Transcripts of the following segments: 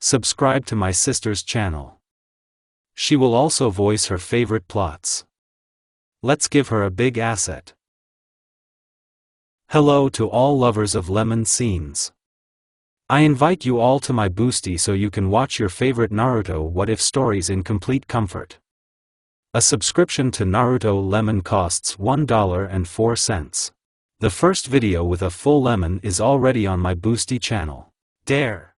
Subscribe to my sister's channel. She will also voice her favorite plots. Let's give her a big asset. Hello to all lovers of lemon scenes. I invite you all to my boosty so you can watch your favorite Naruto What If stories in complete comfort. A subscription to Naruto Lemon costs $1.04. The first video with a full lemon is already on my boosty channel. Dare!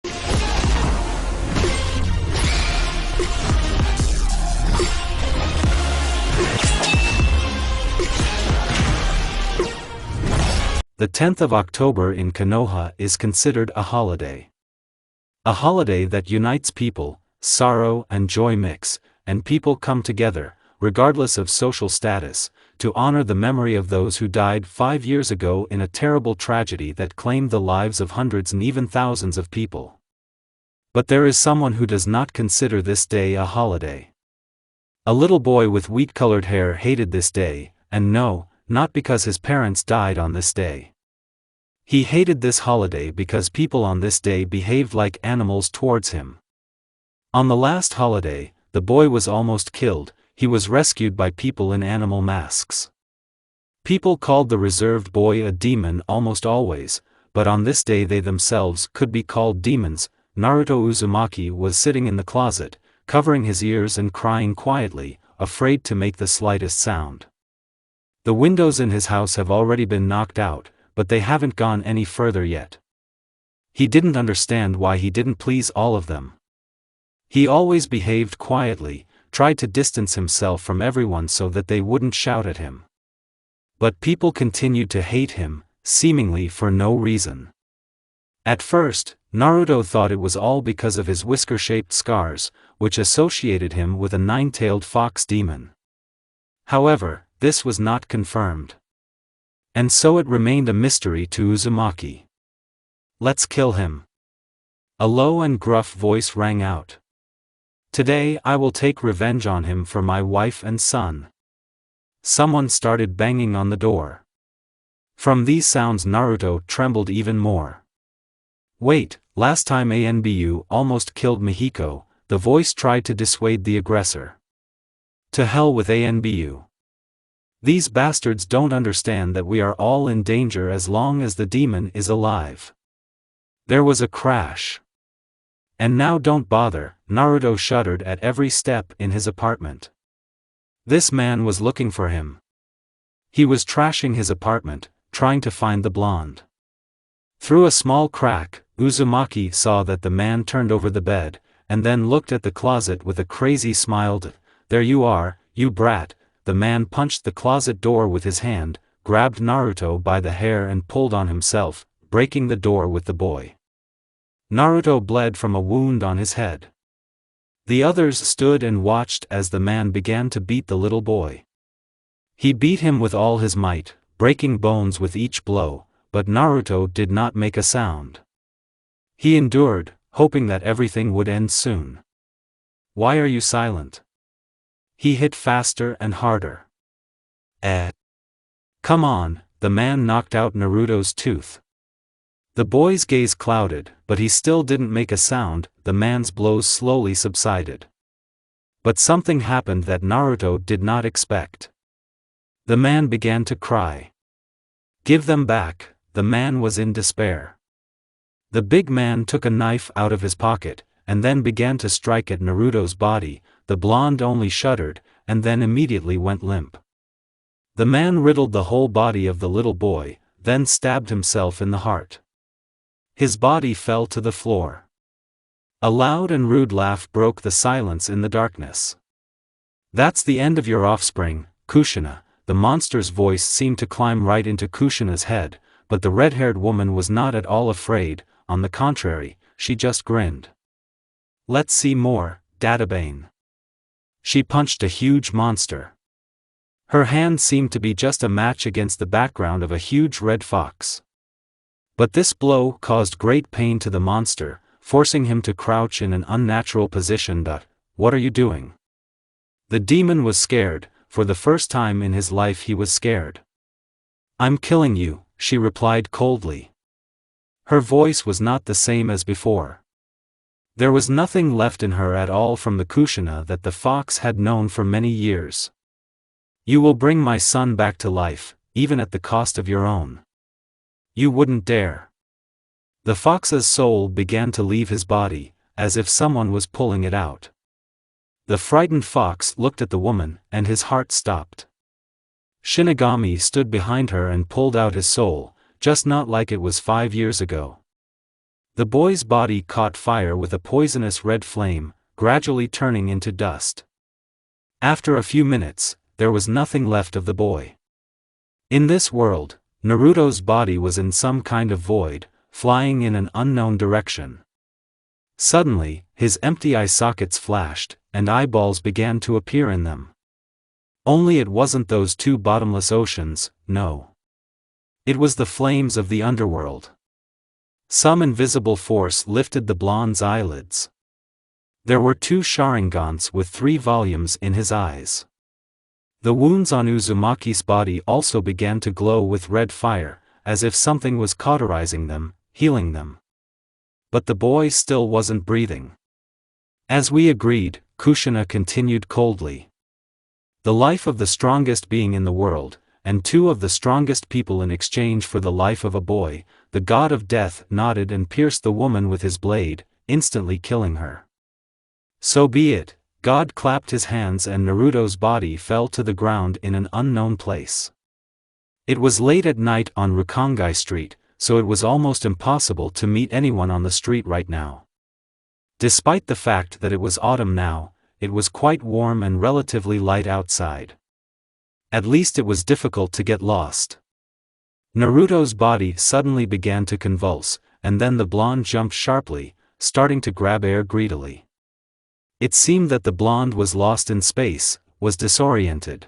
The 10th of October in Konoha is considered a holiday. A holiday that unites people, sorrow and joy mix, and people come together, regardless of social status, to honor the memory of those who died 5 years ago in a terrible tragedy that claimed the lives of hundreds and even thousands of people. But there is someone who does not consider this day a holiday. A little boy with wheat-colored hair hated this day, and no, not because his parents died on this day. He hated this holiday because people on this day behaved like animals towards him. On the last holiday, the boy was almost killed. He was rescued by people in animal masks. People called the reserved boy a demon almost always, but on this day they themselves could be called demons. Naruto Uzumaki was sitting in the closet, covering his ears and crying quietly, afraid to make the slightest sound. The windows in his house have already been knocked out, but they haven't gone any further yet. He didn't understand why he didn't please all of them. He always behaved quietly, tried to distance himself from everyone so that they wouldn't shout at him. But people continued to hate him, seemingly for no reason. At first, Naruto thought it was all because of his whisker-shaped scars, which associated him with a nine-tailed fox demon. However, this was not confirmed. And so it remained a mystery to Uzumaki. Let's kill him. A low and gruff voice rang out. Today I will take revenge on him for my wife and son. Someone started banging on the door. From these sounds Naruto trembled even more. Wait, last time Anbu almost killed Mihiko, the voice tried to dissuade the aggressor. To hell with Anbu. These bastards don't understand that we are all in danger as long as the demon is alive. There was a crash. And now don't bother, Naruto shuddered at every step in his apartment. This man was looking for him. He was trashing his apartment, trying to find the blonde. Through a small crack, Uzumaki saw that the man turned over the bed, and then looked at the closet with a crazy smile. There you are, you brat. The man punched the closet door with his hand, grabbed Naruto by the hair and pulled on himself, breaking the door with the boy. Naruto bled from a wound on his head. The others stood and watched as the man began to beat the little boy. He beat him with all his might, breaking bones with each blow, but Naruto did not make a sound. He endured, hoping that everything would end soon. Why are you silent? He hit faster and harder. Come on, the man knocked out Naruto's tooth. The boy's gaze clouded, but he still didn't make a sound. The man's blows slowly subsided. But something happened that Naruto did not expect. The man began to cry. Give them back, the man was in despair. The big man took a knife out of his pocket, and then began to strike at Naruto's body. The blonde only shuddered, and then immediately went limp. The man riddled the whole body of the little boy, then stabbed himself in the heart. His body fell to the floor. A loud and rude laugh broke the silence in the darkness. That's the end of your offspring, Kushina. The monster's voice seemed to climb right into Kushina's head, but the red-haired woman was not at all afraid. On the contrary, she just grinned. Let's see more, Databane. She punched a huge monster. Her hand seemed to be just a match against the background of a huge red fox. But this blow caused great pain to the monster, forcing him to crouch in an unnatural position. What are you doing? The demon was scared. For the first time in his life he was scared. I'm killing you, she replied coldly. Her voice was not the same as before. There was nothing left in her at all from the Kushina that the fox had known for many years. You will bring my son back to life, even at the cost of your own. You wouldn't dare. The fox's soul began to leave his body, as if someone was pulling it out. The frightened fox looked at the woman, and his heart stopped. Shinigami stood behind her and pulled out his soul, just not like it was 5 years ago. The boy's body caught fire with a poisonous red flame, gradually turning into dust. After a few minutes, there was nothing left of the boy. In this world, Naruto's body was in some kind of void, flying in an unknown direction. Suddenly, his empty eye sockets flashed, and eyeballs began to appear in them. Only it wasn't those two bottomless oceans, no. It was the flames of the underworld. Some invisible force lifted the blonde's eyelids. There were 2 Sharingans with 3 volumes in his eyes. The wounds on Uzumaki's body also began to glow with red fire, as if something was cauterizing them, healing them. But the boy still wasn't breathing. As we agreed, Kushina continued coldly. The life of the strongest being in the world, and 2 of the strongest people in exchange for the life of a boy, the god of death nodded and pierced the woman with his blade, instantly killing her. So be it. God clapped his hands and Naruto's body fell to the ground in an unknown place. It was late at night on Rukongai Street, so it was almost impossible to meet anyone on the street right now. Despite the fact that it was autumn now, it was quite warm and relatively light outside. At least it was difficult to get lost. Naruto's body suddenly began to convulse, and then the blonde jumped sharply, starting to grab air greedily. It seemed that the blonde was lost in space, was disoriented.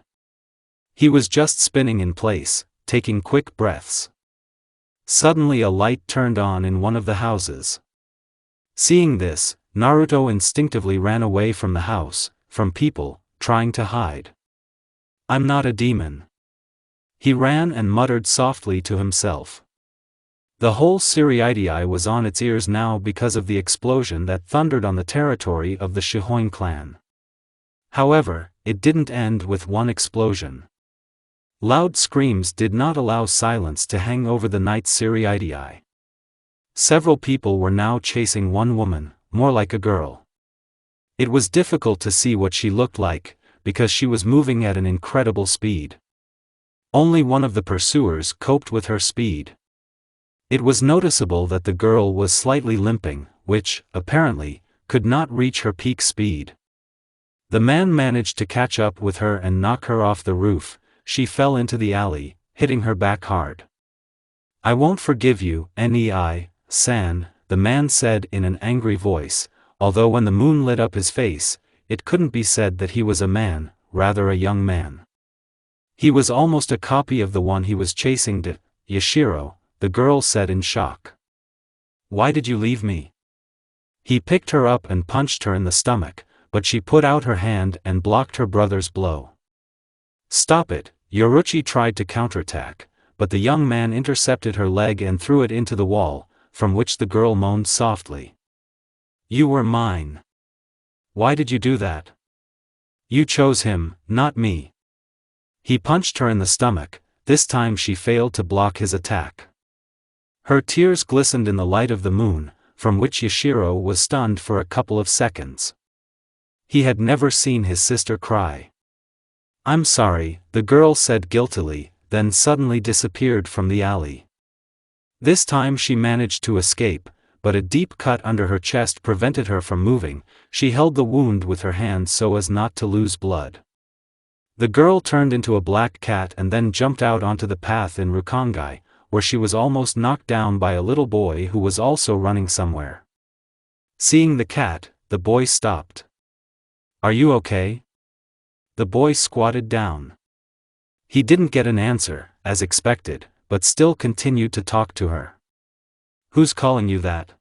He was just spinning in place, taking quick breaths. Suddenly a light turned on in one of the houses. Seeing this, Naruto instinctively ran away from the house, from people, trying to hide. I'm not a demon. He ran and muttered softly to himself. The whole Siriidii was on its ears now because of the explosion that thundered on the territory of the Shihoin clan. However, it didn't end with one explosion. Loud screams did not allow silence to hang over the night Siriidii. Several people were now chasing one woman, more like a girl. It was difficult to see what she looked like, because she was moving at an incredible speed. Only one of the pursuers coped with her speed. It was noticeable that the girl was slightly limping, which, apparently, could not reach her peak speed. The man managed to catch up with her and knock her off the roof. She fell into the alley, hitting her back hard. I won't forgive you, Nei-san, the man said in an angry voice, although when the moon lit up his face, it couldn't be said that he was a man, rather a young man. He was almost a copy of the one he was chasing. Yashiro, the girl said in shock. Why did you leave me? He picked her up and punched her in the stomach, but she put out her hand and blocked her brother's blow. Stop it, Yoruchi tried to counterattack, but the young man intercepted her leg and threw it into the wall, from which the girl moaned softly. You were mine. Why did you do that? You chose him, not me. He punched her in the stomach. This time she failed to block his attack. Her tears glistened in the light of the moon, from which Yashiro was stunned for a couple of seconds. He had never seen his sister cry. I'm sorry, the girl said guiltily, then suddenly disappeared from the alley. This time she managed to escape, but a deep cut under her chest prevented her from moving. She held the wound with her hand so as not to lose blood. The girl turned into a black cat and then jumped out onto the path in Rukongai, where she was almost knocked down by a little boy who was also running somewhere. Seeing the cat, the boy stopped. Are you okay? The boy squatted down. He didn't get an answer, as expected, but still continued to talk to her. Who's calling you that?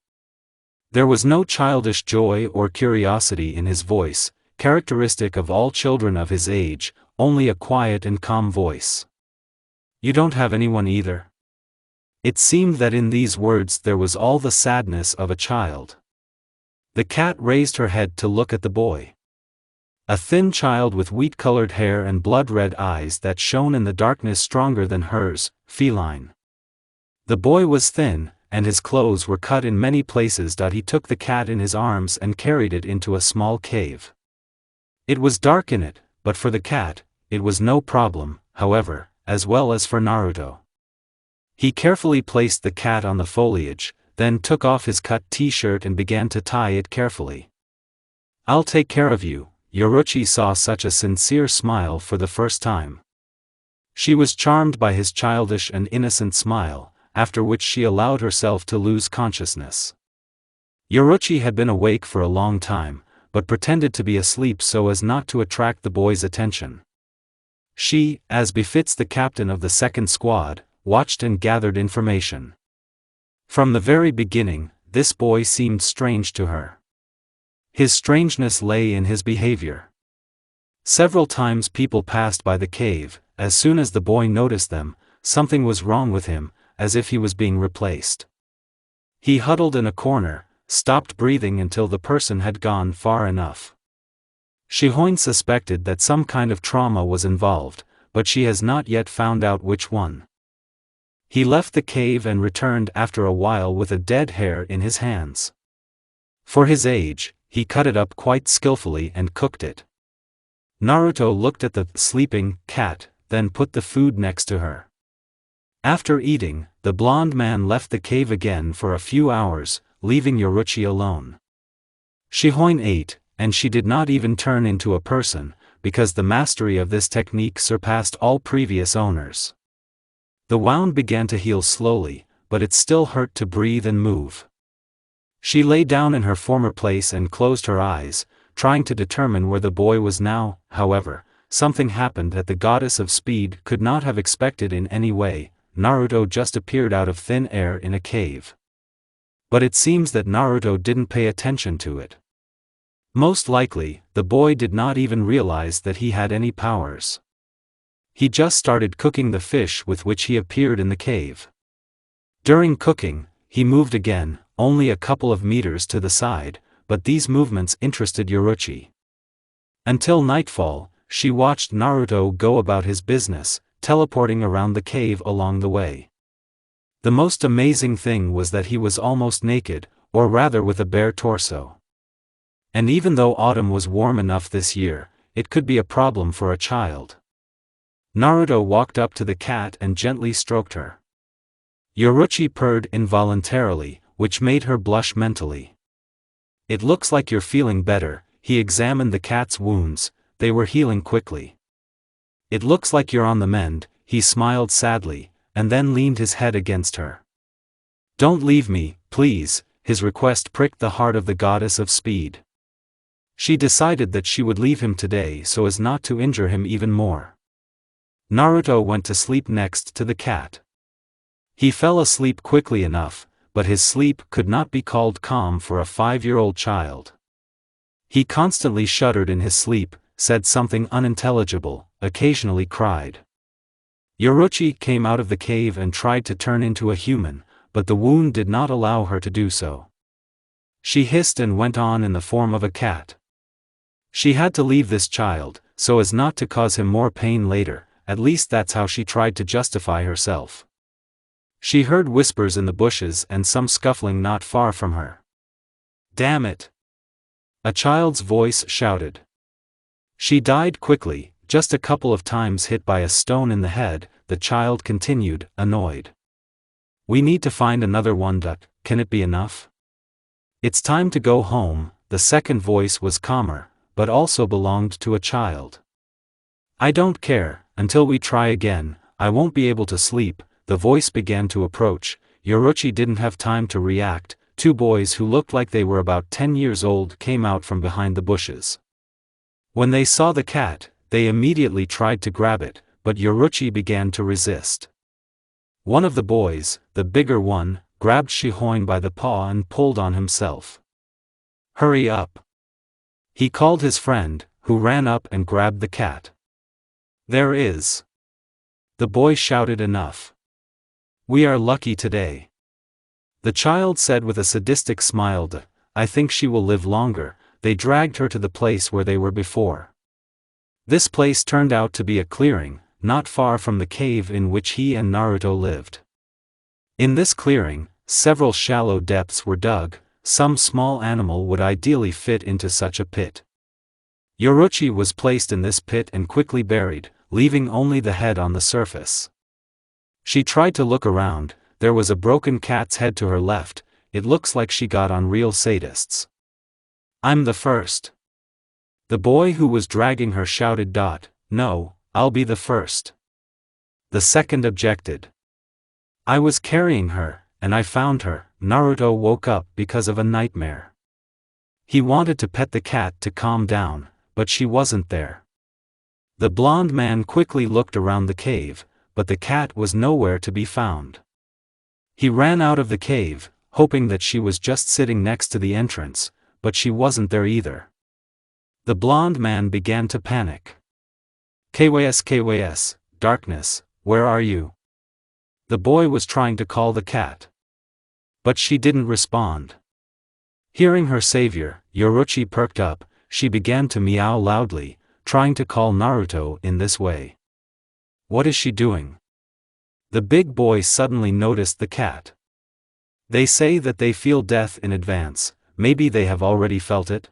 There was no childish joy or curiosity in his voice, characteristic of all children of his age, only a quiet and calm voice. You don't have anyone either? It seemed that in these words there was all the sadness of a child. The cat raised her head to look at the boy. A thin child with wheat-colored hair and blood-red eyes that shone in the darkness stronger than hers, feline. The boy was thin, and his clothes were cut in many places. He took the cat in his arms and carried it into a small cave. It was dark in it, but for the cat, it was no problem, however, as well as for Naruto. He carefully placed the cat on the foliage, then took off his cut t-shirt and began to tie it carefully. "I'll take care of you." Yoruchi saw such a sincere smile for the first time. She was charmed by his childish and innocent smile, after which she allowed herself to lose consciousness. Yoruchi had been awake for a long time, but pretended to be asleep so as not to attract the boy's attention. She, as befits the captain of the second squad, watched and gathered information. From the very beginning, this boy seemed strange to her. His strangeness lay in his behavior. Several times people passed by the cave. As soon as the boy noticed them, something was wrong with him, as if he was being replaced. He huddled in a corner, stopped breathing until the person had gone far enough. Shihoin suspected that some kind of trauma was involved, but she has not yet found out which one. He left the cave and returned after a while with a dead hare in his hands. For his age, he cut it up quite skillfully and cooked it. Naruto looked at the sleeping cat, then put the food next to her. After eating, the blonde man left the cave again for a few hours, leaving Yoruchi alone. Shihoin ate, and she did not even turn into a person, because the mastery of this technique surpassed all previous owners. The wound began to heal slowly, but it still hurt to breathe and move. She lay down in her former place and closed her eyes, trying to determine where the boy was now. However, something happened that the goddess of speed could not have expected in any way. Naruto just appeared out of thin air in a cave. But it seems that Naruto didn't pay attention to it. Most likely, the boy did not even realize that he had any powers. He just started cooking the fish with which he appeared in the cave. During cooking, he moved again, only a couple of meters to the side, but these movements interested Yoruchi. Until nightfall, she watched Naruto go about his business, teleporting around the cave along the way. The most amazing thing was that he was almost naked, or rather with a bare torso. And even though autumn was warm enough this year, it could be a problem for a child. Naruto walked up to the cat and gently stroked her. Yoruchi purred involuntarily, which made her blush mentally. "It looks like you're feeling better." He examined the cat's wounds, they were healing quickly. "It looks like you're on the mend." He smiled sadly, and then leaned his head against her. "Don't leave me, please." His request pricked the heart of the goddess of speed. She decided that she would leave him today so as not to injure him even more. Naruto went to sleep next to the cat. He fell asleep quickly enough, but his sleep could not be called calm for a 5-year-old child. He constantly shuddered in his sleep, said something unintelligible, occasionally cried. Yoruchi came out of the cave and tried to turn into a human, but the wound did not allow her to do so. She hissed and went on in the form of a cat. She had to leave this child, so as not to cause him more pain later. At least that's how she tried to justify herself. She heard whispers in the bushes and some scuffling not far from her. "Damn it!" a child's voice shouted. She died quickly, just a couple of times hit by a stone in the head. The child continued, annoyed. "We need to find another one. Can it be enough? It's time to go home." The second voice was calmer, but also belonged to a child. "I don't care, until we try again. I won't be able to sleep." The voice began to approach. Yoruchi didn't have time to react. 2 boys who looked like they were about 10 years old came out from behind the bushes. When they saw the cat, they immediately tried to grab it, but Yoruchi began to resist. One of the boys, the bigger one, grabbed Shihoin by the paw and pulled on himself. "Hurry up!" he called his friend, who ran up and grabbed the cat. "There is." the boy shouted. "Enough. We are lucky today," the child said with a sadistic smile. I think she will live longer. They dragged her to the place where they were before. This place turned out to be a clearing, not far from the cave in which he and Naruto lived. In this clearing, several shallow depths were dug. Some small animal would ideally fit into such a pit. Yoruchi was placed in this pit and quickly buried, leaving only the head on the surface. She tried to look around. There was a broken cat's head to her left. It looks like she got on real sadists. I'm the first. The boy who was dragging her shouted. No, I'll be the first. The second objected. I was carrying her, and I found her. Naruto woke up because of a nightmare. He wanted to pet the cat to calm down, but she wasn't there. The blonde man quickly looked around the cave, but the cat was nowhere to be found. He ran out of the cave, hoping that she was just sitting next to the entrance, but she wasn't there either. The blonde man began to panic. KYS, darkness, where are you? The boy was trying to call the cat. But she didn't respond. Hearing her savior, Yoruchi perked up. She began to meow loudly, trying to call Naruto in this way. What is she doing? The big boy suddenly noticed the cat. They say that they feel death in advance. Maybe they have already felt it?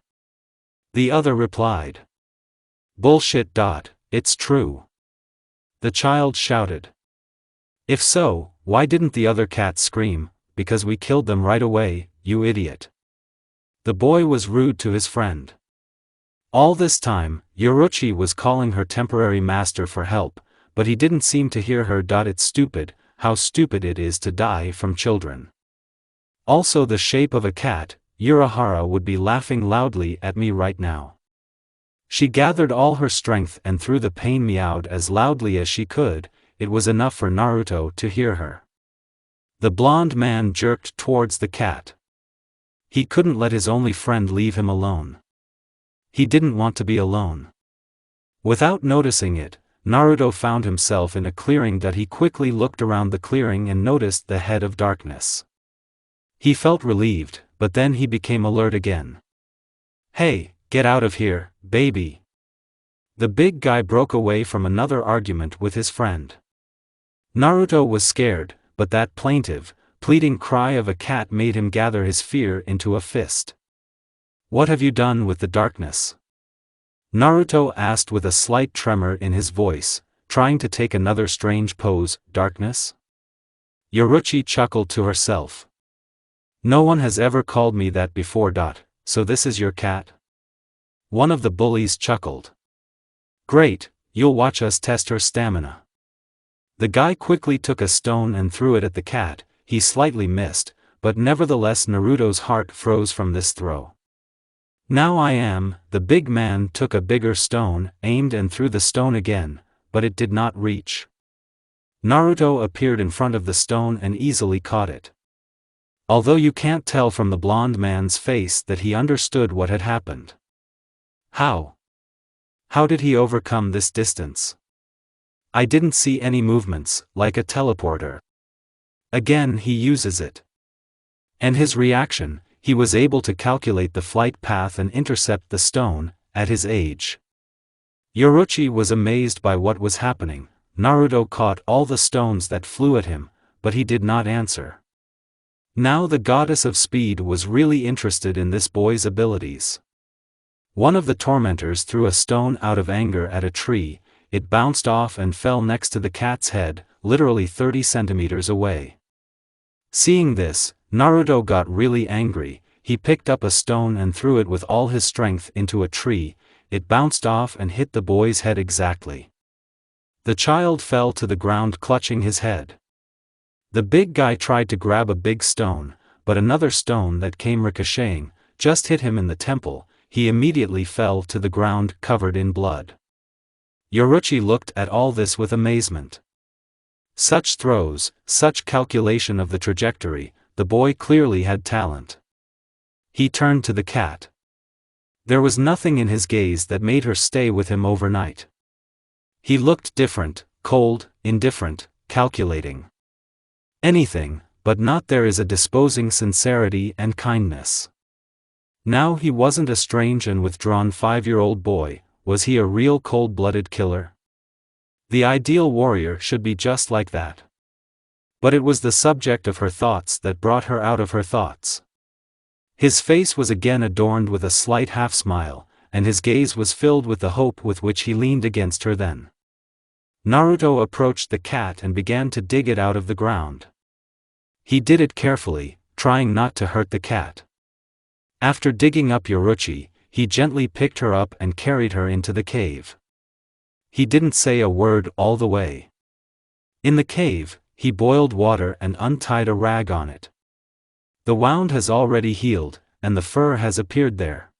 The other replied. Bullshit. It's true. The child shouted. If so, why didn't the other cats scream? Because we killed them right away, you idiot. The boy was rude to his friend. All this time, Yoruchi was calling her temporary master for help, but he didn't seem to hear her. It's stupid, how stupid it is to die from children. Also the shape of a cat, Urahara would be laughing loudly at me right now. She gathered all her strength and through the pain meowed as loudly as she could. It was enough for Naruto to hear her. The blonde man jerked towards the cat. He couldn't let his only friend leave him alone. He didn't want to be alone. Without noticing it, Naruto found himself in a clearing. He quickly looked around the clearing and noticed the head of darkness. He felt relieved, but then he became alert again. Hey, get out of here, baby. The big guy broke away from another argument with his friend. Naruto was scared, but that plaintive, pleading cry of a cat made him gather his fear into a fist. What have you done with the darkness? Naruto asked with a slight tremor in his voice, trying to take another strange pose. Darkness? Yoruchi chuckled to herself. No one has ever called me that before. So this is your cat? One of the bullies chuckled. Great, you'll watch us test her stamina. The guy quickly took a stone and threw it at the cat. He slightly missed, but nevertheless Naruto's heart froze from this throw. The big man took a bigger stone, aimed and threw the stone again, but it did not reach. Naruto appeared in front of the stone and easily caught it. Although you can't tell from the blonde man's face that he understood what had happened. How? How did he overcome this distance? I didn't see any movements, like a teleporter. Again he uses it. And his reaction, he was able to calculate the flight path and intercept the stone, at his age. Yoruchi was amazed by what was happening. Naruto caught all the stones that flew at him, but he did not answer. Now the goddess of speed was really interested in this boy's abilities. One of the tormentors threw a stone out of anger at a tree. It bounced off and fell next to the cat's head, literally 30 centimeters away. Seeing this, Naruto got really angry. He picked up a stone and threw it with all his strength into a tree. It bounced off and hit the boy's head exactly. The child fell to the ground clutching his head. The big guy tried to grab a big stone, but another stone that came ricocheting just hit him in the temple. He immediately fell to the ground covered in blood. Yoruchi looked at all this with amazement. Such throws, such calculation of the trajectory, the boy clearly had talent. He turned to the cat. There was nothing in his gaze that made her stay with him overnight. He looked different, cold, indifferent, calculating. Anything, but not there is a disposing sincerity and kindness. Now he wasn't a strange and withdrawn 5-year-old boy, was he a real cold-blooded killer? The ideal warrior should be just like that. But it was the subject of her thoughts that brought her out of her thoughts. His face was again adorned with a slight half-smile, and his gaze was filled with the hope with which he leaned against her then. Naruto approached the cat and began to dig it out of the ground. He did it carefully, trying not to hurt the cat. After digging up Yoruchi, he gently picked her up and carried her into the cave. He didn't say a word all the way. In the cave, he boiled water and untied a rag on it. The wound has already healed, and the fur has appeared there.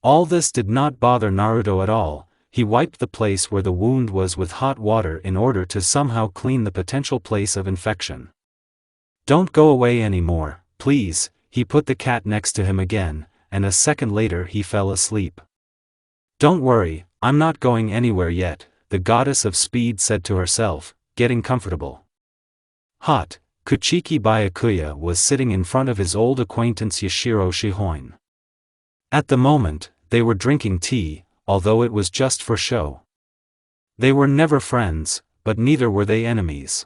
All this did not bother Naruto at all. He wiped the place where the wound was with hot water in order to somehow clean the potential place of infection. "Don't go away anymore, please." He put the cat next to him again, and a second later he fell asleep. "Don't worry, I'm not going anywhere yet," the goddess of speed said to herself, getting comfortable. Hot, Kuchiki Byakuya was sitting in front of his old acquaintance Yashiro Shihoin. At the moment, they were drinking tea, although it was just for show. They were never friends, but neither were they enemies.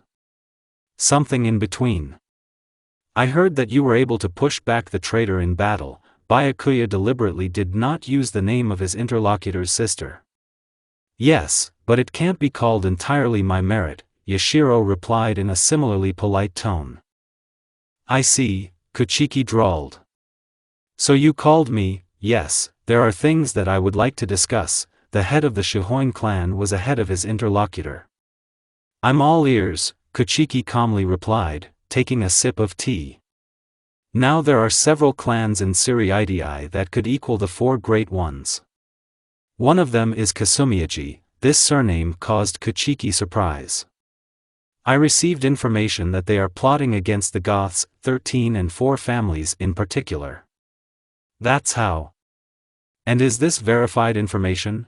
Something in between. "I heard that you were able to push back the traitor in battle." Byakuya deliberately did not use the name of his interlocutor's sister. "Yes, but it can't be called entirely my merit," Yashiro replied in a similarly polite tone. "I see," Kuchiki drawled. "So you called me." "Yes, there are things that I would like to discuss." The head of the Shihoin clan was ahead of his interlocutor. "I'm all ears," Kuchiki calmly replied, taking a sip of tea. "Now there are several clans in Siriidii that could equal the 4 great ones. One of them is Kasumiyaji." This surname caused Kuchiki surprise. "I received information that they are plotting against the Goths, 13 and 4 families in particular." "That's how? And is this verified information?"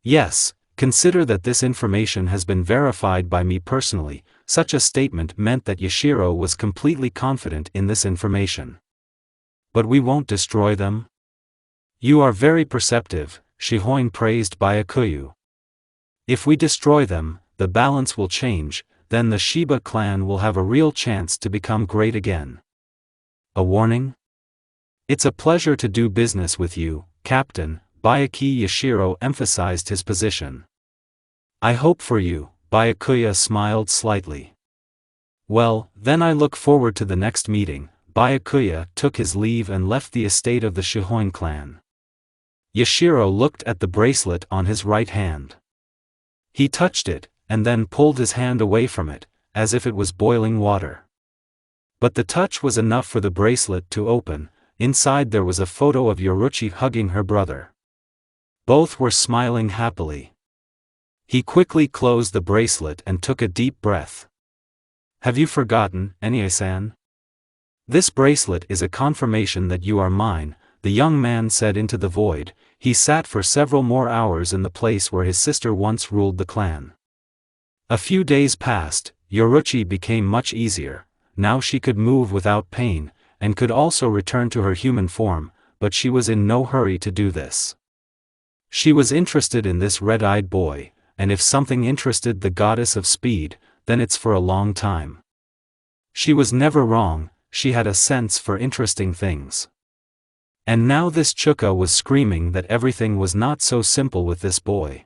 "Yes, consider that this information has been verified by me personally." Such a statement meant that Yashiro was completely confident in this information. "But we won't destroy them?" "You are very perceptive," Shihoin praised Byakuya. "If we destroy them, the balance will change, then the Shiba clan will have a real chance to become great again." "A warning?" "It's a pleasure to do business with you, Captain." Yashiro emphasized his position. "I hope for you." Byakuya smiled slightly. "Well, then I look forward to the next meeting." Byakuya took his leave and left the estate of the Shihoin clan. Yashiro looked at the bracelet on his right hand. He touched it, and then pulled his hand away from it, as if it was boiling water. But the touch was enough for the bracelet to open. Inside there was a photo of Yoruchi hugging her brother. Both were smiling happily. He quickly closed the bracelet and took a deep breath. "Have you forgotten, Enie-san? This bracelet is a confirmation that you are mine," the young man said into the void. He sat for several more hours in the place where his sister once ruled the clan. A few days passed. Yoruchi became much easier. Now she could move without pain, and could also return to her human form, but she was in no hurry to do this. She was interested in this red-eyed boy, and if something interested the goddess of speed, then it's for a long time. She was never wrong, she had a sense for interesting things. And now this Chuka was screaming that everything was not so simple with this boy.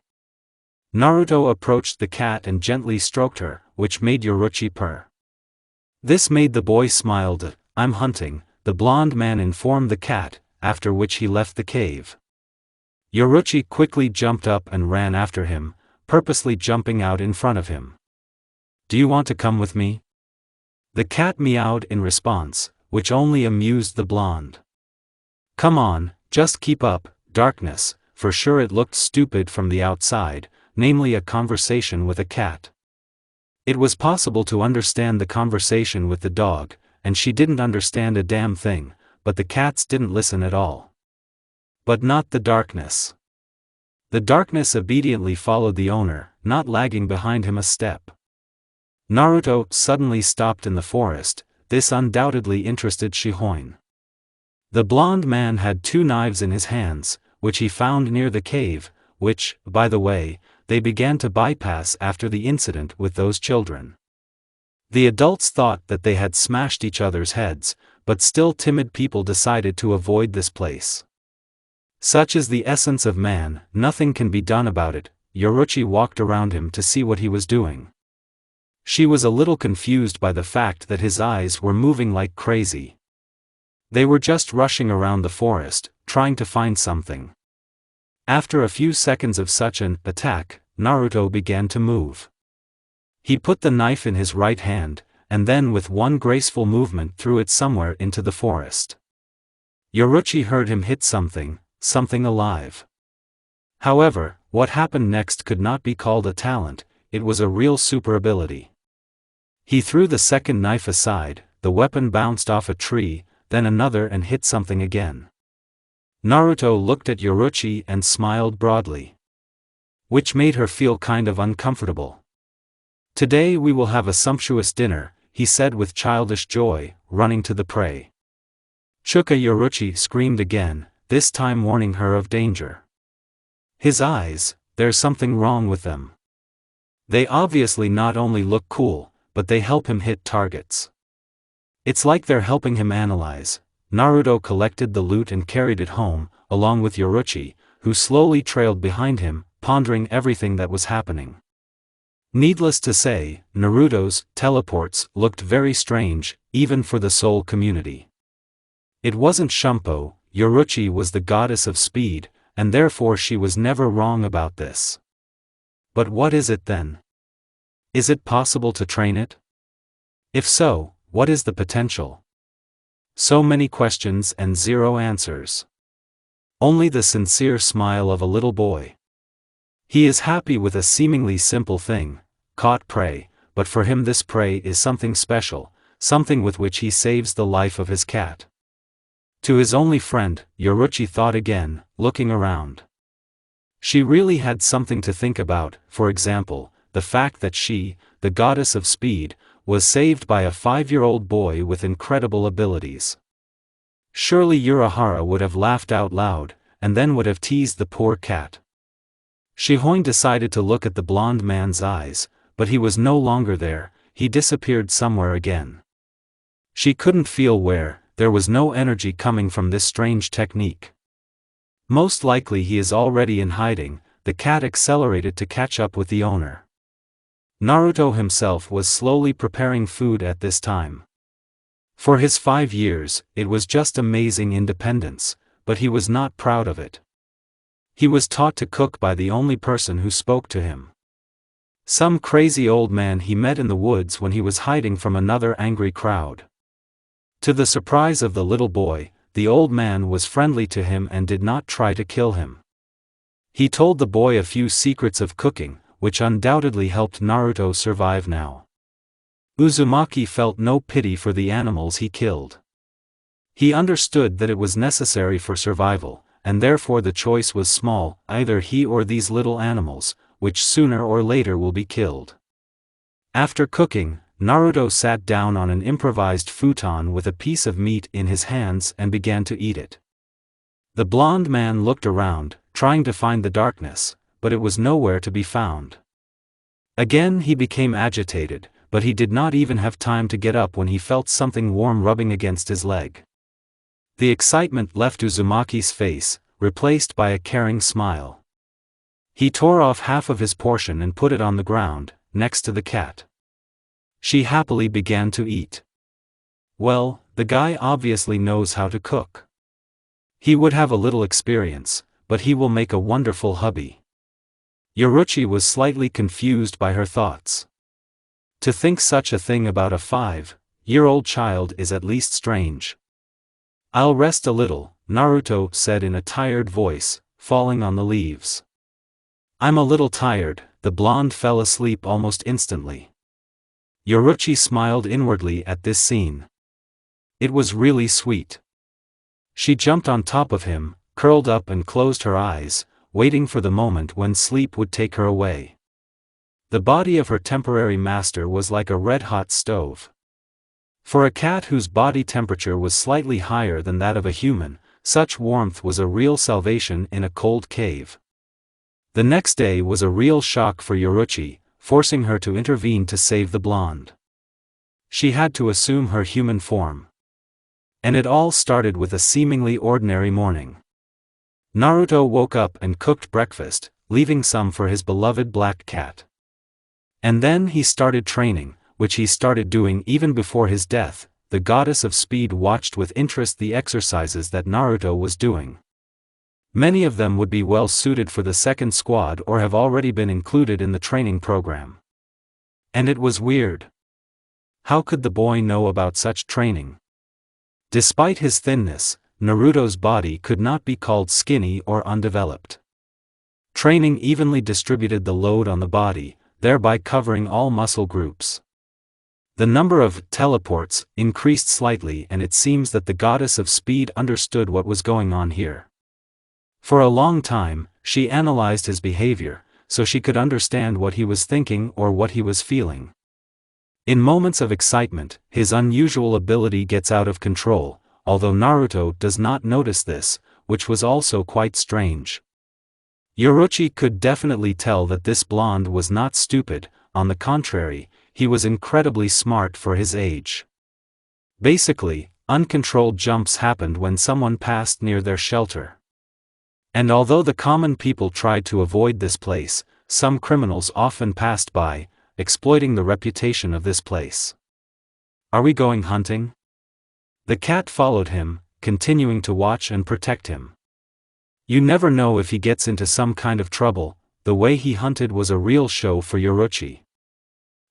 Naruto approached the cat and gently stroked her, which made Yoruchi purr. This made the boy smile. "I'm hunting," the blond man informed the cat, after which he left the cave. Yoruchi quickly jumped up and ran after him, purposely jumping out in front of him. "Do you want to come with me?" The cat meowed in response, which only amused the blonde. "Come on, just keep up." Darkness, for sure it looked stupid from the outside, namely a conversation with a cat. It was possible to understand the conversation with the dog, and she didn't understand a damn thing, but the cats didn't listen at all. But not the darkness. The darkness obediently followed the owner, not lagging behind him a step. Naruto suddenly stopped in the forest. This undoubtedly interested Shihoin. The blond man had 2 knives in his hands, which he found near the cave, which, by the way, they began to bypass after the incident with those children. The adults thought that they had smashed each other's heads, but still timid people decided to avoid this place. Such is the essence of man, nothing can be done about it. Yoruchi walked around him to see what he was doing. She was a little confused by the fact that his eyes were moving like crazy. They were just rushing around the forest, trying to find something. After a few seconds of such an attack, Naruto began to move. He put the knife in his right hand, and then with one graceful movement threw it somewhere into the forest. Yoruchi heard him hit something alive. However, what happened next could not be called a talent, it was a real super ability. He threw the second knife aside, the weapon bounced off a tree, then another and hit something again. Naruto looked at Yoruchi and smiled broadly, which made her feel kind of uncomfortable. "Today we will have a sumptuous dinner," he said with childish joy, running to the prey. Chuka Yoruchi screamed again, this time warning her of danger. His eyes, there's something wrong with them. They obviously not only look cool, but they help him hit targets. It's like they're helping him analyze. Naruto collected the loot and carried it home, along with Yoruchi, who slowly trailed behind him, pondering everything that was happening. Needless to say, Naruto's teleports looked very strange, even for the soul community. It wasn't Shumpo, Yoruchi was the goddess of speed, and therefore she was never wrong about this. But what is it then? Is it possible to train it? If so, what is the potential? So many questions and zero answers. Only the sincere smile of a little boy. He is happy with a seemingly simple thing, caught prey, but for him this prey is something special, something with which he saves the life of his cat. To his only friend, Yoruchi thought again, looking around. She really had something to think about, for example, the fact that she, the goddess of speed, was saved by a 5-year-old boy with incredible abilities. Surely Urahara would have laughed out loud, and then would have teased the poor cat. Shihoin decided to look at the blond man's eyes, but he was no longer there, he disappeared somewhere again. She couldn't feel where, there was no energy coming from this strange technique. Most likely he is already in hiding, the cat accelerated to catch up with the owner. Naruto himself was slowly preparing food at this time. For his 5 years, it was just amazing independence, but he was not proud of it. He was taught to cook by the only person who spoke to him. Some crazy old man he met in the woods when he was hiding from another angry crowd. To the surprise of the little boy, the old man was friendly to him and did not try to kill him. He told the boy a few secrets of cooking, which undoubtedly helped Naruto survive now. Uzumaki felt no pity for the animals he killed. He understood that it was necessary for survival, and therefore the choice was small, either he or these little animals, which sooner or later will be killed. After cooking, Naruto sat down on an improvised futon with a piece of meat in his hands and began to eat it. The blond man looked around, trying to find the darkness, but it was nowhere to be found. Again he became agitated, but he did not even have time to get up when he felt something warm rubbing against his leg. The excitement left Uzumaki's face, replaced by a caring smile. He tore off half of his portion and put it on the ground, next to the cat. She happily began to eat. Well, the guy obviously knows how to cook. He would have a little experience, but he will make a wonderful hubby. Yoruchi was slightly confused by her thoughts. To think such a thing about a 5-year-old child is at least strange. "I'll rest a little," Naruto said in a tired voice, falling on the leaves. "I'm a little tired." The blonde fell asleep almost instantly. Yoruchi smiled inwardly at this scene. It was really sweet. She jumped on top of him, curled up and closed her eyes, waiting for the moment when sleep would take her away. The body of her temporary master was like a red-hot stove. For a cat whose body temperature was slightly higher than that of a human, such warmth was a real salvation in a cold cave. The next day was a real shock for Yoruchi, forcing her to intervene to save the blonde. She had to assume her human form. And it all started with a seemingly ordinary morning. Naruto woke up and cooked breakfast, leaving some for his beloved black cat. And then he started training, which he started doing even before his death. The goddess of speed watched with interest the exercises that Naruto was doing. Many of them would be well suited for the second squad or have already been included in the training program. And it was weird. How could the boy know about such training? Despite his thinness, Naruto's body could not be called skinny or undeveloped. Training evenly distributed the load on the body, thereby covering all muscle groups. The number of teleports increased slightly, and it seems that the goddess of speed understood what was going on here. For a long time, she analyzed his behavior, so she could understand what he was thinking or what he was feeling. In moments of excitement, his unusual ability gets out of control, although Naruto does not notice this, which was also quite strange. Yoruchi could definitely tell that this blonde was not stupid. On the contrary, he was incredibly smart for his age. Basically, uncontrolled jumps happened when someone passed near their shelter. And although the common people tried to avoid this place, some criminals often passed by, exploiting the reputation of this place. "Are we going hunting?" The cat followed him, continuing to watch and protect him. You never know if he gets into some kind of trouble. The way he hunted was a real show for Yoruchi.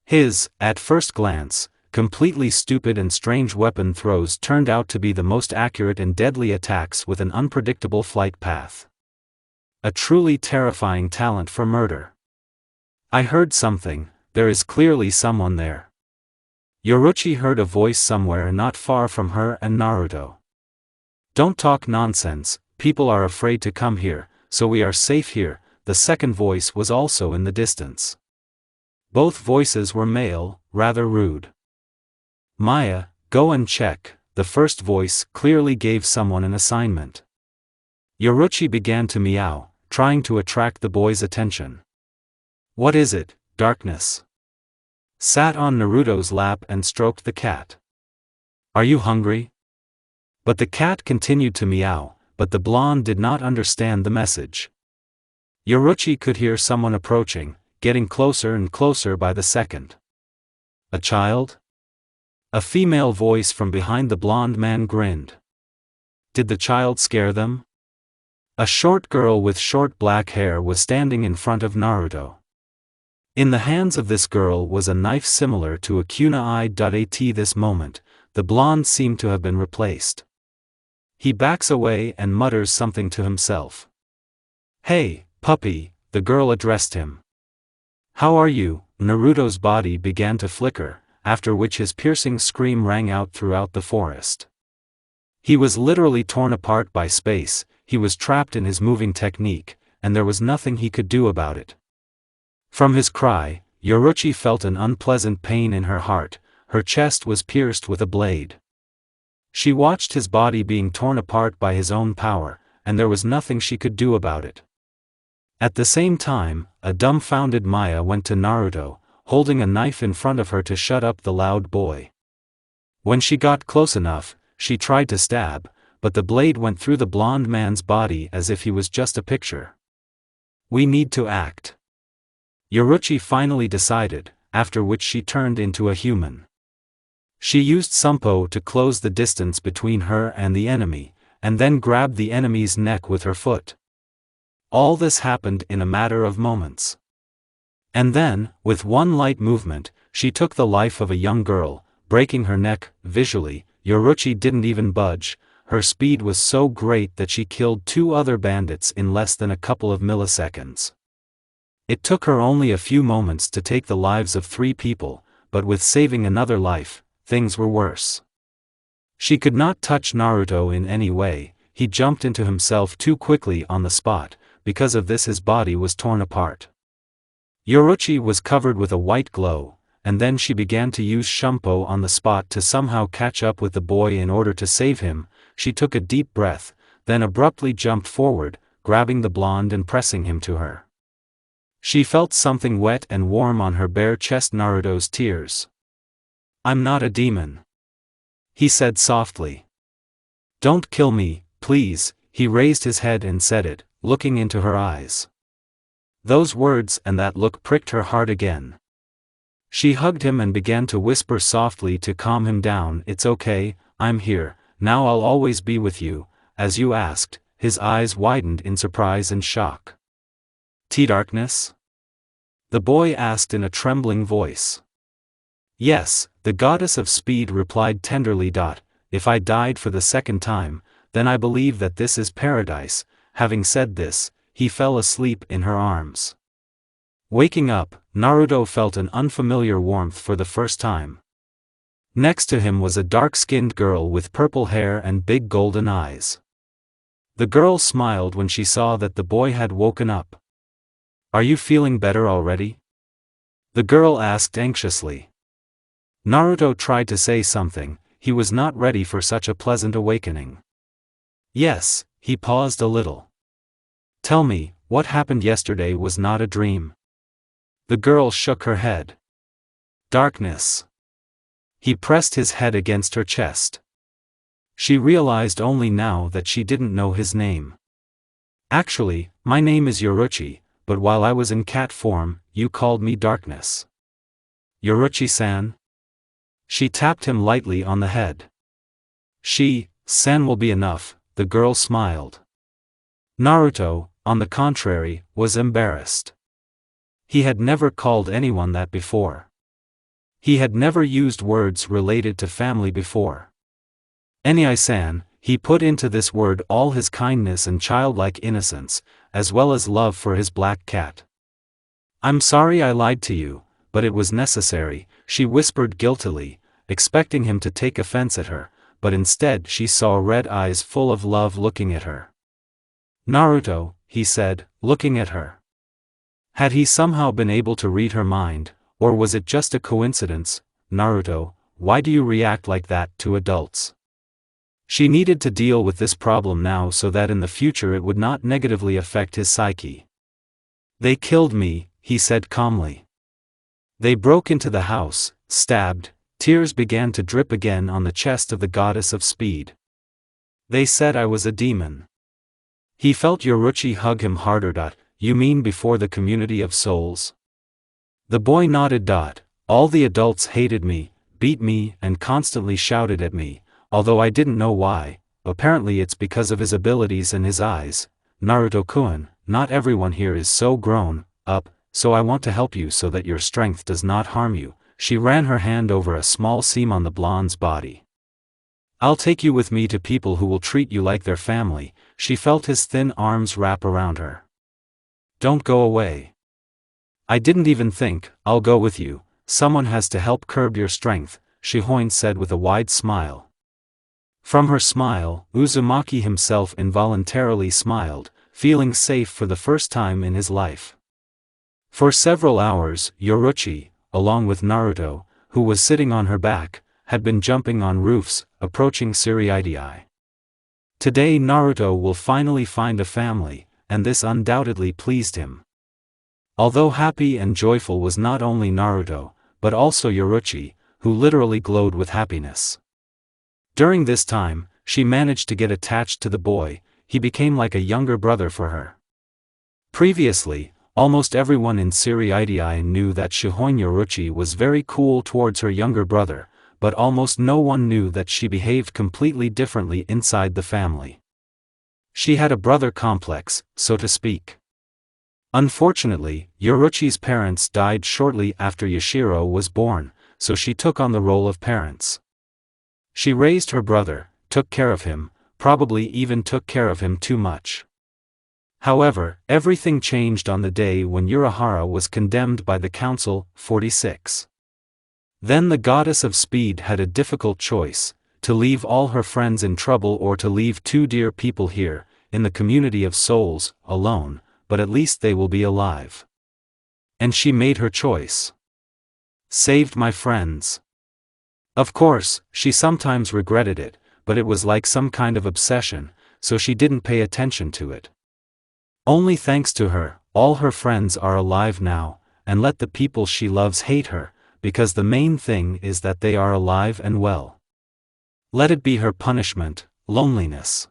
His, at first glance, completely stupid and strange weapon throws turned out to be the most accurate and deadly attacks with an unpredictable flight path. A truly terrifying talent for murder. I heard something. There is clearly someone there. Yoruchi heard a voice somewhere not far from her and Naruto. "Don't talk nonsense, people are afraid to come here, so we are safe here." The second voice was also in the distance. Both voices were male, rather rude. "Maya, go and check." The first voice clearly gave someone an assignment. Yoruchi began to meow, trying to attract the boy's attention. "What is it, darkness?" Sat on Naruto's lap and stroked the cat. "Are you hungry?" But the cat continued to meow, but the blonde did not understand the message. Yoruchi could hear someone approaching, getting closer and closer by the second. "A child?" A female voice from behind the blonde man grinned. Did the child scare them? A short girl with short black hair was standing in front of Naruto. In the hands of this girl was a knife similar to a kunai. This moment, the blonde seemed to have been replaced. He backs away and mutters something to himself. "Hey, puppy," the girl addressed him. "How are you?" Naruto's body began to flicker, after which his piercing scream rang out throughout the forest. He was literally torn apart by space. He was trapped in his moving technique, and there was nothing he could do about it. From his cry, Yoruchi felt an unpleasant pain in her heart. Her chest was pierced with a blade. She watched his body being torn apart by his own power, and there was nothing she could do about it. At the same time, a dumbfounded Maya went to Naruto, holding a knife in front of her to shut up the loud boy. When she got close enough, she tried to stab, but the blade went through the blonde man's body as if he was just a picture. "We need to act," Yoruchi finally decided, after which she turned into a human. She used Sumpo to close the distance between her and the enemy, and then grabbed the enemy's neck with her foot. All this happened in a matter of moments. And then, with one light movement, she took the life of a young girl, breaking her neck. Visually, Yoruchi didn't even budge. Her speed was so great that she killed 2 other bandits in less than a couple of milliseconds. It took her only a few moments to take the lives of 3 people, but with saving another life, things were worse. She could not touch Naruto in any way. He jumped into himself too quickly on the spot. Because of this his body was torn apart. Yoruchi was covered with a white glow, and then she began to use shampoo on the spot to somehow catch up with the boy in order to save him. She took a deep breath, then abruptly jumped forward, grabbing the blonde and pressing him to her. She felt something wet and warm on her bare chest. Naruto's tears. "I'm not a demon," he said softly. "Don't kill me, please." He raised his head and said it, looking into her eyes. Those words and that look pricked her heart again. She hugged him and began to whisper softly to calm him down. "It's okay, I'm here, now I'll always be with you, as you asked." His eyes widened in surprise and shock. "Darkness?" the boy asked in a trembling voice. "Yes," the goddess of speed replied tenderly. "If I died for the second time, then I believe that this is paradise." Having said this, he fell asleep in her arms. Waking up, Naruto felt an unfamiliar warmth for the first time. Next to him was a dark-skinned girl with purple hair and big golden eyes. The girl smiled when she saw that the boy had woken up. "Are you feeling better already?" the girl asked anxiously. Naruto tried to say something. He was not ready for such a pleasant awakening. "Yes," he paused a little. "Tell me, what happened yesterday was not a dream?" The girl shook her head. "Darkness." He pressed his head against her chest. She realized only now that she didn't know his name. "Actually, my name is Yoruchi, but while I was in cat form, you called me Darkness." "Yoruchi-san?" She tapped him lightly on the head. "San will be enough," the girl smiled. Naruto, on the contrary, was embarrassed. He had never called anyone that before. He had never used words related to family before. "Eni-san," he put into this word all his kindness and childlike innocence, as well as love for his black cat. "I'm sorry I lied to you, but it was necessary," she whispered guiltily, expecting him to take offense at her, but instead she saw red eyes full of love looking at her. "Naruto," he said, looking at her. Had he somehow been able to read her mind, or was it just a coincidence? "Naruto, why do you react like that to adults?" She needed to deal with this problem now so that in the future it would not negatively affect his psyche. "They killed me," he said calmly. "They broke into the house, stabbed." Tears began to drip again on the chest of the goddess of speed. "They said I was a demon." He felt Yoruchi hug him harder. "You mean before the community of souls?" The boy nodded. "All the adults hated me, beat me and constantly shouted at me, although I didn't know why. Apparently it's because of his abilities and his eyes. Naruto-kun, not everyone here is so grown up, so I want to help you so that your strength does not harm you." She ran her hand over a small seam on the blonde's body. "I'll take you with me to people who will treat you like their family." She felt his thin arms wrap around her. "Don't go away." "I didn't even think. I'll go with you. Someone has to help curb your strength," Shihoin said with a wide smile. From her smile, Uzumaki himself involuntarily smiled, feeling safe for the first time in his life. For several hours, Yoruchi, along with Naruto, who was sitting on her back, had been jumping on roofs, approaching Siriidii. Today Naruto will finally find a family, and this undoubtedly pleased him. Although happy and joyful was not only Naruto, but also Yoruchi, who literally glowed with happiness. During this time, she managed to get attached to the boy. He became like a younger brother for her. Previously, almost everyone in Siriidii knew that Shihoin Yoruchi was very cool towards her younger brother, but almost no one knew that she behaved completely differently inside the family. She had a brother complex, so to speak. Unfortunately, Yoruchi's parents died shortly after Yashiro was born, so she took on the role of parents. She raised her brother, took care of him, probably even took care of him too much. However, everything changed on the day when Urahara was condemned by the Council. 46. Then the goddess of speed had a difficult choice, to leave all her friends in trouble or to leave two dear people here, in the community of souls, alone, but at least they will be alive. And she made her choice. Saved my friends. Of course, she sometimes regretted it, but it was like some kind of obsession, so she didn't pay attention to it. Only thanks to her, all her friends are alive now, and let the people she loves hate her, because the main thing is that they are alive and well. Let it be her punishment, loneliness.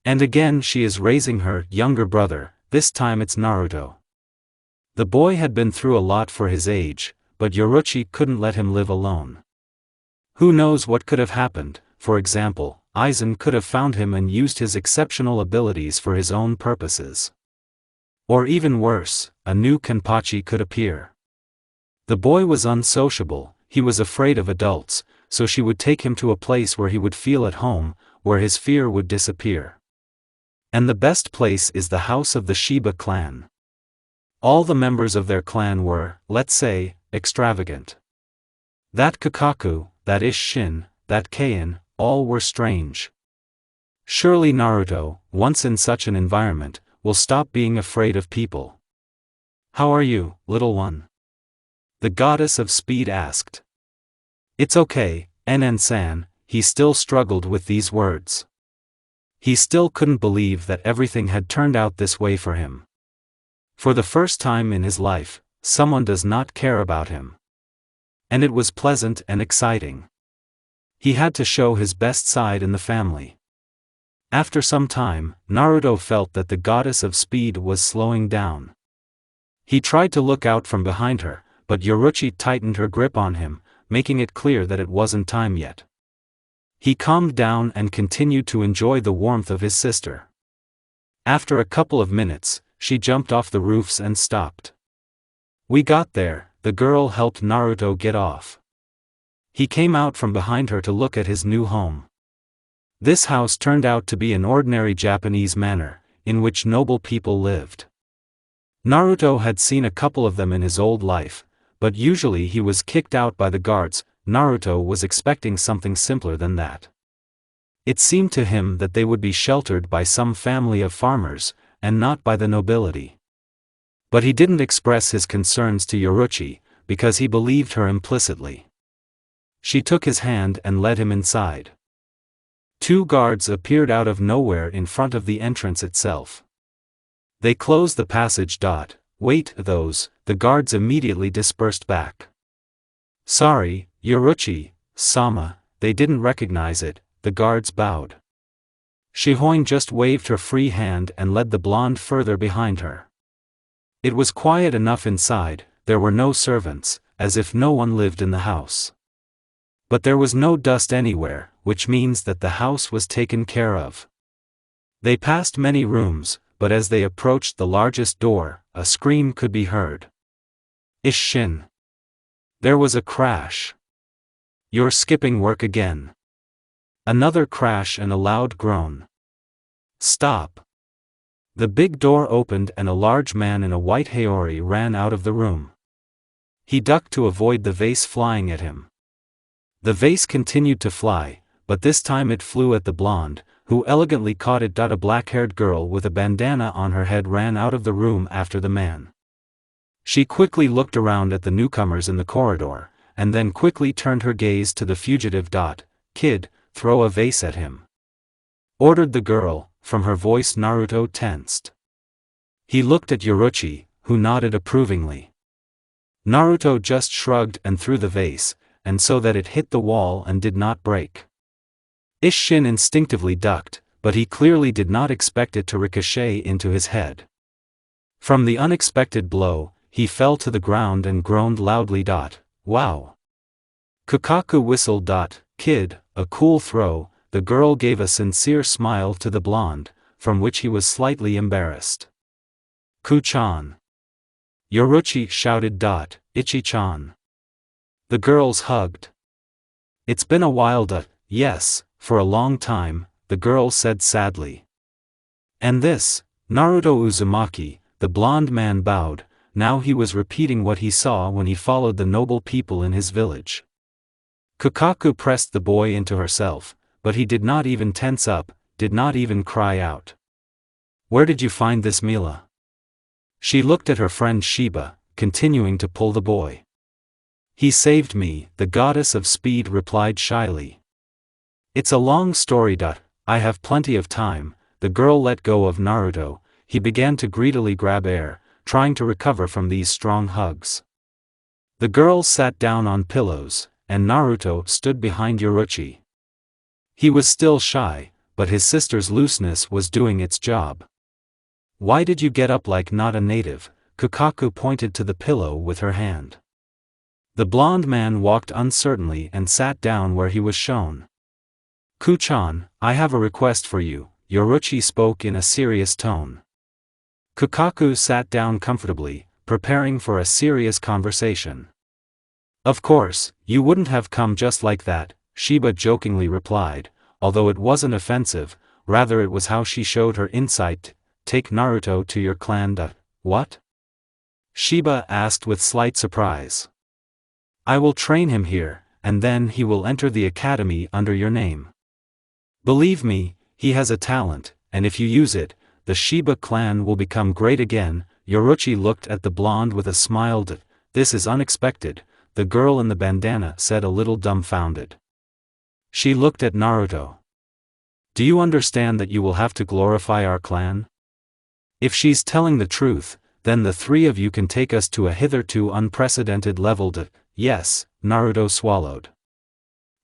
And again she is raising her younger brother, this time it's Naruto. The boy had been through a lot for his age, but Yoruichi couldn't let him live alone. Who knows what could have happened? For example, Aizen could have found him and used his exceptional abilities for his own purposes. Or even worse, a new Kenpachi could appear. The boy was unsociable, he was afraid of adults, so she would take him to a place where he would feel at home, where his fear would disappear. And the best place is the house of the Shiba clan. All the members of their clan were, let's say, extravagant. That Kakaku, that Isshin, that Kain, all were strange. Surely Naruto, once in such an environment, will stop being afraid of people. How are you, little one? The goddess of speed asked. It's okay, Nen-san, he still struggled with these words. He still couldn't believe that everything had turned out this way for him. For the first time in his life, someone does not care about him. And it was pleasant and exciting. He had to show his best side in the family. After some time, Naruto felt that the goddess of speed was slowing down. He tried to look out from behind her, but Yoruichi tightened her grip on him, making it clear that it wasn't time yet. He calmed down and continued to enjoy the warmth of his sister. After a couple of minutes, she jumped off the roofs and stopped. We got there, the girl helped Naruto get off. He came out from behind her to look at his new home. This house turned out to be an ordinary Japanese manor, in which noble people lived. Naruto had seen a couple of them in his old life, but usually he was kicked out by the guards. Naruto was expecting something simpler than that. It seemed to him that they would be sheltered by some family of farmers, and not by the nobility. But he didn't express his concerns to Yoruichi, because he believed her implicitly. She took his hand and led him inside. Two guards appeared out of nowhere in front of the entrance itself. They closed the passage. Wait, those, the guards immediately dispersed back. Sorry, Yoruichi-sama, they didn't recognize it, the guards bowed. Shihoin just waved her free hand and led the blonde further behind her. It was quiet enough inside, there were no servants, as if no one lived in the house. But there was no dust anywhere, which means that the house was taken care of. They passed many rooms, but as they approached the largest door, a scream could be heard. Isshin. There was a crash. You're skipping work again. Another crash and a loud groan. Stop. The big door opened and a large man in a white haori ran out of the room. He ducked to avoid the vase flying at him. The vase continued to fly, but this time it flew at the blonde, who elegantly caught it. A black-haired girl with a bandana on her head ran out of the room after the man. She quickly looked around at the newcomers in the corridor, and then quickly turned her gaze to the fugitive. Kid, throw a vase at him. Ordered the girl, from her voice Naruto tensed. He looked at Yoruichi, who nodded approvingly. Naruto just shrugged and threw the vase, and so that it hit the wall and did not break. Isshin instinctively ducked, but he clearly did not expect it to ricochet into his head. From the unexpected blow, he fell to the ground and groaned loudly. Wow! Kakaku whistled. Kid, a cool throw. The girl gave a sincere smile to the blonde, from which he was slightly embarrassed. Ku-chan. Yoruichi shouted. Ichi-chan. The girls hugged. It's been a while. Yes, for a long time, the girl said sadly. And this, Naruto Uzumaki, the blonde man bowed. Now he was repeating what he saw when he followed the noble people in his village. Kakaku pressed the boy into herself, but he did not even tense up, did not even cry out. Where did you find this Mila? She looked at her friend Shiba, continuing to pull the boy. He saved me, the goddess of speed replied shyly. It's a long story. I have plenty of time. The girl let go of Naruto. He began to greedily grab air, trying to recover from these strong hugs. The girl sat down on pillows, and Naruto stood behind Yoruchi. He was still shy, but his sister's looseness was doing its job. Why did you get up like not a native? Kukaku pointed to the pillow with her hand. The blond man walked uncertainly and sat down where he was shown. Kuchan, I have a request for you, Yoruchi spoke in a serious tone. Kukaku sat down comfortably, preparing for a serious conversation. Of course, you wouldn't have come just like that, Shiba jokingly replied, although it wasn't offensive, rather it was how she showed her insight. Take Naruto to your clan. What? Shiba asked with slight surprise. I will train him here, and then he will enter the academy under your name. Believe me, he has a talent, and if you use it, the Shiba clan will become great again. Yoruchi looked at the blonde with a smile. This is unexpected, the girl in the bandana said, a little dumbfounded. She looked at Naruto. Do you understand that you will have to glorify our clan? If she's telling the truth, then the three of you can take us to a hitherto unprecedented level. Yes, Naruto swallowed.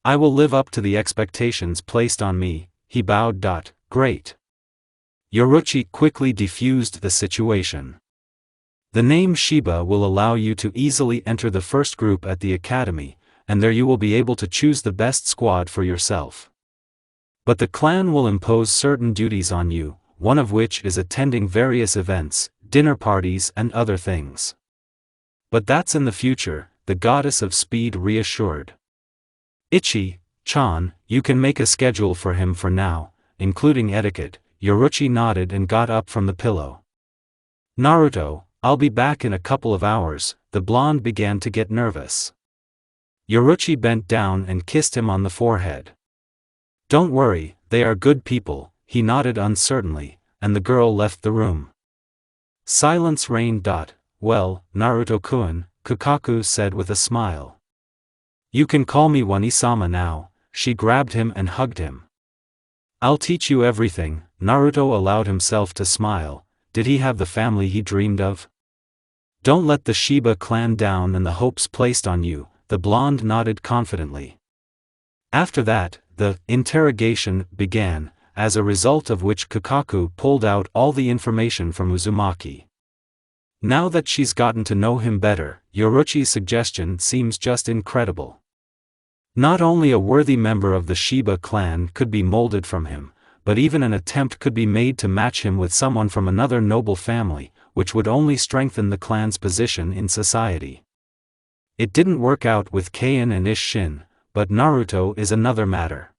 I will live up to the expectations placed on me, he bowed. Great. Yoruchi quickly defused the situation. The name Shiba will allow you to easily enter the first group at the academy, and there you will be able to choose the best squad for yourself. But the clan will impose certain duties on you, one of which is attending various events, dinner parties and other things. But that's in the future, the goddess of speed reassured. Ichi-chan, you can make a schedule for him for now, including etiquette. Yoruchi nodded and got up from the pillow. Naruto, I'll be back in a couple of hours. The blonde began to get nervous. Yoruchi bent down and kissed him on the forehead. Don't worry, they are good people, he nodded uncertainly, and the girl left the room. Silence reigned. Well, Naruto-kun, Kukaku said with a smile. You can call me Wani-sama now. She grabbed him and hugged him. I'll teach you everything. Naruto allowed himself to smile. Did he have the family he dreamed of? Don't let the Shiba clan down and the hopes placed on you, the blonde nodded confidently. After that, the interrogation began, as a result of which Kukaku pulled out all the information from Uzumaki. Now that she's gotten to know him better, Yoruchi's suggestion seems just incredible. Not only a worthy member of the Shiba clan could be molded from him, but even an attempt could be made to match him with someone from another noble family, which would only strengthen the clan's position in society. It didn't work out with Kain and Isshin, but Naruto is another matter.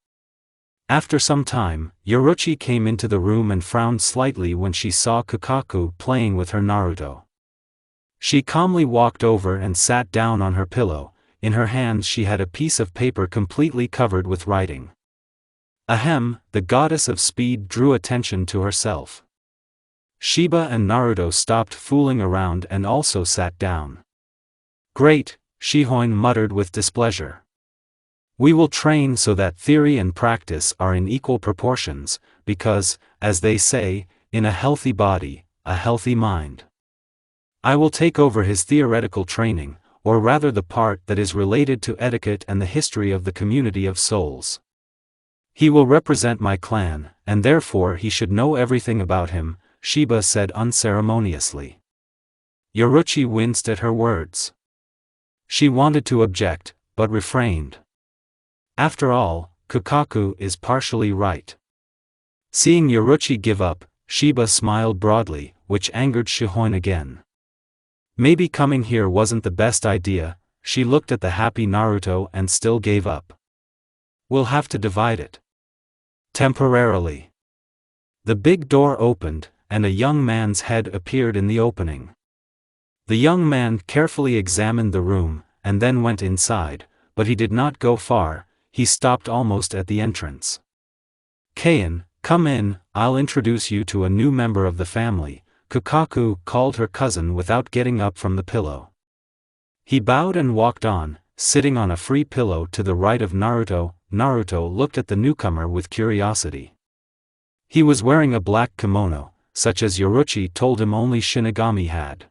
After some time, Yoruchi came into the room and frowned slightly when she saw Kukaku playing with her Naruto. She calmly walked over and sat down on her pillow. In her hands she had a piece of paper completely covered with writing. Ahem, the goddess of speed drew attention to herself. Shiba and Naruto stopped fooling around and also sat down. Great, Shihoin muttered with displeasure. We will train so that theory and practice are in equal proportions, because, as they say, in a healthy body, a healthy mind. I will take over his theoretical training, or rather the part that is related to etiquette and the history of the community of souls. He will represent my clan, and therefore he should know everything about him, Shiba said unceremoniously. Yoruchi winced at her words. She wanted to object, but refrained. After all, Kukaku is partially right. Seeing Yoruchi give up, Shiba smiled broadly, which angered Shihoin again. Maybe coming here wasn't the best idea. She looked at the happy Naruto and still gave up. We'll have to divide it. Temporarily. The big door opened, and a young man's head appeared in the opening. The young man carefully examined the room, and then went inside, but he did not go far. He stopped almost at the entrance. Kain, come in, I'll introduce you to a new member of the family, Kukaku called her cousin without getting up from the pillow. He bowed and walked on, sitting on a free pillow to the right of Naruto. Naruto looked at the newcomer with curiosity. He was wearing a black kimono, such as Yoruichi told him only Shinigami had.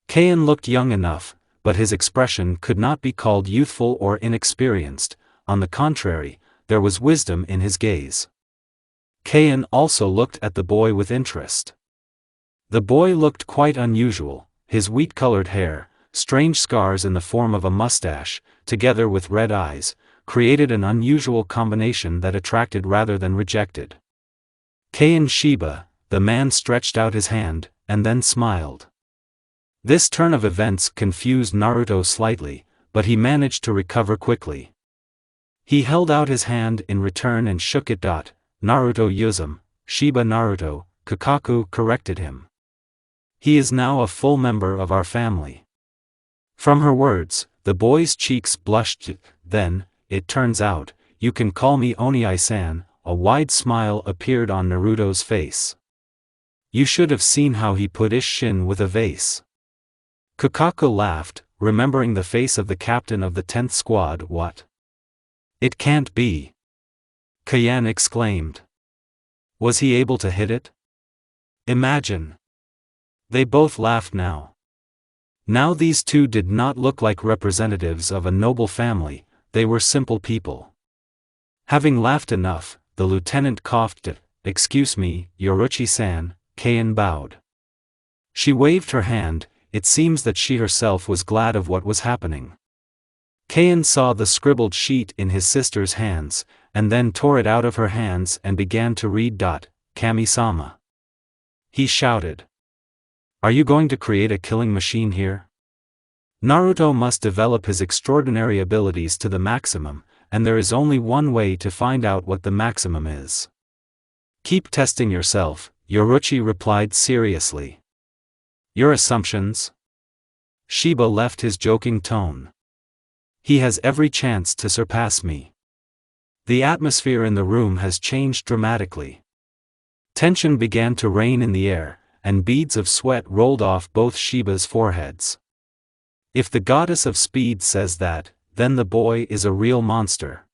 Keion looked young enough, but his expression could not be called youthful or inexperienced. On the contrary, there was wisdom in his gaze. Keion also looked at the boy with interest. The boy looked quite unusual. His wheat-colored hair, strange scars in the form of a mustache, together with red eyes, created an unusual combination that attracted rather than rejected. Keion Shiba, the man stretched out his hand, and then smiled. This turn of events confused Naruto slightly, but he managed to recover quickly. He held out his hand in return and shook it. Naruto Yuzum, Shiba Naruto, Kakaku corrected him. He is now a full member of our family. From her words, the boy's cheeks blushed. Then, it turns out, you can call me Oniai-san. A wide smile appeared on Naruto's face. You should have seen how he put his shin with a vase. Kakaku laughed, remembering the face of the captain of the 10th squad. What? It can't be. Keion exclaimed. Was he able to hit it? Imagine. They both laughed now. Now these two did not look like representatives of a noble family, they were simple people. Having laughed enough, the lieutenant coughed. Excuse me, Yoruichi-san. Keion bowed. She waved her hand. It seems that she herself was glad of what was happening. Keion saw the scribbled sheet in his sister's hands, and then tore it out of her hands and began to read. Kami-sama. He shouted. Are you going to create a killing machine here? Naruto must develop his extraordinary abilities to the maximum, and there is only one way to find out what the maximum is. Keep testing yourself, Yoruichi replied seriously. Your assumptions? Shiba left his joking tone. He has every chance to surpass me. The atmosphere in the room has changed dramatically. Tension began to reign in the air, and beads of sweat rolled off both Shiba's foreheads. If the goddess of speed says that, then the boy is a real monster.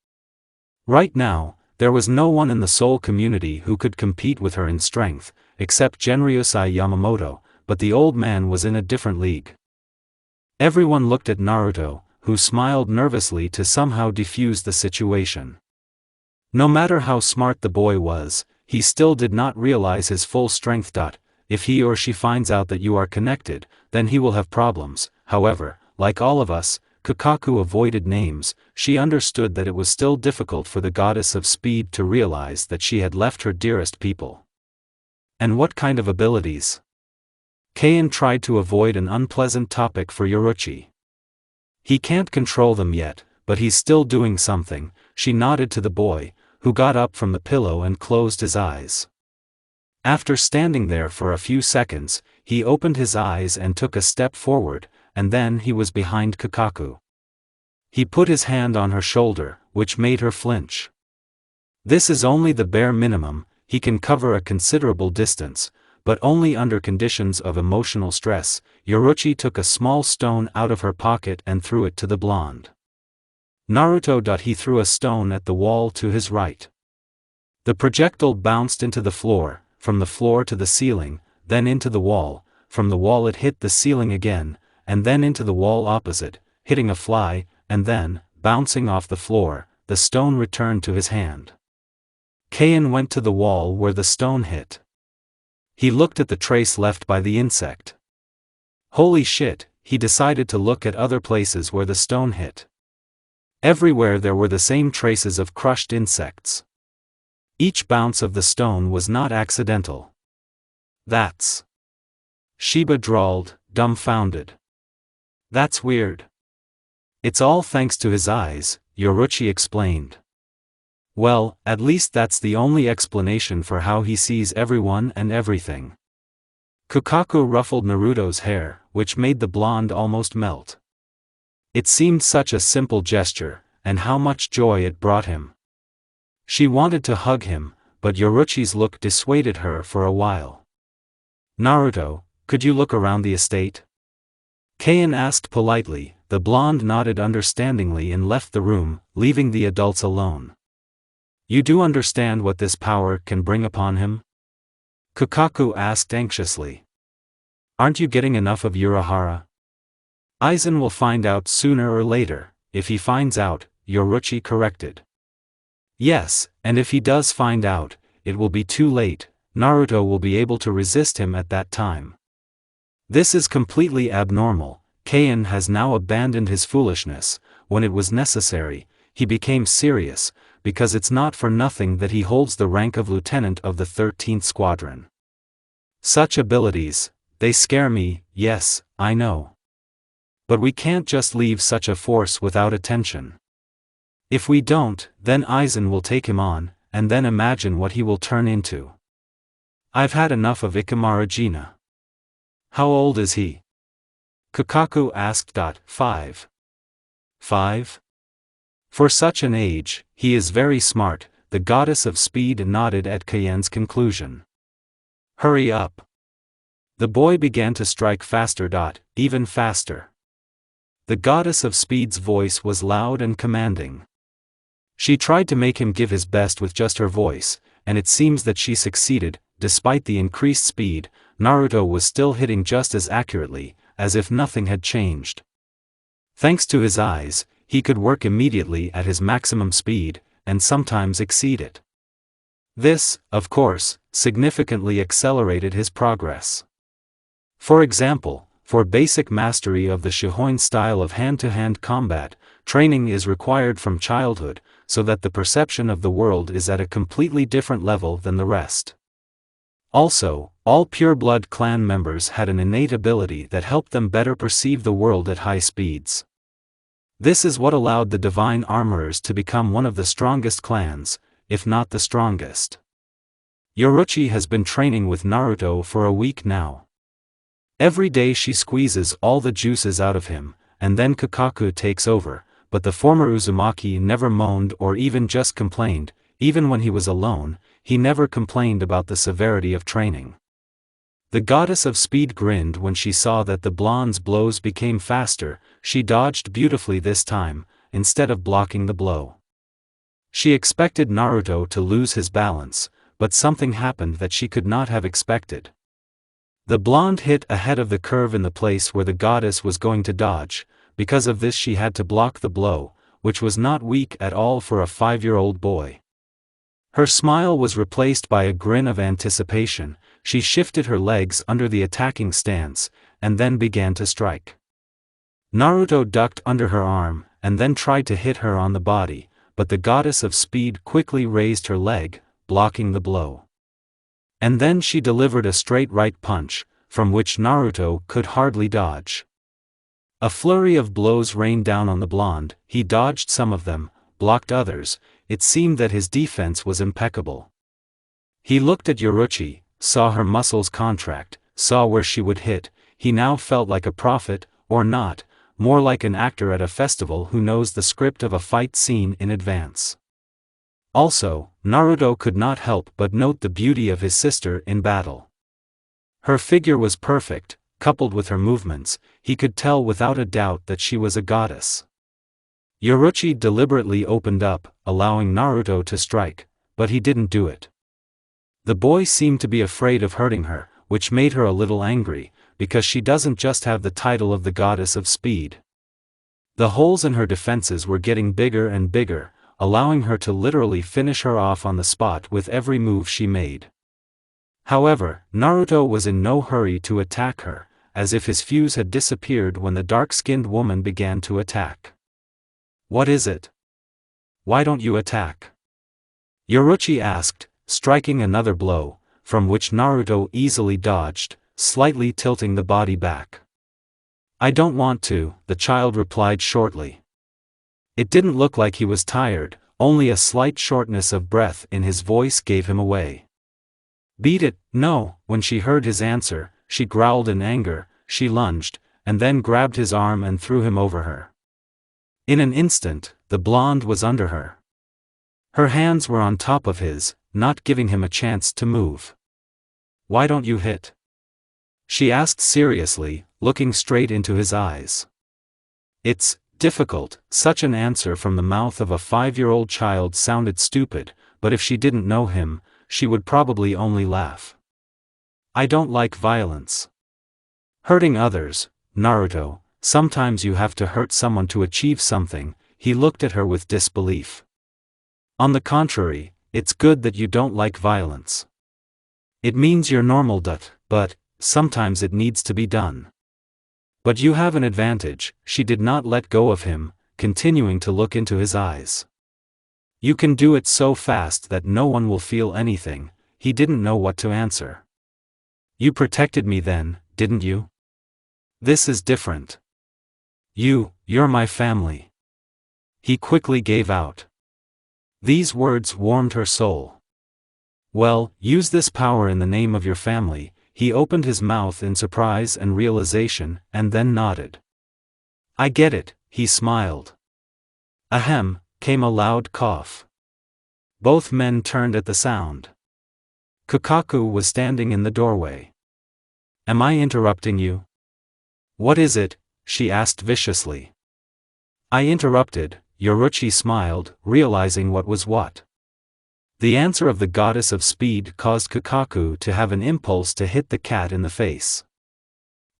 Right now, there was no one in the Soul community who could compete with her in strength, except Genryusai Yamamoto, but the old man was in a different league. Everyone looked at Naruto, who smiled nervously to somehow defuse the situation. No matter how smart the boy was, he still did not realize his full strength. If he or she finds out that you are connected, then he will have problems. However, like all of us, Kakaku avoided names. She understood that it was still difficult for the goddess of speed to realize that she had left her dearest people. And what kind of abilities? Keion tried to avoid an unpleasant topic for Yoruichi. He can't control them yet, but he's still doing something. She nodded to the boy, who got up from the pillow and closed his eyes. After standing there for a few seconds, he opened his eyes and took a step forward, and then he was behind Kakaku. He put his hand on her shoulder, which made her flinch. This is only the bare minimum. He can cover a considerable distance, but only under conditions of emotional stress. Yoruichi took a small stone out of her pocket and threw it to the blonde. Naruto. He threw a stone at the wall to his right. The projectile bounced into the floor, from the floor to the ceiling, then into the wall. From the wall it hit the ceiling again, and then into the wall opposite, hitting a fly, and then, bouncing off the floor, the stone returned to his hand. Keion went to the wall where the stone hit. He looked at the trace left by the insect. Holy shit, he decided to look at other places where the stone hit. Everywhere there were the same traces of crushed insects. Each bounce of the stone was not accidental. That's... Shiba drawled, dumbfounded. That's weird. It's all thanks to his eyes, Yoruichi explained. Well, at least that's the only explanation for how he sees everyone and everything. Kakaku ruffled Naruto's hair, which made the blonde almost melt. It seemed such a simple gesture, and how much joy it brought him. She wanted to hug him, but Yoruichi's look dissuaded her for a while. Naruto, could you look around the estate? Keion asked politely, The blonde nodded understandingly and left the room, leaving the adults alone. You do understand what this power can bring upon him? Kukaku asked anxiously. Aren't you getting enough of Urahara? Aizen will find out sooner or later. If he finds out, Yoruchi corrected. Yes, and if he does find out, it will be too late. Naruto will be able to resist him at that time. This is completely abnormal. Kain has now abandoned his foolishness. When it was necessary, he became serious, because it's not for nothing that he holds the rank of lieutenant of the 13th Squadron. Such abilities, they scare me. Yes, I know. But we can't just leave such a force without attention. If we don't, then Aizen will take him on, and then imagine what he will turn into. I've had enough of Ikemara. How old is he? Kukaku asked. 5. 5? For such an age, he is very smart. The goddess of speed nodded at Kayen's conclusion. Hurry up. The boy began to strike faster. Even faster. The goddess of speed's voice was loud and commanding. She tried to make him give his best with just her voice, and it seems that she succeeded. Despite the increased speed, Naruto was still hitting just as accurately, as if nothing had changed. Thanks to his eyes, he could work immediately at his maximum speed, and sometimes exceed it. This, of course, significantly accelerated his progress. For example, for basic mastery of the Shihoin style of hand-to-hand combat, training is required from childhood, so that the perception of the world is at a completely different level than the rest. Also, all pure-blood clan members had an innate ability that helped them better perceive the world at high speeds. This is what allowed the Divine Armorers to become one of the strongest clans, if not the strongest. Yoruchi has been training with Naruto for a week now. Every day she squeezes all the juices out of him, and then Kukaku takes over, but the former Uzumaki never moaned or even just complained. Even when he was alone, he never complained about the severity of training. The goddess of speed grinned when she saw that the blonde's blows became faster. She dodged beautifully this time, instead of blocking the blow. She expected Naruto to lose his balance, but something happened that she could not have expected. The blonde hit ahead of the curve in the place where the goddess was going to dodge. Because of this she had to block the blow, which was not weak at all for a 5-year-old boy. Her smile was replaced by a grin of anticipation. She shifted her legs under the attacking stance, and then began to strike. Naruto ducked under her arm, and then tried to hit her on the body, but the goddess of speed quickly raised her leg, blocking the blow. And then she delivered a straight right punch, from which Naruto could hardly dodge. A flurry of blows rained down on the blonde. He dodged some of them, blocked others. It seemed that his defense was impeccable. He looked at Yoruchi, saw her muscles contract, saw where she would hit. He now felt like a prophet, or not, more like an actor at a festival who knows the script of a fight scene in advance. Also, Naruto could not help but note the beauty of his sister in battle. Her figure was perfect, coupled with her movements. He could tell without a doubt that she was a goddess. Yoruchi deliberately opened up, allowing Naruto to strike, but he didn't do it. The boy seemed to be afraid of hurting her, which made her a little angry, because she doesn't just have the title of the goddess of speed. The holes in her defenses were getting bigger and bigger, allowing her to literally finish her off on the spot with every move she made. However, Naruto was in no hurry to attack her, as if his fuse had disappeared when the dark-skinned woman began to attack. What is it? Why don't you attack? Yoruchi asked, striking another blow, from which Naruto easily dodged, slightly tilting the body back. I don't want to, the child replied shortly. It didn't look like he was tired, only a slight shortness of breath in his voice gave him away. Beat it, no. When she heard his answer, she growled in anger. She lunged, and then grabbed his arm and threw him over her. In an instant, the blonde was under her. Her hands were on top of his, not giving him a chance to move. Why don't you hit? She asked seriously, looking straight into his eyes. It's difficult. Such an answer from the mouth of a 5-year-old child sounded stupid, but if she didn't know him, she would probably only laugh. I don't like violence. Hurting others, Naruto, sometimes you have to hurt someone to achieve something. He looked at her with disbelief. On the contrary, it's good that you don't like violence. It means you're normal, but sometimes it needs to be done. But you have an advantage. She did not let go of him, continuing to look into his eyes. You can do it so fast that no one will feel anything. He didn't know what to answer. You protected me then, didn't you? This is different. You're my family. He quickly gave out. These words warmed her soul. Well, use this power in the name of your family. He opened his mouth in surprise and realization, and then nodded. I get it, he smiled. Ahem, came a loud cough. Both men turned at the sound. Kukaku was standing in the doorway. Am I interrupting you? What is it? She asked viciously. I interrupted, Yoruchi smiled, realizing what was what. The answer of the goddess of speed caused Kukaku to have an impulse to hit the cat in the face.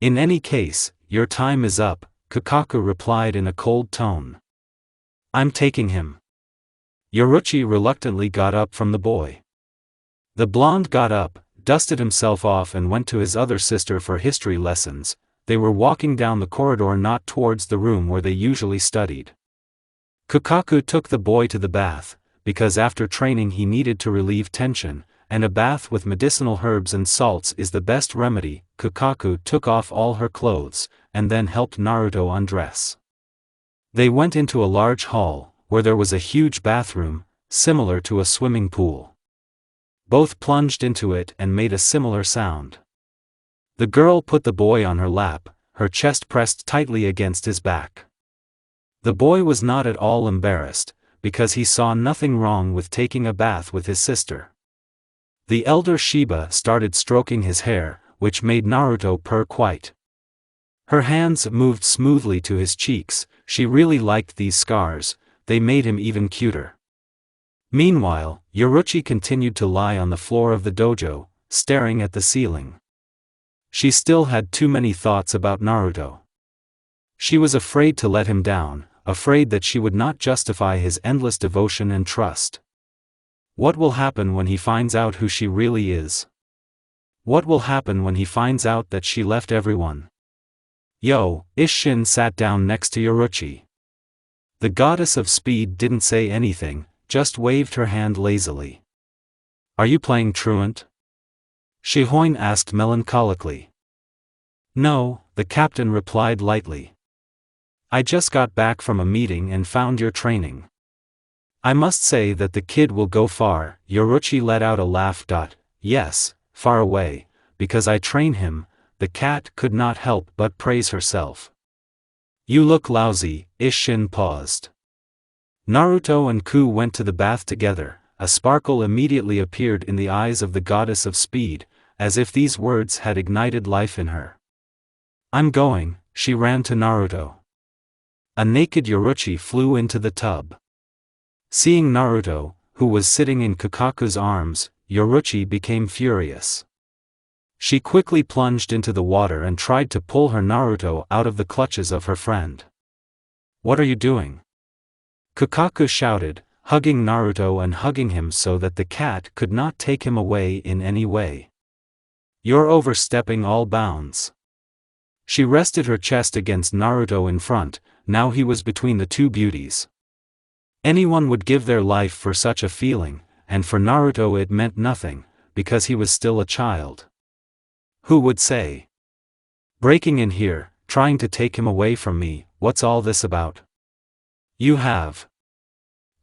In any case, your time is up, Kukaku replied in a cold tone. I'm taking him. Yoruchi reluctantly got up from the boy. The blonde got up, dusted himself off and went to his other sister for history lessons. They were walking down the corridor, not towards the room where they usually studied. Kukaku took the boy to the bath, because after training he needed to relieve tension, and a bath with medicinal herbs and salts is the best remedy. Kukaku took off all her clothes, and then helped Naruto undress. They went into a large hall, where there was a huge bathroom, similar to a swimming pool. Both plunged into it and made a similar sound. The girl put the boy on her lap, her chest pressed tightly against his back. The boy was not at all embarrassed, because he saw nothing wrong with taking a bath with his sister. The elder Shiba started stroking his hair, which made Naruto purr quite. Her hands moved smoothly to his cheeks. She really liked these scars, they made him even cuter. Meanwhile, Yoruchi continued to lie on the floor of the dojo, staring at the ceiling. She still had too many thoughts about Naruto. She was afraid to let him down, afraid that she would not justify his endless devotion and trust. What will happen when he finds out who she really is? What will happen when he finds out that she left everyone? Yo, Isshin sat down next to Yoruchi. The goddess of speed didn't say anything, just waved her hand lazily. Are you playing truant? Shihoin asked melancholically. No, the captain replied lightly. I just got back from a meeting and found your training. I must say that the kid will go far. Yoruchi let out a laugh. Yes, far away, because I train him. The cat could not help but praise herself. You look lousy, Isshin paused. Naruto and Ku went to the bath together. A sparkle immediately appeared in the eyes of the goddess of speed, as if these words had ignited life in her. I'm going, she ran to Naruto. A naked Yoruchi flew into the tub. Seeing Naruto, who was sitting in Kukaku's arms, Yoruchi became furious. She quickly plunged into the water and tried to pull her Naruto out of the clutches of her friend. What are you doing? Kukaku shouted, hugging Naruto and hugging him so that the cat could not take him away in any way. You're overstepping all bounds. She rested her chest against Naruto in front. Now he was between the two beauties. Anyone would give their life for such a feeling, and for Naruto it meant nothing, because he was still a child. Who would say? Breaking in here, trying to take him away from me, what's all this about? You have.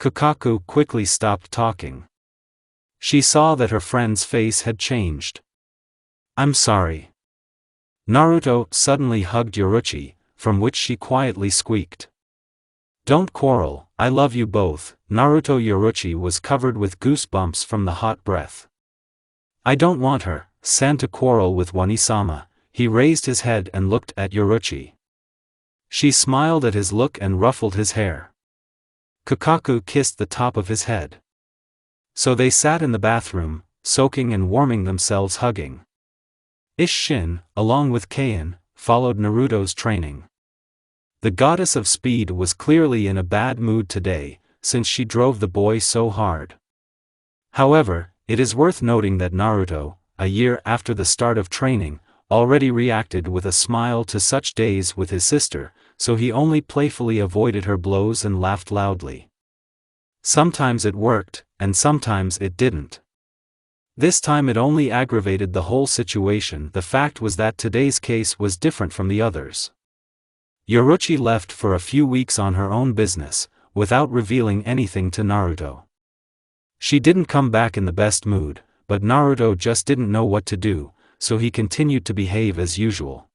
Kukaku quickly stopped talking. She saw that her friend's face had changed. I'm sorry. Naruto suddenly hugged Yoruchi, from which she quietly squeaked. Don't quarrel, I love you both. Naruto Yoruchi was covered with goosebumps from the hot breath. I don't want her, San, to quarrel with Wanisama. He raised his head and looked at Yoruchi. She smiled at his look and ruffled his hair. Kukaku kissed the top of his head. So they sat in the bathroom, soaking and warming themselves, hugging. Isshin, along with Keion, followed Naruto's training. The goddess of speed was clearly in a bad mood today, since she drove the boy so hard. However, it is worth noting that Naruto, a year after the start of training, already reacted with a smile to such days with his sister, so he only playfully avoided her blows and laughed loudly. Sometimes it worked, and sometimes it didn't. This time it only aggravated the whole situation. The fact was that today's case was different from the others. Yoruichi left for a few weeks on her own business, without revealing anything to Naruto. She didn't come back in the best mood, but Naruto just didn't know what to do, so he continued to behave as usual.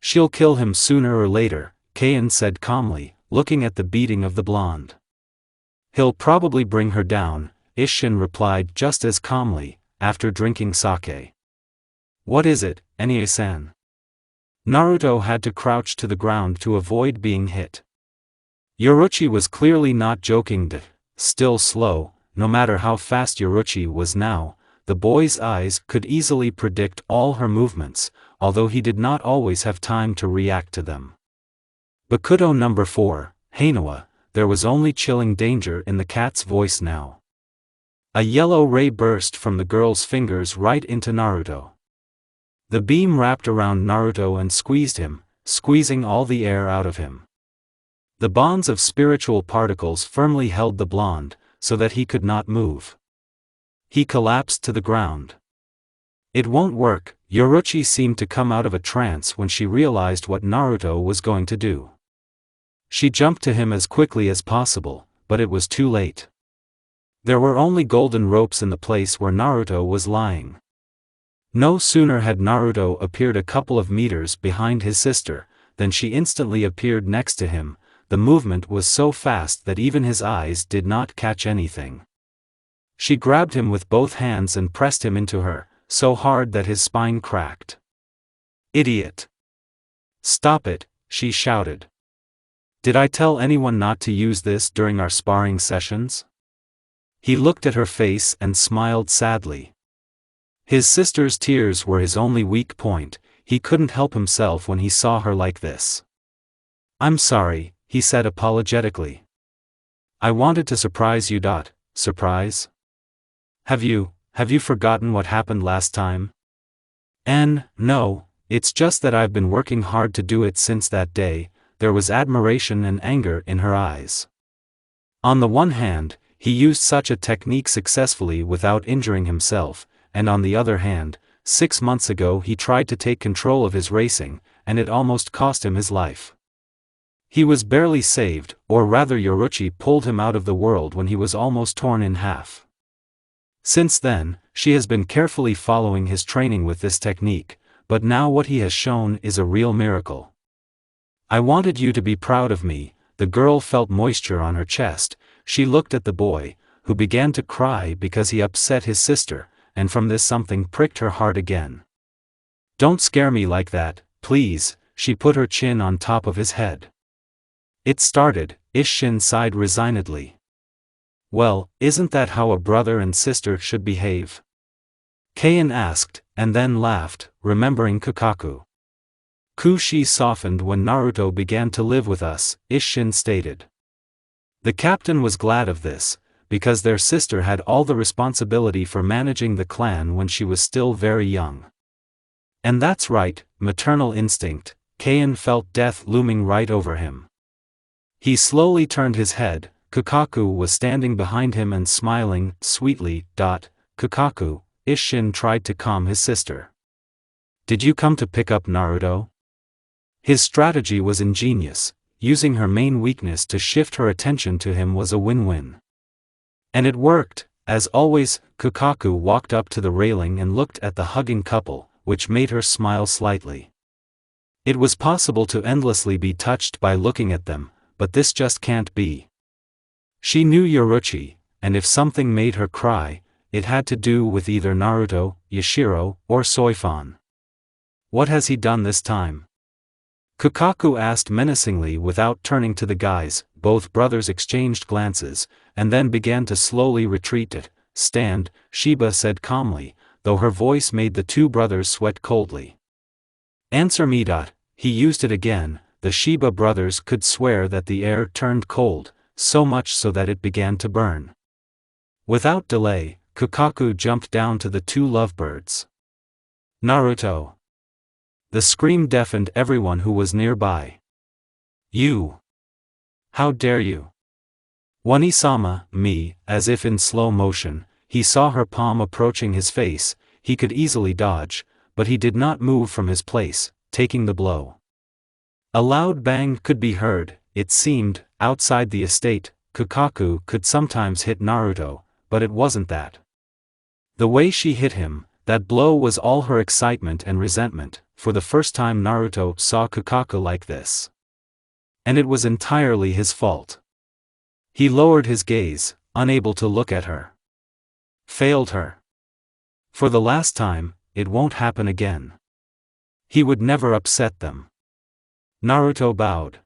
"She'll kill him sooner or later," Keion said calmly, looking at the beating of the blonde. "He'll probably bring her down," Isshin replied just as calmly, after drinking sake. "What is it, Enie-san?" Naruto had to crouch to the ground to avoid being hit. Yoruichi was clearly not joking. Still slow, no matter how fast Yoruichi was now, the boy's eyes could easily predict all her movements, although he did not always have time to react to them. Bakudo number 4, Hainawa, there was only chilling danger in the cat's voice now. A yellow ray burst from the girl's fingers right into Naruto. The beam wrapped around Naruto and squeezed him, squeezing all the air out of him. The bonds of spiritual particles firmly held the blonde, so that he could not move. He collapsed to the ground. It won't work. Yoruichi seemed to come out of a trance when she realized what Naruto was going to do. She jumped to him as quickly as possible, but it was too late. There were only golden ropes in the place where Naruto was lying. No sooner had Naruto appeared a couple of meters behind his sister, than she instantly appeared next to him. The movement was so fast that even his eyes did not catch anything. She grabbed him with both hands and pressed him into her, so hard that his spine cracked. "Idiot! Stop it," she shouted. "Did I tell anyone not to use this during our sparring sessions?" He looked at her face and smiled sadly. His sister's tears were his only weak point. He couldn't help himself when he saw her like this. "I'm sorry," he said apologetically. "I wanted to surprise you. Surprise? Have you forgotten what happened last time?" No, it's just that I've been working hard to do it since that day." There was admiration and anger in her eyes. On the one hand, he used such a technique successfully without injuring himself, and on the other hand, 6 months ago he tried to take control of his racing, and it almost cost him his life. He was barely saved, or rather Yoruichi pulled him out of the world when he was almost torn in half. Since then, she has been carefully following his training with this technique, but now what he has shown is a real miracle. I wanted you to be proud of me." The girl felt moisture on her chest. She looked at the boy, who began to cry because he upset his sister, and from this something pricked her heart again. "Don't scare me like that, please." She put her chin on top of his head. "It started," Isshin sighed resignedly. "Well, isn't that how a brother and sister should behave?" Keion asked, and then laughed, remembering Kukaku. "Kushi softened when Naruto began to live with us," Isshin stated. The captain was glad of this, because their sister had all the responsibility for managing the clan when she was still very young. And that's right, maternal instinct. Keion felt death looming right over him. He slowly turned his head. Kukaku was standing behind him and smiling sweetly. "Kukaku," Isshin tried to calm his sister. "Did you come to pick up Naruto?" His strategy was ingenious. Using her main weakness to shift her attention to him was a win-win. And it worked. As always, Kukaku walked up to the railing and looked at the hugging couple, which made her smile slightly. It was possible to endlessly be touched by looking at them, but this just can't be. She knew Yoruichi, and if something made her cry, it had to do with either Naruto, Yashiro, or Soifan. What has he done this time? Kukaku asked menacingly without turning to the guys. Both brothers exchanged glances, and then began to slowly retreat. Stand, Shiba said calmly, though her voice made the two brothers sweat coldly. Answer me. He used it again. The Shiba brothers could swear that the air turned cold, so much so that it began to burn. Without delay, Kukaku jumped down to the two lovebirds. Naruto! The scream deafened everyone who was nearby. You! How dare you! Wani-sama, me, as if in slow motion, he saw her palm approaching his face. He could easily dodge, but he did not move from his place, taking the blow. A loud bang could be heard. It seemed, outside the estate. Kukaku could sometimes hit Naruto, but it wasn't that. The way she hit him, that blow was all her excitement and resentment. For the first time Naruto saw Kukaku like this. And it was entirely his fault. He lowered his gaze, unable to look at her. Failed her. For the last time, it won't happen again. He would never upset them. Naruto bowed.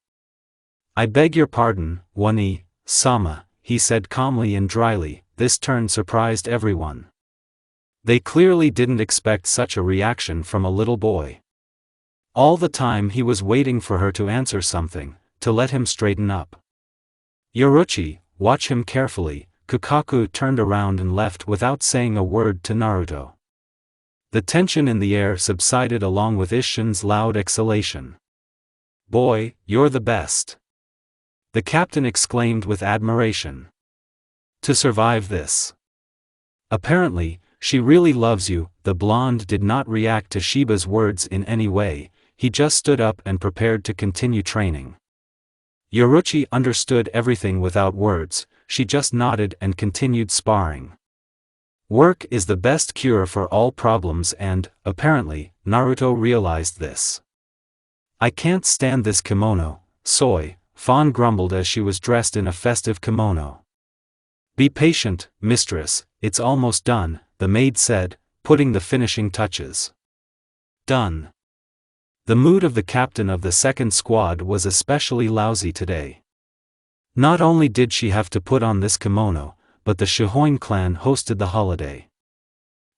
I beg your pardon, Wani-sama, he said calmly and dryly. This turn surprised everyone. They clearly didn't expect such a reaction from a little boy. All the time he was waiting for her to answer something, to let him straighten up. Yoruchi, watch him carefully. Kukaku turned around and left without saying a word to Naruto. The tension in the air subsided along with Isshin's loud exhalation. Boy, you're the best! The captain exclaimed with admiration. To survive this. Apparently, she really loves you. The blonde did not react to Shiba's words in any way. He just stood up and prepared to continue training. Yoruchi understood everything without words. She just nodded and continued sparring. Work is the best cure for all problems and, apparently, Naruto realized this. I can't stand this kimono, Soy, Fawn grumbled as she was dressed in a festive kimono. Be patient, mistress, it's almost done, the maid said, putting the finishing touches. Done. The mood of the captain of the second squad was especially lousy today. Not only did she have to put on this kimono, but the Shihoin clan hosted the holiday.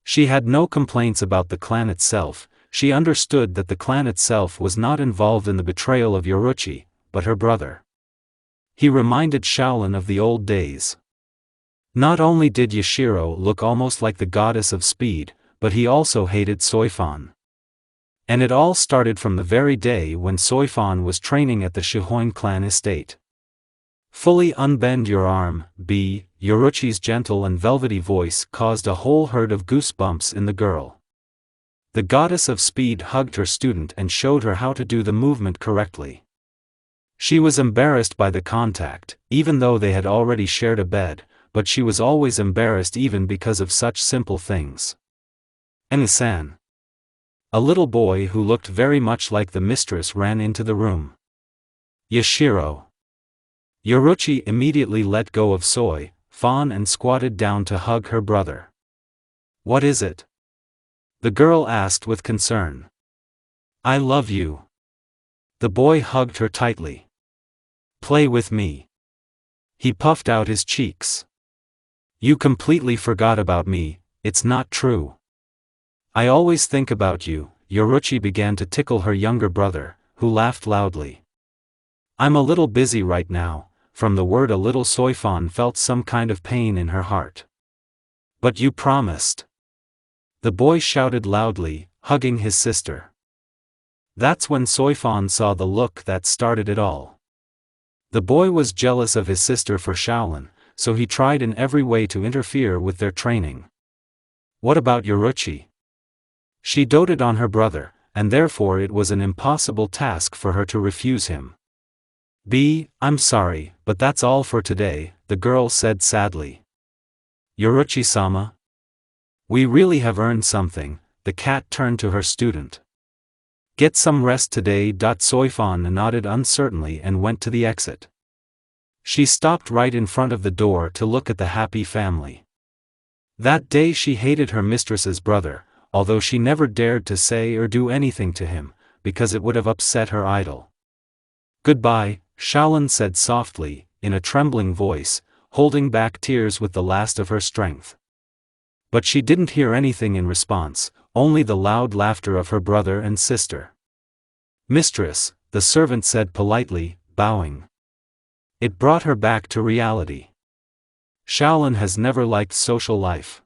She had no complaints about the clan itself. She understood that the clan itself was not involved in the betrayal of Yoruchi, but her brother. He reminded Shaolin of the old days. Not only did Yashiro look almost like the goddess of speed, but he also hated Soifan. And it all started from the very day when Soifan was training at the Shihoin clan estate. Fully unbend your arm, B. Yoruchi's gentle and velvety voice caused a whole herd of goosebumps in the girl. The goddess of speed hugged her student and showed her how to do the movement correctly. She was embarrassed by the contact, even though they had already shared a bed, but she was always embarrassed even because of such simple things. Enisan. A little boy who looked very much like the mistress ran into the room. Yashiro. Yoruchi immediately let go of Soy, Fawn and squatted down to hug her brother. What is it? The girl asked with concern. I love you. The boy hugged her tightly. Play with me. He puffed out his cheeks. You completely forgot about me, it's not true. I always think about you. Yoruchi began to tickle her younger brother, who laughed loudly. I'm a little busy right now. From the word a little, Soifan felt some kind of pain in her heart. But you promised. The boy shouted loudly, hugging his sister. That's when Soifan saw the look that started it all. The boy was jealous of his sister for Shaolin, so he tried in every way to interfere with their training. What about Yoruchi? She doted on her brother, and therefore it was an impossible task for her to refuse him. I'm sorry, but that's all for today, the girl said sadly. Yoruchi-sama? We really have earned something, the cat turned to her student. Get some rest today. Soifan nodded uncertainly and went to the exit. She stopped right in front of the door to look at the happy family. That day she hated her mistress's brother, although she never dared to say or do anything to him, because it would have upset her idol. "Goodbye," Shaolin said softly, in a trembling voice, holding back tears with the last of her strength. But she didn't hear anything in response, only the loud laughter of her brother and sister. "Mistress," the servant said politely, bowing. It brought her back to reality. Shaolin has never liked social life.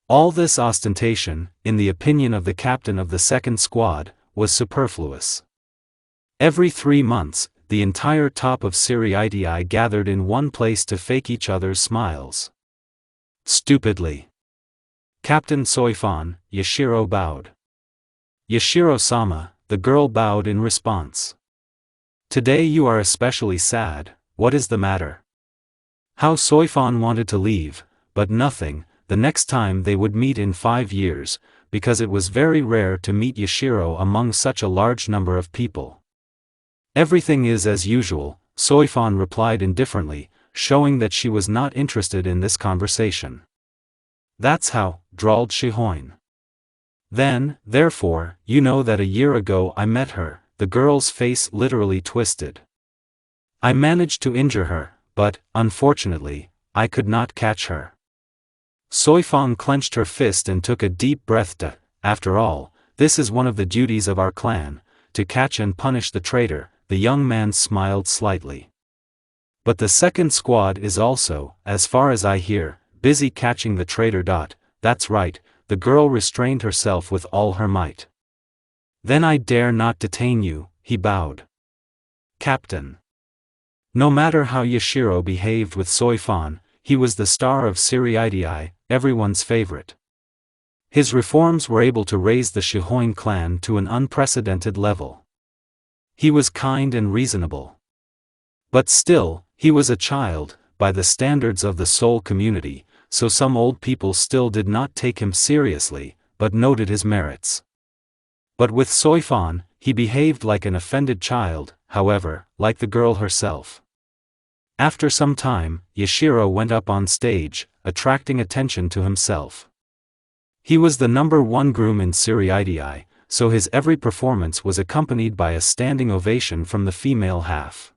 All this ostentation, in the opinion of the captain of the second squad, was superfluous. Every 3 months, the entire top of Siriiti gathered in one place to fake each other's smiles. Stupidly. Captain Soifan, Yashiro bowed. "Yashiro-sama," the girl bowed in response. "Today you are especially sad, what is the matter?" How Soifan wanted to leave, but nothing, the next time they would meet in 5 years, because it was very rare to meet Yashiro among such a large number of people. "Everything is as usual," Soifan replied indifferently, showing that she was not interested in this conversation. "That's how," drawled Shihoin. "Then, therefore, you know that a year ago I met her," the girl's face literally twisted. "I managed to injure her, but, unfortunately, I could not catch her." Soifan clenched her fist and took a deep breath. "After all, this is one of the duties of our clan, to catch and punish the traitor," the young man smiled slightly. "But the second squad is also, as far as I hear, busy catching the traitor. That's right," the girl restrained herself with all her might. "Then I dare not detain you," he bowed. "Captain." No matter how Yashiro behaved with Soifan, he was the star of Siriiti, everyone's favorite. His reforms were able to raise the Shihoin clan to an unprecedented level. He was kind and reasonable. But still, he was a child, by the standards of the Seoul community, so some old people still did not take him seriously, but noted his merits. But with Soifan, he behaved like an offended child, however, like the girl herself. After some time, Yashiro went up on stage, attracting attention to himself. He was the #1 groom in Siriiti, so his every performance was accompanied by a standing ovation from the female half.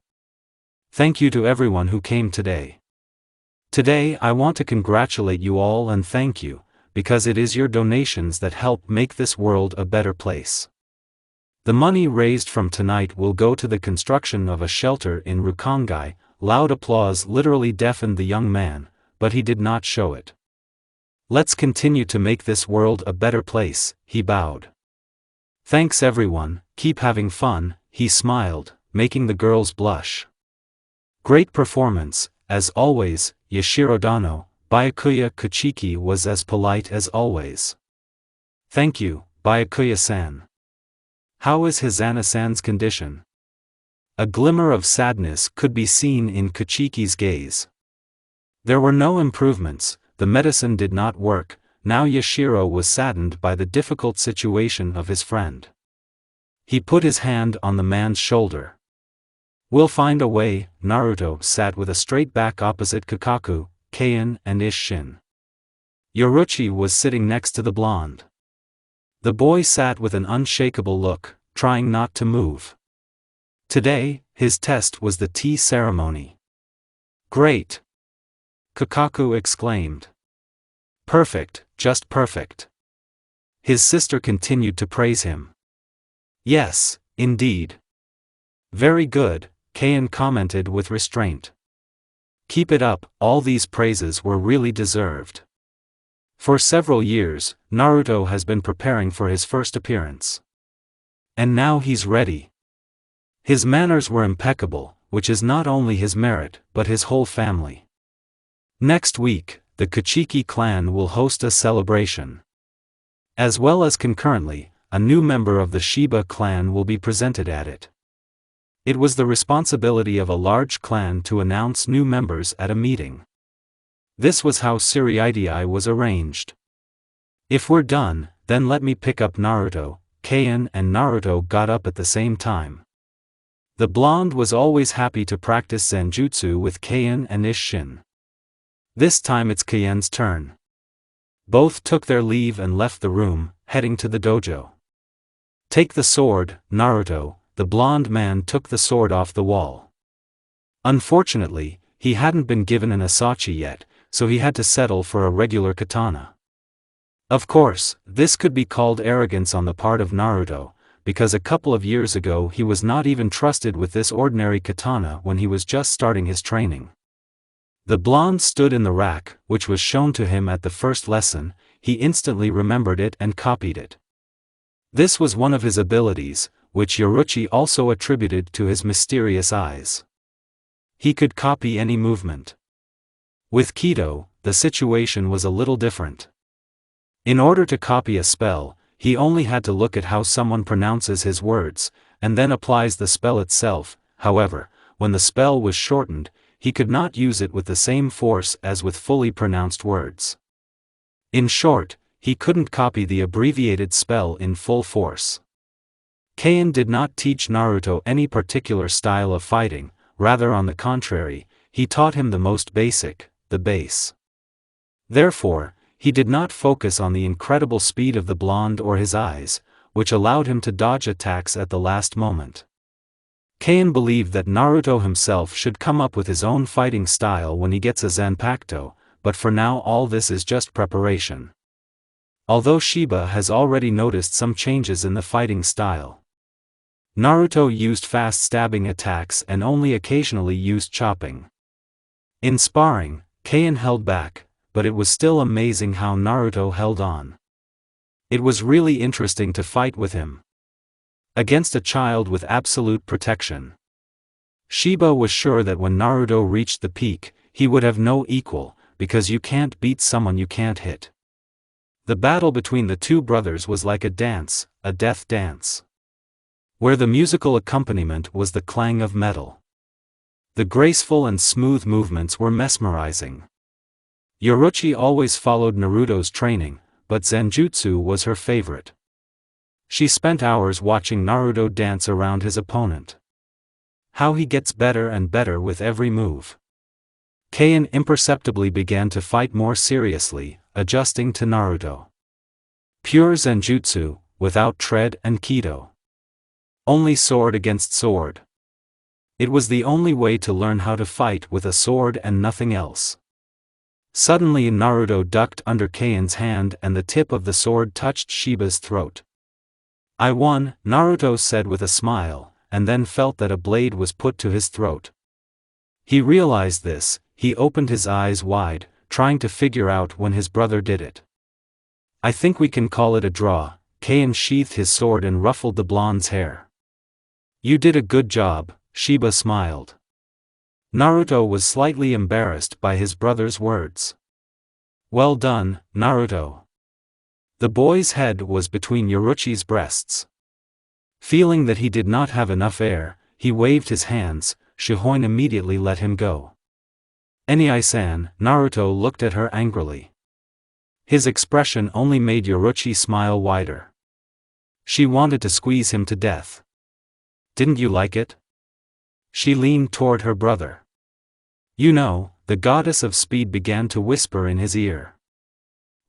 "Thank you to everyone who came today. Today I want to congratulate you all and thank you, because it is your donations that help make this world a better place. The money raised from tonight will go to the construction of a shelter in Rukongai." Loud applause literally deafened the young man, but he did not show it. "Let's continue to make this world a better place," he bowed. "Thanks everyone, keep having fun," he smiled, making the girls blush. "Great performance, as always, Yashiro-dano." Byakuya Kuchiki was as polite as always. "Thank you, Byakuya-san. How is Hizana-san's condition?" A glimmer of sadness could be seen in Kuchiki's gaze. There were no improvements, the medicine did not work. Now Yashiro was saddened by the difficult situation of his friend. He put his hand on the man's shoulder. "We'll find a way." Naruto sat with a straight back opposite Kakaku, Keion and Isshin. Yoruchi was sitting next to the blonde. The boy sat with an unshakable look, trying not to move. Today, his test was the tea ceremony. "Great!" Kakaku exclaimed. "Perfect, just perfect." His sister continued to praise him. "Yes, indeed. Very good," Keion commented with restraint. "Keep it up, all these praises were really deserved." For several years, Naruto has been preparing for his first appearance. And now he's ready. His manners were impeccable, which is not only his merit but his whole family. Next week, the Kuchiki clan will host a celebration. As well as concurrently, a new member of the Shiba clan will be presented at it. It was the responsibility of a large clan to announce new members at a meeting. This was how Siriiti was arranged. "If we're done, then let me pick up Naruto." Keion and Naruto got up at the same time. The blonde was always happy to practice Zanjutsu with Keion and Isshin. This time it's Keion's turn. Both took their leave and left the room, heading to the dojo. Take the sword, Naruto. The blonde man took the sword off the wall. Unfortunately, he hadn't been given an Asachi yet, so he had to settle for a regular katana. Of course, this could be called arrogance on the part of Naruto, because a couple of years ago he was not even trusted with this ordinary katana when he was just starting his training. The blonde stood in the rack, which was shown to him at the first lesson. He instantly remembered it and copied it. This was one of his abilities, which Yoruichi also attributed to his mysterious eyes. He could copy any movement. With Kido, the situation was a little different. In order to copy a spell, he only had to look at how someone pronounces his words, and then applies the spell itself. However, when the spell was shortened, he could not use it with the same force as with fully pronounced words. In short, he couldn't copy the abbreviated spell in full force. Keion did not teach Naruto any particular style of fighting, rather on the contrary, he taught him the most basic, the base. Therefore, he did not focus on the incredible speed of the blonde or his eyes, which allowed him to dodge attacks at the last moment. Keion believed that Naruto himself should come up with his own fighting style when he gets a Zanpakuto, but for now all this is just preparation. Although Shiba has already noticed some changes in the fighting style. Naruto used fast stabbing attacks and only occasionally used chopping. In sparring, Keion held back, but it was still amazing how Naruto held on. It was really interesting to fight with him. Against a child with absolute protection. Shiba was sure that when Naruto reached the peak, he would have no equal, because you can't beat someone you can't hit. The battle between the two brothers was like a dance, a death dance. Where the musical accompaniment was the clang of metal. The graceful and smooth movements were mesmerizing. Yoruichi always followed Naruto's training, but Zanjutsu was her favorite. She spent hours watching Naruto dance around his opponent. How he gets better and better with every move. Keion imperceptibly began to fight more seriously, adjusting to Naruto. Pure Zanjutsu, without tread and Kido. Only sword against sword. It was the only way to learn how to fight with a sword and nothing else. Suddenly Naruto ducked under Keion's hand and the tip of the sword touched Shiba's throat. "I won," Naruto said with a smile, and then felt that a blade was put to his throat. He realized this, he opened his eyes wide, trying to figure out when his brother did it. "I think we can call it a draw." Keion sheathed his sword and ruffled the blonde's hair. "You did a good job," Shiba smiled. Naruto was slightly embarrassed by his brother's words. "Well done, Naruto." The boy's head was between Yoruichi's breasts. Feeling that he did not have enough air, he waved his hands. Shihoin immediately let him go. "Eniai-san," Naruto looked at her angrily. His expression only made Yoruichi smile wider. She wanted to squeeze him to death. "Didn't you like it?" She leaned toward her brother. "You know," the goddess of speed began to whisper in his ear.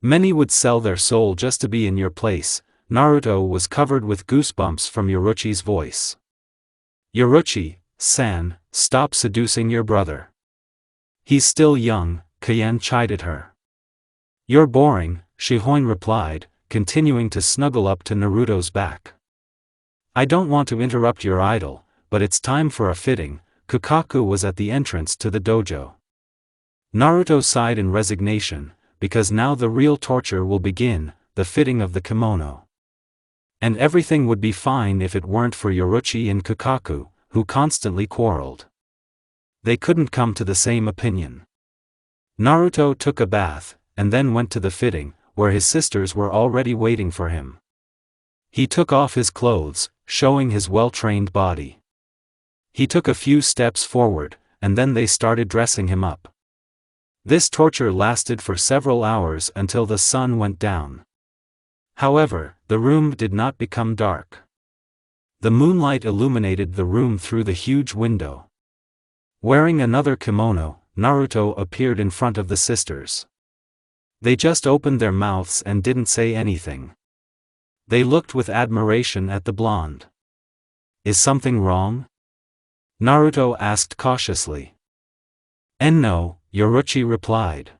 "Many would sell their soul just to be in your place." Naruto was covered with goosebumps from Yoruichi's voice. "Yoruichi-san, stop seducing your brother. He's still young," Keion chided her. "You're boring," Shihoin replied, continuing to snuggle up to Naruto's back. "I don't want to interrupt your idol, but it's time for a fitting." Kukaku was at the entrance to the dojo. Naruto sighed in resignation, because now the real torture will begin, the fitting of the kimono. And everything would be fine if it weren't for Yoruichi and Kukaku, who constantly quarreled. They couldn't come to the same opinion. Naruto took a bath, and then went to the fitting, where his sisters were already waiting for him. He took off his clothes, showing his well-trained body. He took a few steps forward, and then they started dressing him up. This torture lasted for several hours until the sun went down. However, the room did not become dark. The moonlight illuminated the room through the huge window. Wearing another kimono, Naruto appeared in front of the sisters. They just opened their mouths and didn't say anything. They looked with admiration at the blonde. Is something wrong? Naruto asked cautiously. No, Yoruichi replied.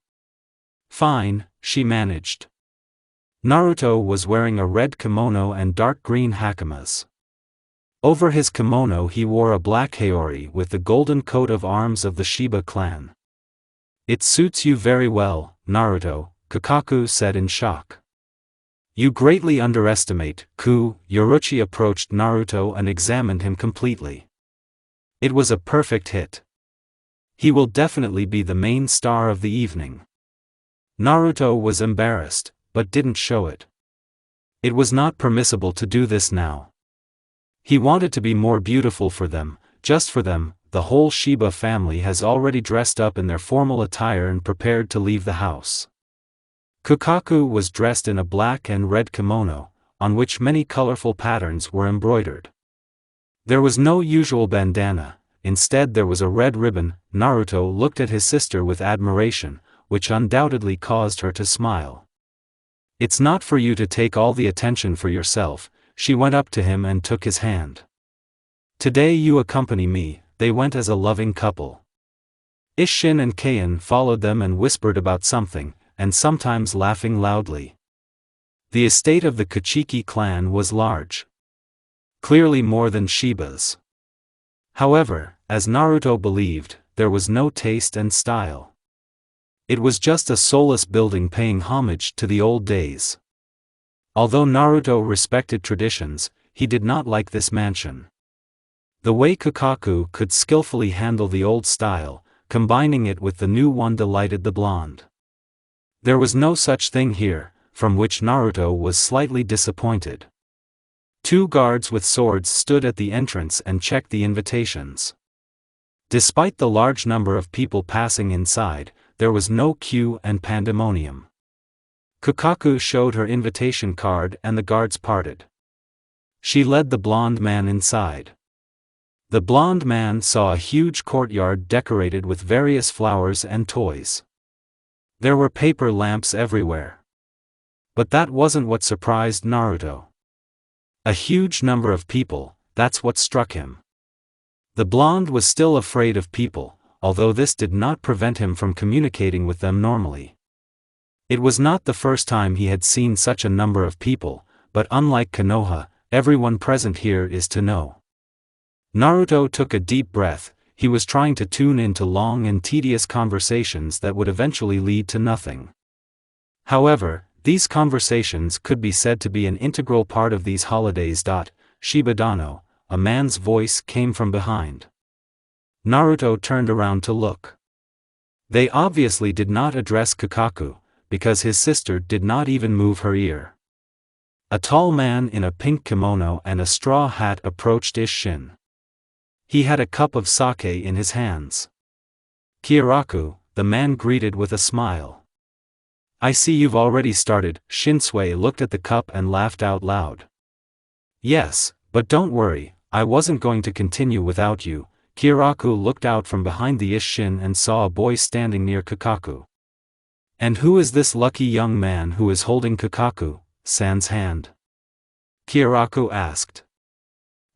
Fine, she managed. Naruto was wearing a red kimono and dark green hakamas. Over his kimono he wore a black haori with the golden coat of arms of the Shiba clan. It suits you very well, Naruto, Kakaku said in shock. You greatly underestimate, Yoruichi approached Naruto and examined him completely. It was a perfect hit. He will definitely be the main star of the evening. Naruto was embarrassed, but didn't show it. It was not permissible to do this now. He wanted to be more beautiful for them, just for them. The whole Shiba family has already dressed up in their formal attire and prepared to leave the house. Kakaku was dressed in a black and red kimono, on which many colorful patterns were embroidered. There was no usual bandana, instead there was a red ribbon. Naruto looked at his sister with admiration, which undoubtedly caused her to smile. It's not for you to take all the attention for yourself, she went up to him and took his hand. Today you accompany me. They went as a loving couple. Isshin and Keion followed them and whispered about something, and sometimes laughing loudly. The estate of the Kuchiki clan was large. Clearly more than Shiba's. However, as Naruto believed, there was no taste and style. It was just a soulless building paying homage to the old days. Although Naruto respected traditions, he did not like this mansion. The way Kakaku could skillfully handle the old style, combining it with the new one delighted the blonde. There was no such thing here, from which Naruto was slightly disappointed. Two guards with swords stood at the entrance and checked the invitations. Despite the large number of people passing inside, there was no queue and pandemonium. Kakaku showed her invitation card and the guards parted. She led the blonde man inside. The blonde man saw a huge courtyard decorated with various flowers and toys. There were paper lamps everywhere. But that wasn't what surprised Naruto. A huge number of people, that's what struck him. The blonde was still afraid of people, although this did not prevent him from communicating with them normally. It was not the first time he had seen such a number of people, but unlike Konoha, everyone present here is to know. Naruto took a deep breath. He was trying to tune into long and tedious conversations that would eventually lead to nothing. However, these conversations could be said to be an integral part of these holidays. Shibadano, a man's voice came from behind. Naruto turned around to look. They obviously did not address Kakaku, because his sister did not even move her ear. A tall man in a pink kimono and a straw hat approached Isshin. He had a cup of sake in his hands. Kiraku, the man greeted with a smile. I see you've already started. Shinsui looked at the cup and laughed out loud. Yes, but don't worry, I wasn't going to continue without you. Kiraku looked out from behind the Isshin and saw a boy standing near Kakaku. And who is this lucky young man who is holding Kakaku-san's hand? Kiraku asked.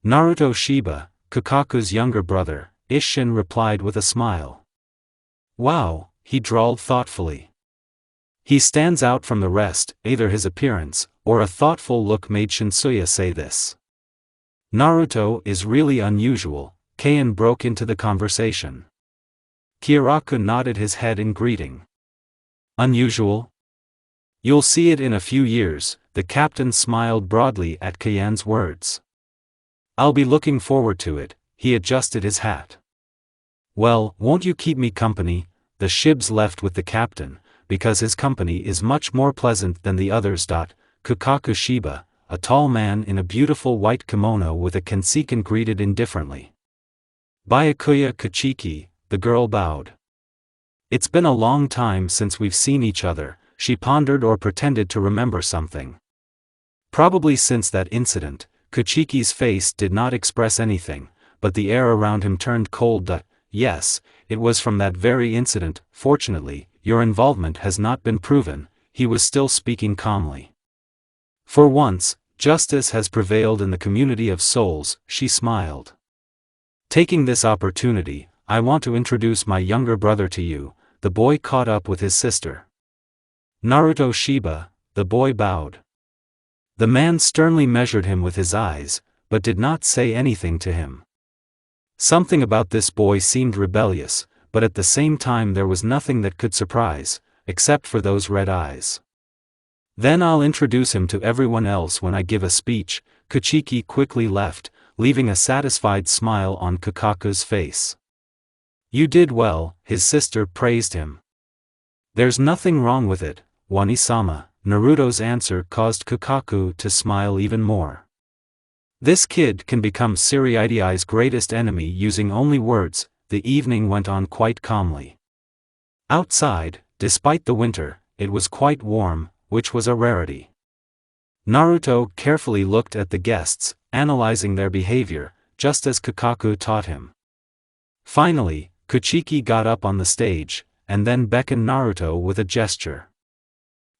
Naruto Shiba, Kakaku's younger brother, Isshin replied with a smile. Wow, he drawled thoughtfully. He stands out from the rest. Either his appearance, or a thoughtful look made Shinsuya say this. Naruto is really unusual. Keion broke into the conversation. Kiraku nodded his head in greeting. Unusual? You'll see it in a few years. The captain smiled broadly at Keion's words. I'll be looking forward to it. He adjusted his hat. Well, won't you keep me company? The Shibs left with the captain, because his company is much more pleasant than the others. Kakaku Shiba, a tall man in a beautiful white kimono with a kansekin, greeted indifferently. Byakuya Kuchiki, the girl bowed. It's been a long time since we've seen each other, she pondered or pretended to remember something. Probably since that incident. Kuchiki's face did not express anything, but the air around him turned cold. Yes, it was from that very incident. Fortunately, your involvement has not been proven. He was still speaking calmly. For once, Justice has prevailed in the community of souls, she smiled. Taking this opportunity, I want to introduce my younger brother to you. The boy caught up with his sister. Naruto Shiba, the boy bowed. The man sternly measured him with his eyes, but did not say anything to him. Something about this boy seemed rebellious, but at the same time there was nothing that could surprise, except for those red eyes. Then I'll introduce him to everyone else when I give a speech. Kuchiki quickly left, leaving a satisfied smile on Kakaku's face. You did well, his sister praised him. There's nothing wrong with it, Wani-sama. Naruto's answer caused Kakaku to smile even more. This kid can become Siriidi's greatest enemy using only words. The evening went on quite calmly. Outside, despite the winter, it was quite warm, which was a rarity. Naruto carefully looked at the guests, analyzing their behavior, just as Kakaku taught him. Finally, Kuchiki got up on the stage, and then beckoned Naruto with a gesture.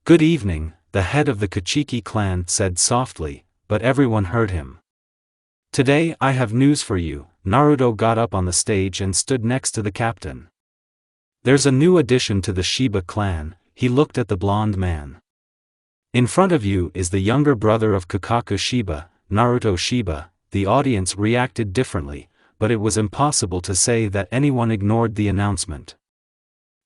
Good evening, the head of the Kuchiki clan said softly, but everyone heard him. Today I have news for you. Naruto got up on the stage and stood next to the captain. There's a new addition to the Shiba clan. He looked at the blonde man. In front of you is the younger brother of Kakaku Shiba, Naruto Shiba. The audience reacted differently, but it was impossible to say that anyone ignored the announcement.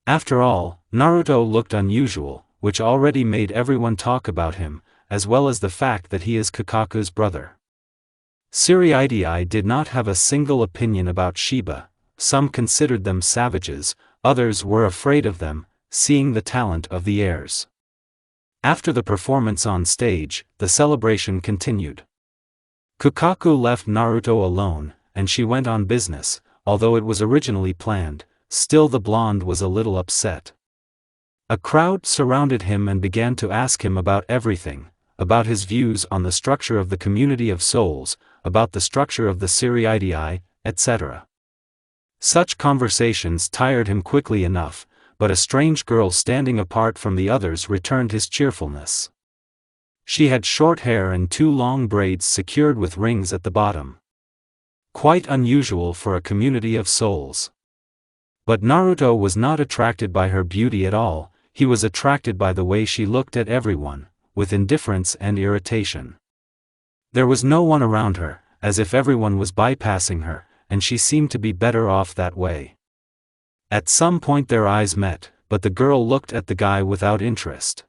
After all, Naruto looked unusual, which already made everyone talk about him, as well as the fact that he is Kakaku's brother. Siriidii did not have a single opinion about Shiba. Some considered them savages, others were afraid of them, seeing the talent of the heirs. After the performance on stage, the celebration continued. Kakaku left Naruto alone, and she went on business. Although it was originally planned, still the blonde was a little upset. A crowd surrounded him and began to ask him about everything, about his views on the structure of the community of souls, about the structure of the Siriidii, etc. Such conversations tired him quickly enough, but a strange girl standing apart from the others returned his cheerfulness. She had short hair and 2 long braids secured with rings at the bottom. Quite unusual for a community of souls. But Naruto was not attracted by her beauty at all. He was attracted by the way she looked at everyone, with indifference and irritation. There was no one around her, as if everyone was bypassing her, and she seemed to be better off that way. At some point their eyes met, but the girl looked at the guy without interest.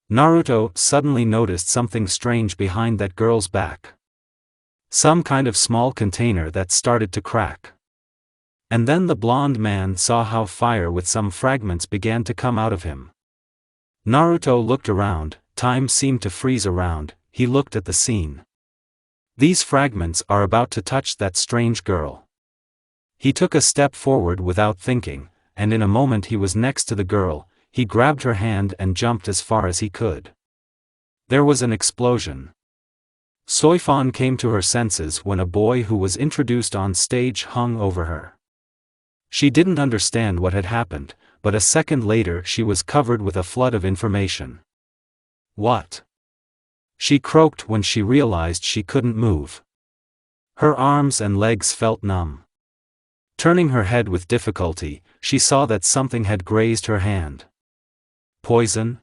Naruto suddenly noticed something strange behind that girl's back. Some kind of small container that started to crack. And then the blonde man saw how fire with some fragments began to come out of him. Naruto looked around, time seemed to freeze around, he looked at the scene. These fragments are about to touch that strange girl. He took a step forward without thinking, and in a moment he was next to the girl. He grabbed her hand and jumped as far as he could. There was an explosion. Soifan came to her senses when a boy who was introduced on stage hung over her. She didn't understand what had happened, but a second later she was covered with a flood of information. What? She croaked when she realized she couldn't move. Her arms and legs felt numb. Turning her head with difficulty, she saw that something had grazed her hand. Poison?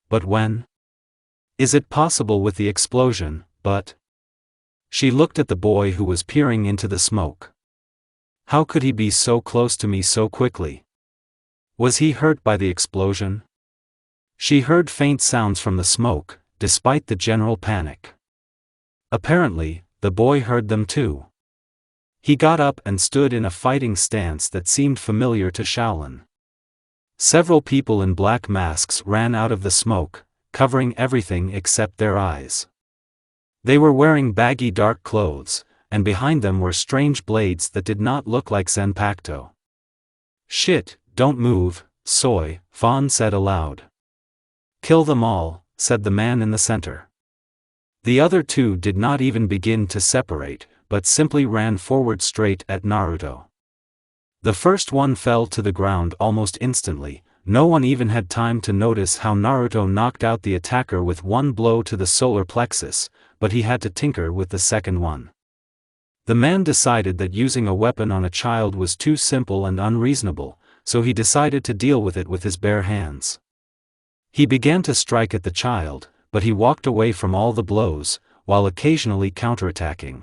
But when? Is it possible with the explosion, but? She looked at the boy who was peering into the smoke. How could he be so close to me so quickly? Was he hurt by the explosion? She heard faint sounds from the smoke, despite the general panic. Apparently, the boy heard them too. He got up and stood in a fighting stance that seemed familiar to Shaolin. Several people in black masks ran out of the smoke, covering everything except their eyes. They were wearing baggy dark clothes, and behind them were strange blades that did not look like Zanpakuto. Shit, don't move, Fan said aloud. Kill them all, said the man in the center. The other 2 did not even begin to separate, but simply ran forward straight at Naruto. The first one fell to the ground almost instantly, no one even had time to notice how Naruto knocked out the attacker with one blow to the solar plexus, but he had to tinker with the second one. The man decided that using a weapon on a child was too simple and unreasonable, so he decided to deal with it with his bare hands. He began to strike at the child, but he walked away from all the blows, while occasionally counterattacking.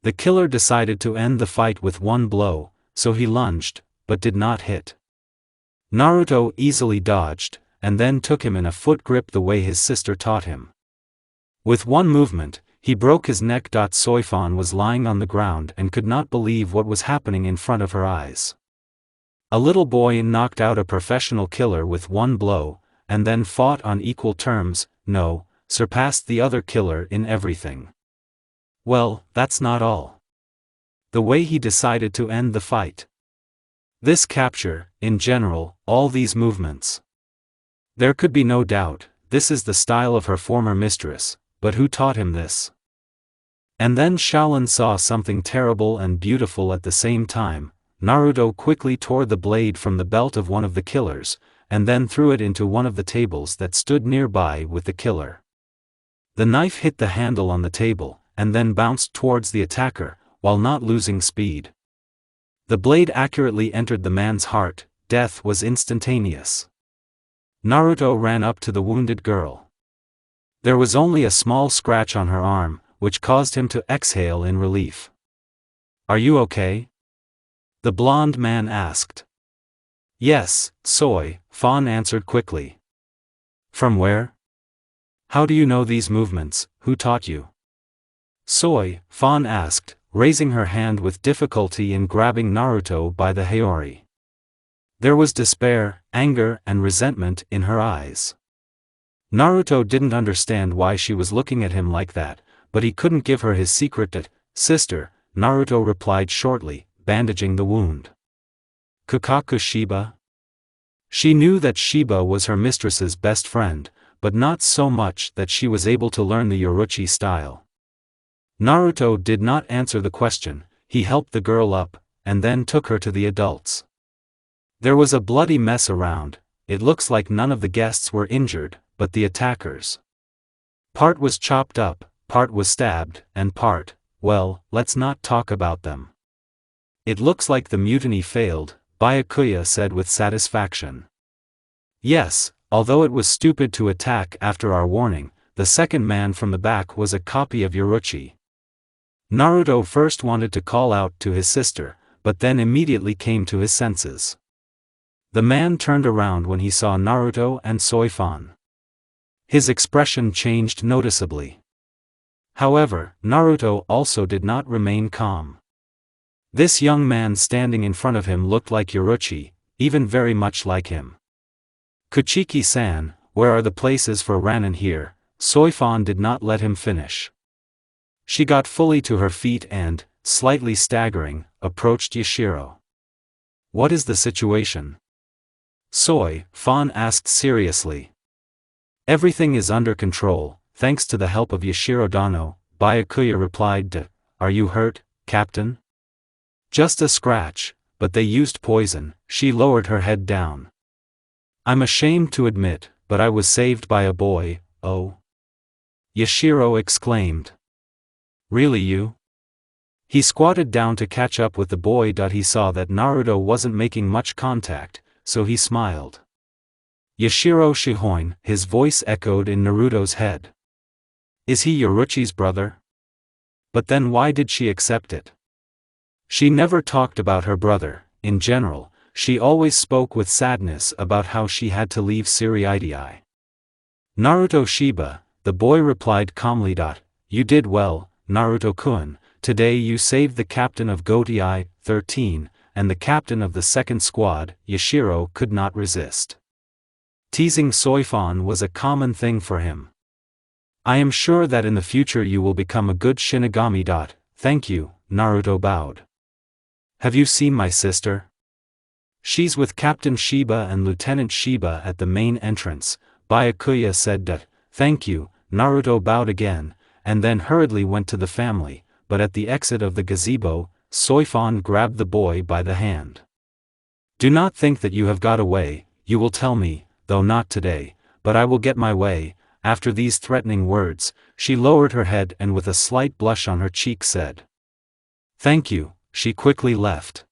The killer decided to end the fight with one blow, so he lunged, but did not hit. Naruto easily dodged, and then took him in a foot grip the way his sister taught him. With one movement, he broke his neck. Soifan was lying on the ground and could not believe what was happening in front of her eyes. A little boy knocked out a professional killer with one blow, and then fought on equal terms, surpassed the other killer in everything. Well, that's not all. The way he decided to end the fight. This capture, in general, all these movements. There could be no doubt, this is the style of her former mistress, but who taught him this? And then Shaolin saw something terrible and beautiful at the same time. Naruto quickly tore the blade from the belt of one of the killers, and then threw it into one of the tables that stood nearby with the killer. The knife hit the handle on the table, and then bounced towards the attacker, while not losing speed. The blade accurately entered the man's heart. Death was instantaneous. Naruto ran up to the wounded girl. There was only a small scratch on her arm, which caused him to exhale in relief. "Are you okay?" the blonde man asked. "Yes, Fan answered quickly. "From where? How do you know these movements? Who taught you?" Fan asked, raising her hand with difficulty and grabbing Naruto by the haori. There was despair, anger, and resentment in her eyes. Naruto didn't understand why she was looking at him like that, but he couldn't give her his secret. "Sister," Naruto replied shortly, bandaging the wound. "Kukaku Shiba?" She knew that Shiba was her mistress's best friend, but not so much that she was able to learn the Yoruchi style. Naruto did not answer the question. He helped the girl up, and then took her to the adults. There was a bloody mess around. It looks like none of the guests were injured, but the attackers. Part was chopped up, part was stabbed, and part, well, let's not talk about them. "It looks like the mutiny failed," Byakuya said with satisfaction. "Yes, although it was stupid to attack after our warning, the second man from the back was a copy of Yoruchi." Naruto first wanted to call out to his sister, but then immediately came to his senses. The man turned around when he saw Naruto and Soifan. His expression changed noticeably. However, Naruto also did not remain calm. This young man standing in front of him looked like Yoruchi, even very much like him. "Kuchiki-san, where are the places for Ranen here?" Soifan did not let him finish. She got fully to her feet and, slightly staggering, approached Yashiro. "What is the situation?" Fan asked seriously. "Everything is under control, thanks to the help of Yashiro Dano," Byakuya replied. "Are you hurt, Captain?" "Just a scratch, but they used poison." She lowered her head down. "I'm ashamed to admit, but I was saved by a boy." "Oh?" Yashiro exclaimed. "Really you?" He squatted down to catch up with the boy. He saw that Naruto wasn't making much contact, so he smiled. "Yashiro Shihoin," his voice echoed in Naruto's head. "Is he Yoruchi's brother?" But then why did she accept it? She never talked about her brother. In general, she always spoke with sadness about how she had to leave Siriidii. "Naruto Shiba," the boy replied calmly. "You did well, Naruto-kun. Today you saved the captain of Goatei 13, and the captain of the second squad." Yashiro could not resist. Teasing Soifan was a common thing for him. "I am sure that in the future you will become a good Shinigami. Thank you," Naruto bowed. "Have you seen my sister?" "She's with Captain Shiba and Lieutenant Shiba at the main entrance," Byakuya said. "Thank you." Naruto bowed again, and then hurriedly went to the family, but at the exit of the gazebo, Soifan grabbed the boy by the hand. "Do not think that you have got away, you will tell me, though not today, but I will get my way." After these threatening words, she lowered her head and with a slight blush on her cheek said, "Thank you." She quickly left.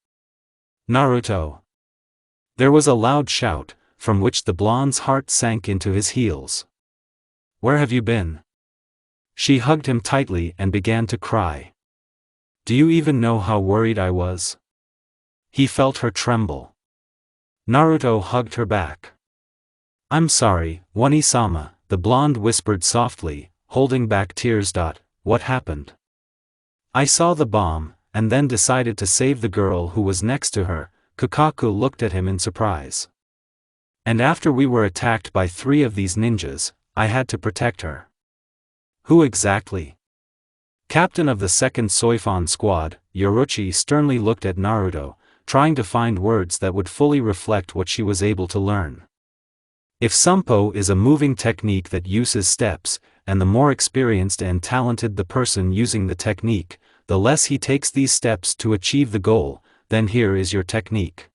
Naruto. There was a loud shout, from which the blonde's heart sank into his heels. "Where have you been?" She hugged him tightly and began to cry. "Do you even know how worried I was?" He felt her tremble. Naruto hugged her back. "I'm sorry, One-sama," the blonde whispered softly, holding back tears. "What happened?" "I saw the bomb, and then decided to save the girl who was next to her." Kukaku looked at him in surprise. "And after we were attacked by 3 of these ninjas, I had to protect her." "Who exactly?" Captain of the 2nd Soifan squad, Yoruchi sternly looked at Naruto, trying to find words that would fully reflect what she was able to learn. If Sampo is a moving technique that uses steps, and the more experienced and talented the person using the technique, the less he takes these steps to achieve the goal, then here is your technique.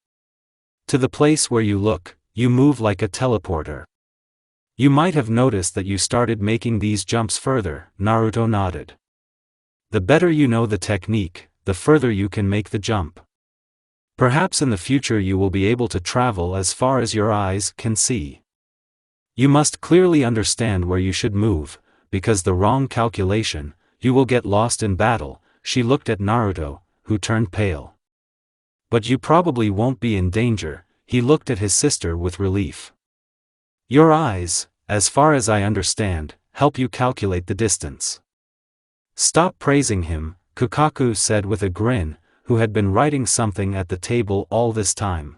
To the place where you look, you move like a teleporter. You might have noticed that you started making these jumps further. Naruto nodded. The better you know the technique, the further you can make the jump. Perhaps in the future you will be able to travel as far as your eyes can see. You must clearly understand where you should move, because the wrong calculation, you will get lost in battle. She looked at Naruto, who turned pale. "But you probably won't be in danger." He looked at his sister with relief. "Your eyes, as far as I understand, help you calculate the distance." "Stop praising him," Kukaku said with a grin, who had been writing something at the table all this time.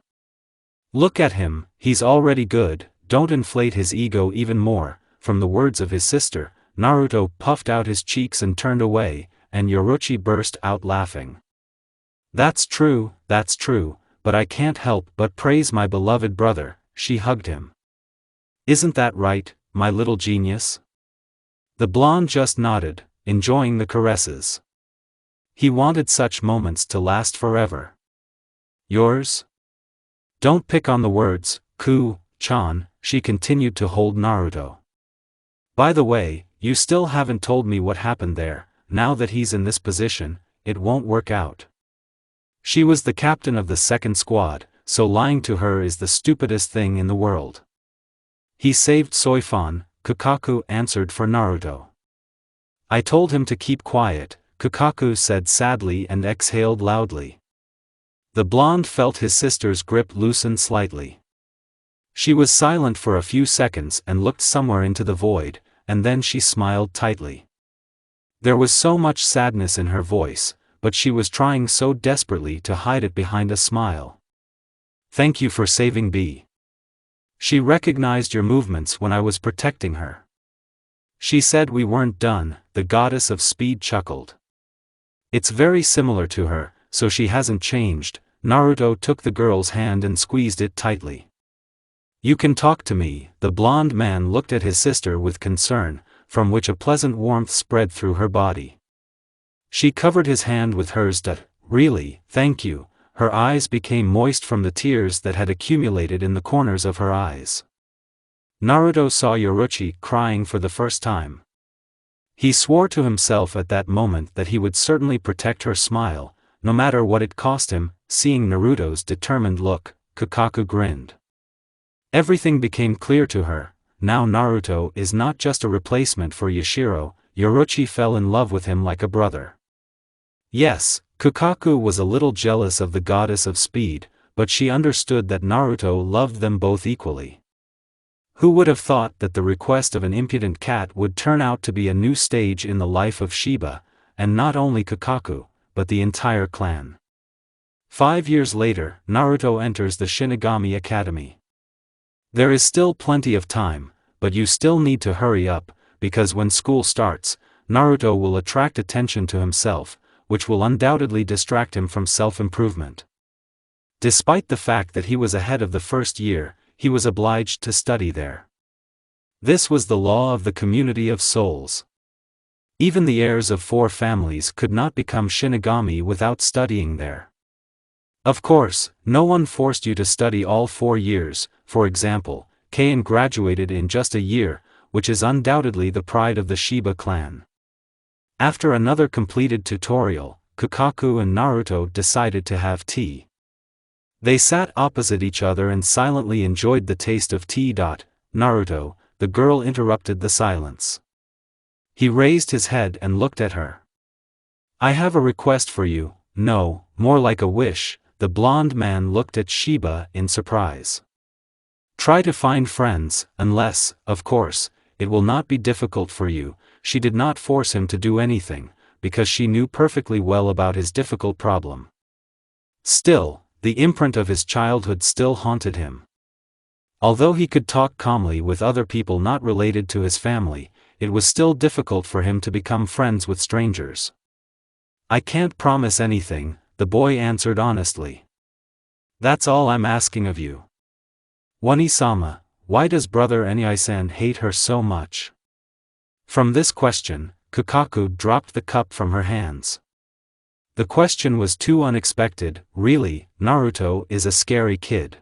"Look at him, he's already good, don't inflate his ego even more." From the words of his sister, Naruto puffed out his cheeks and turned away, and Yoruchi burst out laughing. That's true, but I can't help but praise my beloved brother." She hugged him. "Isn't that right, my little genius?" The blonde just nodded, enjoying the caresses. He wanted such moments to last forever. "Yours?" "Don't pick on the words, Ku-chan," she continued to hold Naruto. "By the way, you still haven't told me what happened there. Now that he's in this position, it won't work out." She was the captain of the 2nd squad, so lying to her is the stupidest thing in the world. "He saved Soifan," Kukaku answered for Naruto. "I told him to keep quiet," Kukaku said sadly and exhaled loudly. The blonde felt his sister's grip loosen slightly. She was silent for a few seconds and looked somewhere into the void, and then she smiled tightly. There was so much sadness in her voice, but she was trying so desperately to hide it behind a smile. "Thank you for saving B. She recognized your movements when I was protecting her. She said we weren't done." The goddess of speed chuckled. "It's very similar to her, so she hasn't changed." Naruto took the girl's hand and squeezed it tightly. "You can talk to me." The blonde man looked at his sister with concern, from which a pleasant warmth spread through her body. She covered his hand with hers. "Really, thank you." Her eyes became moist from the tears that had accumulated in the corners of her eyes. Naruto saw Yoruchi crying for the first time. He swore to himself at that moment that he would certainly protect her smile, no matter what it cost him. Seeing Naruto's determined look, Kukaku grinned. Everything became clear to her. Now Naruto is not just a replacement for Yashiro. Yoruchi fell in love with him like a brother. Yes, Kukaku was a little jealous of the goddess of speed, but she understood that Naruto loved them both equally. Who would have thought that the request of an impudent cat would turn out to be a new stage in the life of Shiba, and not only Kukaku, but the entire clan. 5 years later, Naruto enters the Shinigami Academy. There is still plenty of time, but you still need to hurry up, because when school starts, Naruto will attract attention to himself, which will undoubtedly distract him from self-improvement. Despite the fact that he was ahead of the first year, he was obliged to study there. This was the law of the community of souls. Even the heirs of 4 families could not become Shinigami without studying there. Of course, no one forced you to study all 4 years. For example, Kain graduated in just a year, which is undoubtedly the pride of the Shiba clan. After another completed tutorial, Kukaku and Naruto decided to have tea. They sat opposite each other and silently enjoyed the taste of tea. Naruto, the girl interrupted the silence. He raised his head and looked at her. I have a request for you. No, more like a wish. The blonde man looked at Shiba in surprise. Try to find friends, unless, of course, it will not be difficult for you. She did not force him to do anything, because she knew perfectly well about his difficult problem. Still, the imprint of his childhood still haunted him. Although he could talk calmly with other people not related to his family, it was still difficult for him to become friends with strangers. I can't promise anything, the boy answered honestly. That's all I'm asking of you. Wani-sama, why does brother Eniai-san hate her so much? From this question, Kukaku dropped the cup from her hands. The question was too unexpected. Really, Naruto is a scary kid.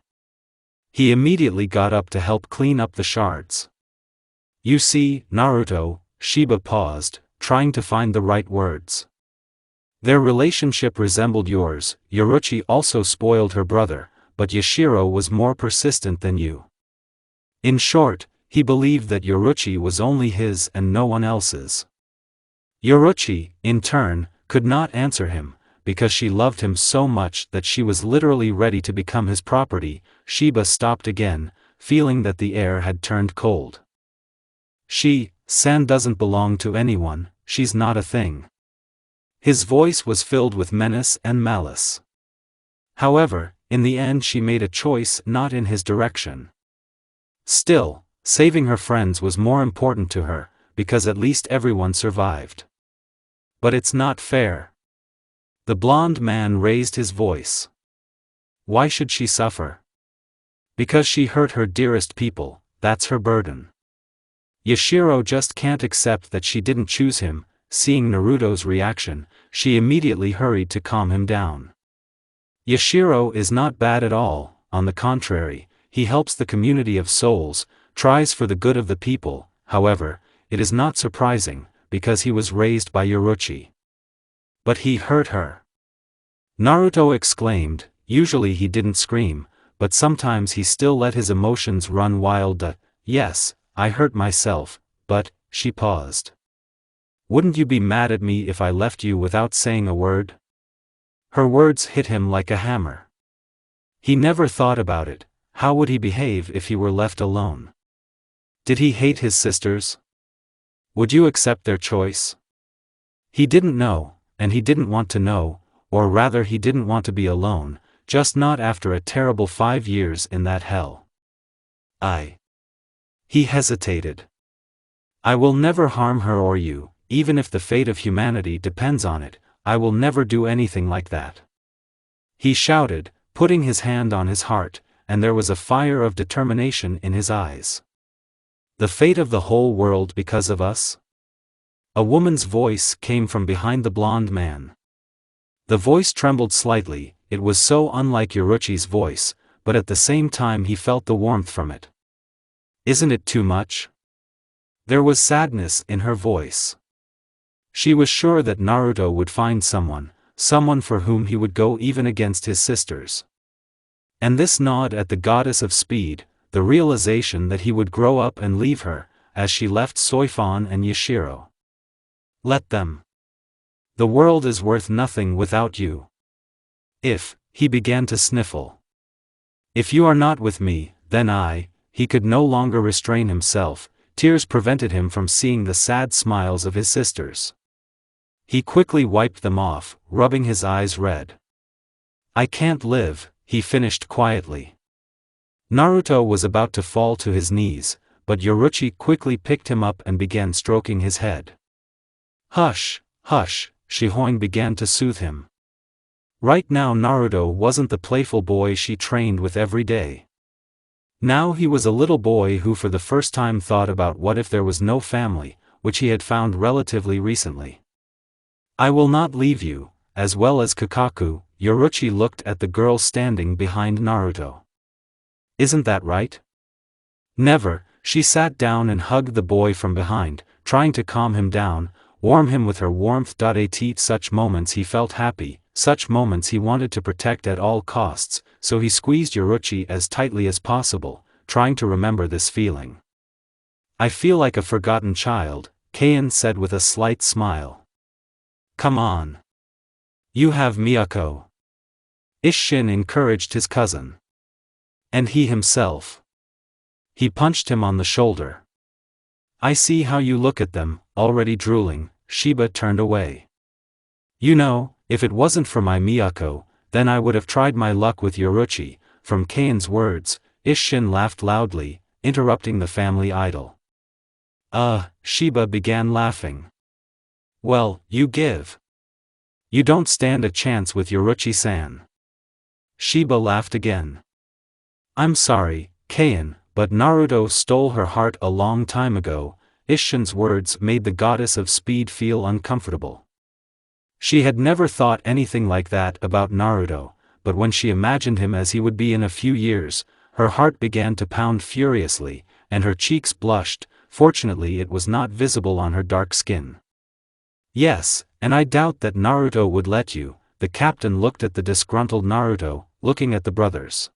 He immediately got up to help clean up the shards. You see, Naruto, Shiba paused, trying to find the right words. Their relationship resembled yours. Yoruichi also spoiled her brother, but Yashiro was more persistent than you. In short, he believed that Yoruichi was only his and no one else's. Yoruichi, in turn, could not answer him, because she loved him so much that she was literally ready to become his property. Shiba stopped again, feeling that the air had turned cold. San doesn't belong to anyone, she's not a thing. His voice was filled with menace and malice. However, in the end she made a choice not in his direction. Still, saving her friends was more important to her, because at least everyone survived. But it's not fair. The blonde man raised his voice. Why should she suffer? Because she hurt her dearest people, that's her burden. Yashiro just can't accept that she didn't choose him. Seeing Naruto's reaction, she immediately hurried to calm him down. Yashiro is not bad at all, on the contrary, he helps the community of souls, tries for the good of the people. However, it is not surprising, because he was raised by Yoruichi. But he hurt her. Naruto exclaimed. Usually he didn't scream, but sometimes he still let his emotions run wild. Yes, I hurt myself, but, she paused. Wouldn't you be mad at me if I left you without saying a word? Her words hit him like a hammer. He never thought about it. How would he behave if he were left alone? Did he hate his sisters? Would you accept their choice? He didn't know, and he didn't want to know, or rather he didn't want to be alone, just not after a terrible 5 years in that hell. He hesitated. I will never harm her or you, even if the fate of humanity depends on it. I will never do anything like that. He shouted, putting his hand on his heart, and there was a fire of determination in his eyes. The fate of the whole world because of us? A woman's voice came from behind the blonde man. The voice trembled slightly. It was so unlike Yoruichi's voice, but at the same time he felt the warmth from it. Isn't it too much? There was sadness in her voice. She was sure that Naruto would find someone for whom he would go even against his sisters. And this nod at the goddess of speed, the realization that he would grow up and leave her, as she left Soifan and Yashiro. Let them. The world is worth nothing without you. He began to sniffle. If you are not with me, then he could no longer restrain himself. Tears prevented him from seeing the sad smiles of his sisters. He quickly wiped them off, rubbing his eyes red. I can't live, he finished quietly. Naruto was about to fall to his knees, but Yoruichi quickly picked him up and began stroking his head. Hush, hush, Shihoin began to soothe him. Right now Naruto wasn't the playful boy she trained with every day. Now he was a little boy who for the first time thought about what if there was no family, which he had found relatively recently. I will not leave you, as well as Kakaku. Yoruichi looked at the girl standing behind Naruto. Isn't that right? Never. She sat down and hugged the boy from behind, trying to calm him down, warm him with her warmth. At such moments he felt happy, such moments he wanted to protect at all costs, so he squeezed Yoruichi as tightly as possible, trying to remember this feeling. I feel like a forgotten child, Kain said with a slight smile. Come on. You have Miyako. Isshin encouraged his cousin. And he himself. He punched him on the shoulder. I see how you look at them, already drooling. Shiba turned away. You know, if it wasn't for my Miyako, then I would have tried my luck with Yoruichi. From Kain's words, Isshin laughed loudly, interrupting the family idol. Shiba began laughing. Well, you give. You don't stand a chance with Yoruichi-san. Shiba laughed again. I'm sorry, Kain, but Naruto stole her heart a long time ago. Isshin's words made the goddess of speed feel uncomfortable. She had never thought anything like that about Naruto, but when she imagined him as he would be in a few years, her heart began to pound furiously, and her cheeks blushed. Fortunately it was not visible on her dark skin. Yes, and I doubt that Naruto would let you. The captain looked at the disgruntled Naruto, looking at the brothers.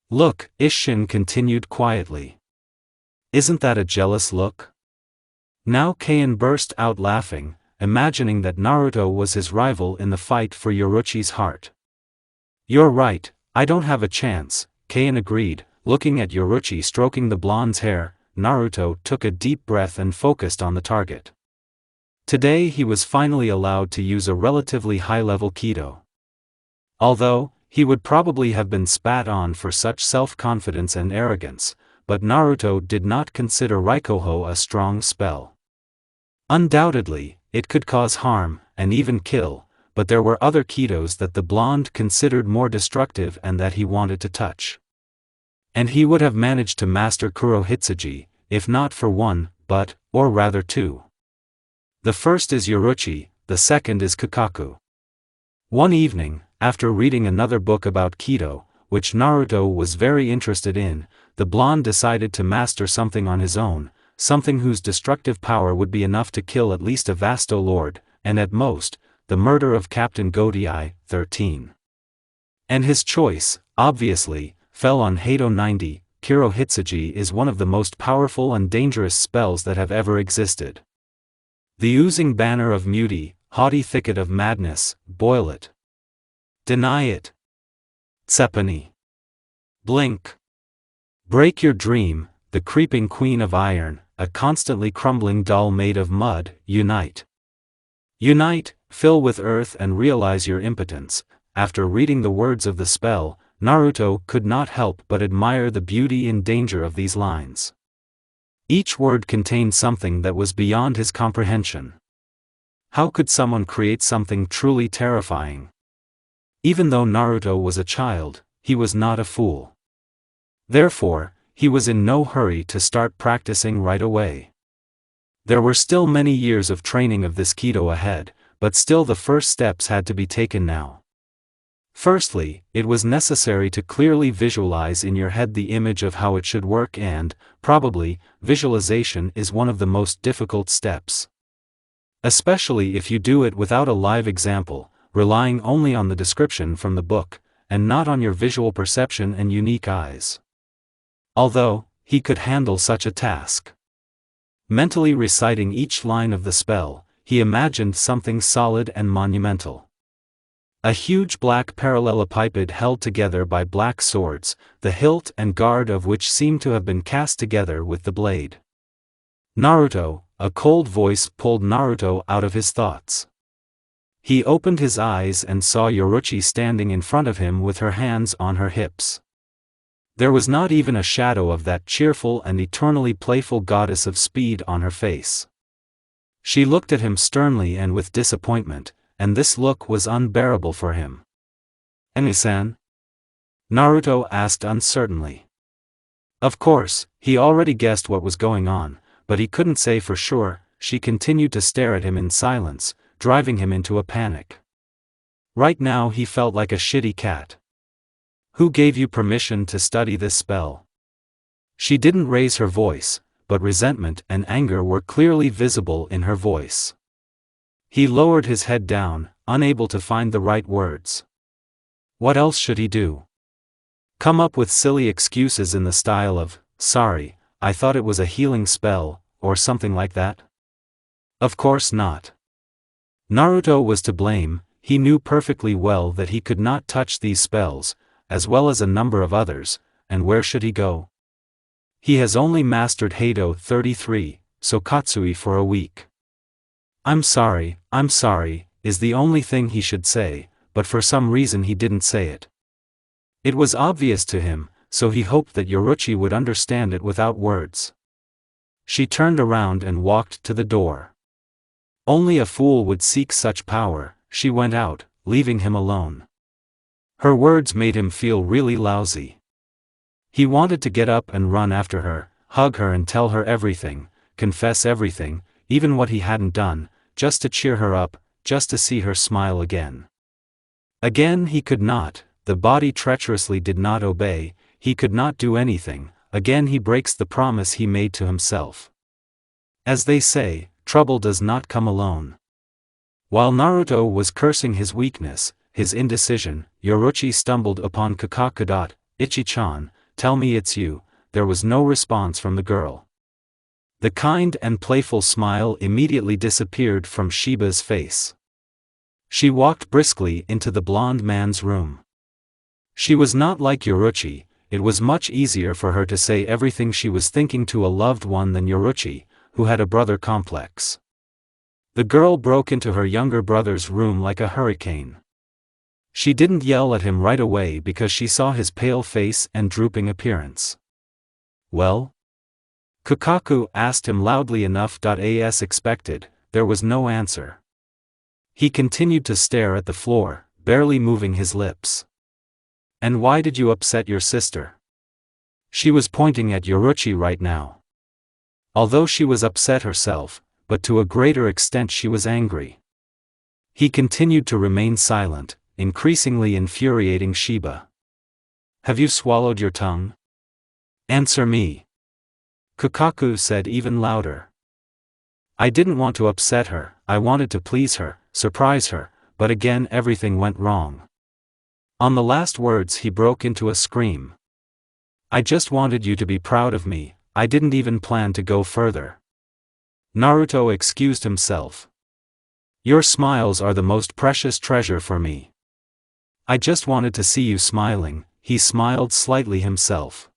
Look, Isshin continued quietly. Isn't that a jealous look? Now Kain burst out laughing, imagining that Naruto was his rival in the fight for Yoruichi's heart. You're right, I don't have a chance, Kain agreed, looking at Yoruichi stroking the blonde's hair. Naruto took a deep breath and focused on the target. Today he was finally allowed to use a relatively high-level Kido. Although, he would probably have been spat on for such self-confidence and arrogance, but Naruto did not consider Rikoho a strong spell. Undoubtedly, it could cause harm, and even kill, but there were other Kidos that the blonde considered more destructive and that he wanted to touch. And he would have managed to master Kurohitsuji, if not for one, but, or rather two. The first is Yoruichi, the second is Kakaku. One evening, after reading another book about Kido, which Naruto was very interested in, the blonde decided to master something on his own, something whose destructive power would be enough to kill at least a Vasto Lord, and at most, the murder of Captain Godei, 13. And his choice, obviously, fell on Hado 90. Kurohitsuji is one of the most powerful and dangerous spells that have ever existed. The oozing banner of Muti, haughty thicket of madness, boil it. Deny it. Tsepani. Blink. Break your dream, the creeping queen of iron, a constantly crumbling doll made of mud, unite. Unite, fill with earth and realize your impotence. After reading the words of the spell, Naruto could not help but admire the beauty and danger of these lines. Each word contained something that was beyond his comprehension. How could someone create something truly terrifying? Even though Naruto was a child, he was not a fool. Therefore, he was in no hurry to start practicing right away. There were still many years of training of this Kido ahead, but still the first steps had to be taken now. Firstly, it was necessary to clearly visualize in your head the image of how it should work, and, probably, visualization is one of the most difficult steps. Especially if you do it without a live example, relying only on the description from the book, and not on your visual perception and unique eyes. Although, he could handle such a task. Mentally reciting each line of the spell, he imagined something solid and monumental. A huge black parallelepiped held together by black swords, the hilt and guard of which seemed to have been cast together with the blade. Naruto, a cold voice pulled Naruto out of his thoughts. He opened his eyes and saw Yoruichi standing in front of him with her hands on her hips. There was not even a shadow of that cheerful and eternally playful goddess of speed on her face. She looked at him sternly and with disappointment, and this look was unbearable for him. "Emi-san?" Naruto asked uncertainly. Of course, he already guessed what was going on, but he couldn't say for sure. She continued to stare at him in silence, driving him into a panic. Right now he felt like a shitty cat. Who gave you permission to study this spell? She didn't raise her voice, but resentment and anger were clearly visible in her voice. He lowered his head down, unable to find the right words. What else should he do? Come up with silly excuses in the style of, "Sorry, I thought it was a healing spell," or something like that? Of course not. Naruto was to blame. He knew perfectly well that he could not touch these spells, as well as a number of others, and where should he go? He has only mastered Heido 33, so Katsui for a week. I'm sorry, is the only thing he should say, but for some reason he didn't say it. It was obvious to him, so he hoped that Yoruichi would understand it without words. She turned around and walked to the door. Only a fool would seek such power. She went out, leaving him alone. Her words made him feel really lousy. He wanted to get up and run after her, hug her and tell her everything, confess everything, even what he hadn't done, just to cheer her up, just to see her smile again. Again he could not, the body treacherously did not obey, he could not do anything, again he breaks the promise he made to himself. As they say, trouble does not come alone. While Naruto was cursing his weakness, his indecision, Yoruichi stumbled upon Kakaku. "Ichi-chan, tell me it's you." There was no response from the girl. The kind and playful smile immediately disappeared from Shiba's face. She walked briskly into the blonde man's room. She was not like Yoruichi. It was much easier for her to say everything she was thinking to a loved one than Yoruichi, who had a brother complex. The girl broke into her younger brother's room like a hurricane. She didn't yell at him right away because she saw his pale face and drooping appearance. "Well?" Kakaku asked him loudly enough. As expected, there was no answer. He continued to stare at the floor, barely moving his lips. "And why did you upset your sister?" She was pointing at Yoruichi right now. Although she was upset herself, but to a greater extent she was angry. He continued to remain silent, increasingly infuriating Shiba. "Have you swallowed your tongue? Answer me." Kakaku said even louder. "I didn't want to upset her, I wanted to please her, surprise her, but again everything went wrong." On the last words he broke into a scream. "I just wanted you to be proud of me, I didn't even plan to go further." Naruto excused himself. "Your smiles are the most precious treasure for me. I just wanted to see you smiling." He smiled slightly himself.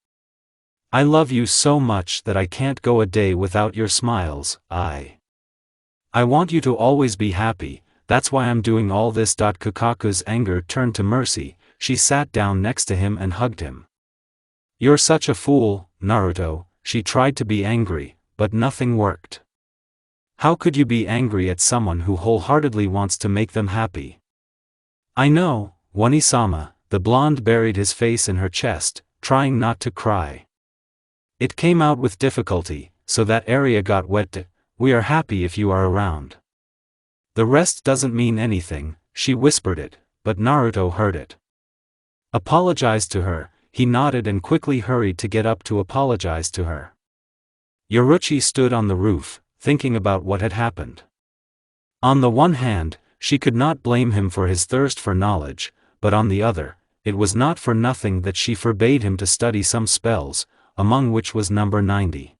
"I love you so much that I can't go a day without your smiles. I want you to always be happy, that's why I'm doing all this." Kakaku's anger turned to mercy. She sat down next to him and hugged him. "You're such a fool, Naruto." She tried to be angry, but nothing worked. How could you be angry at someone who wholeheartedly wants to make them happy? "I know, Wani-sama." The blonde buried his face in her chest, trying not to cry. "It came out with difficulty, so that area got wet. We are happy if you are around." "The rest doesn't mean anything." She whispered it, but Naruto heard it. "Apologize to her." He nodded and quickly hurried to get up to apologize to her. Yoruichi stood on the roof, thinking about what had happened. On the one hand, she could not blame him for his thirst for knowledge, but on the other, it was not for nothing that she forbade him to study some spells, among which was number 90.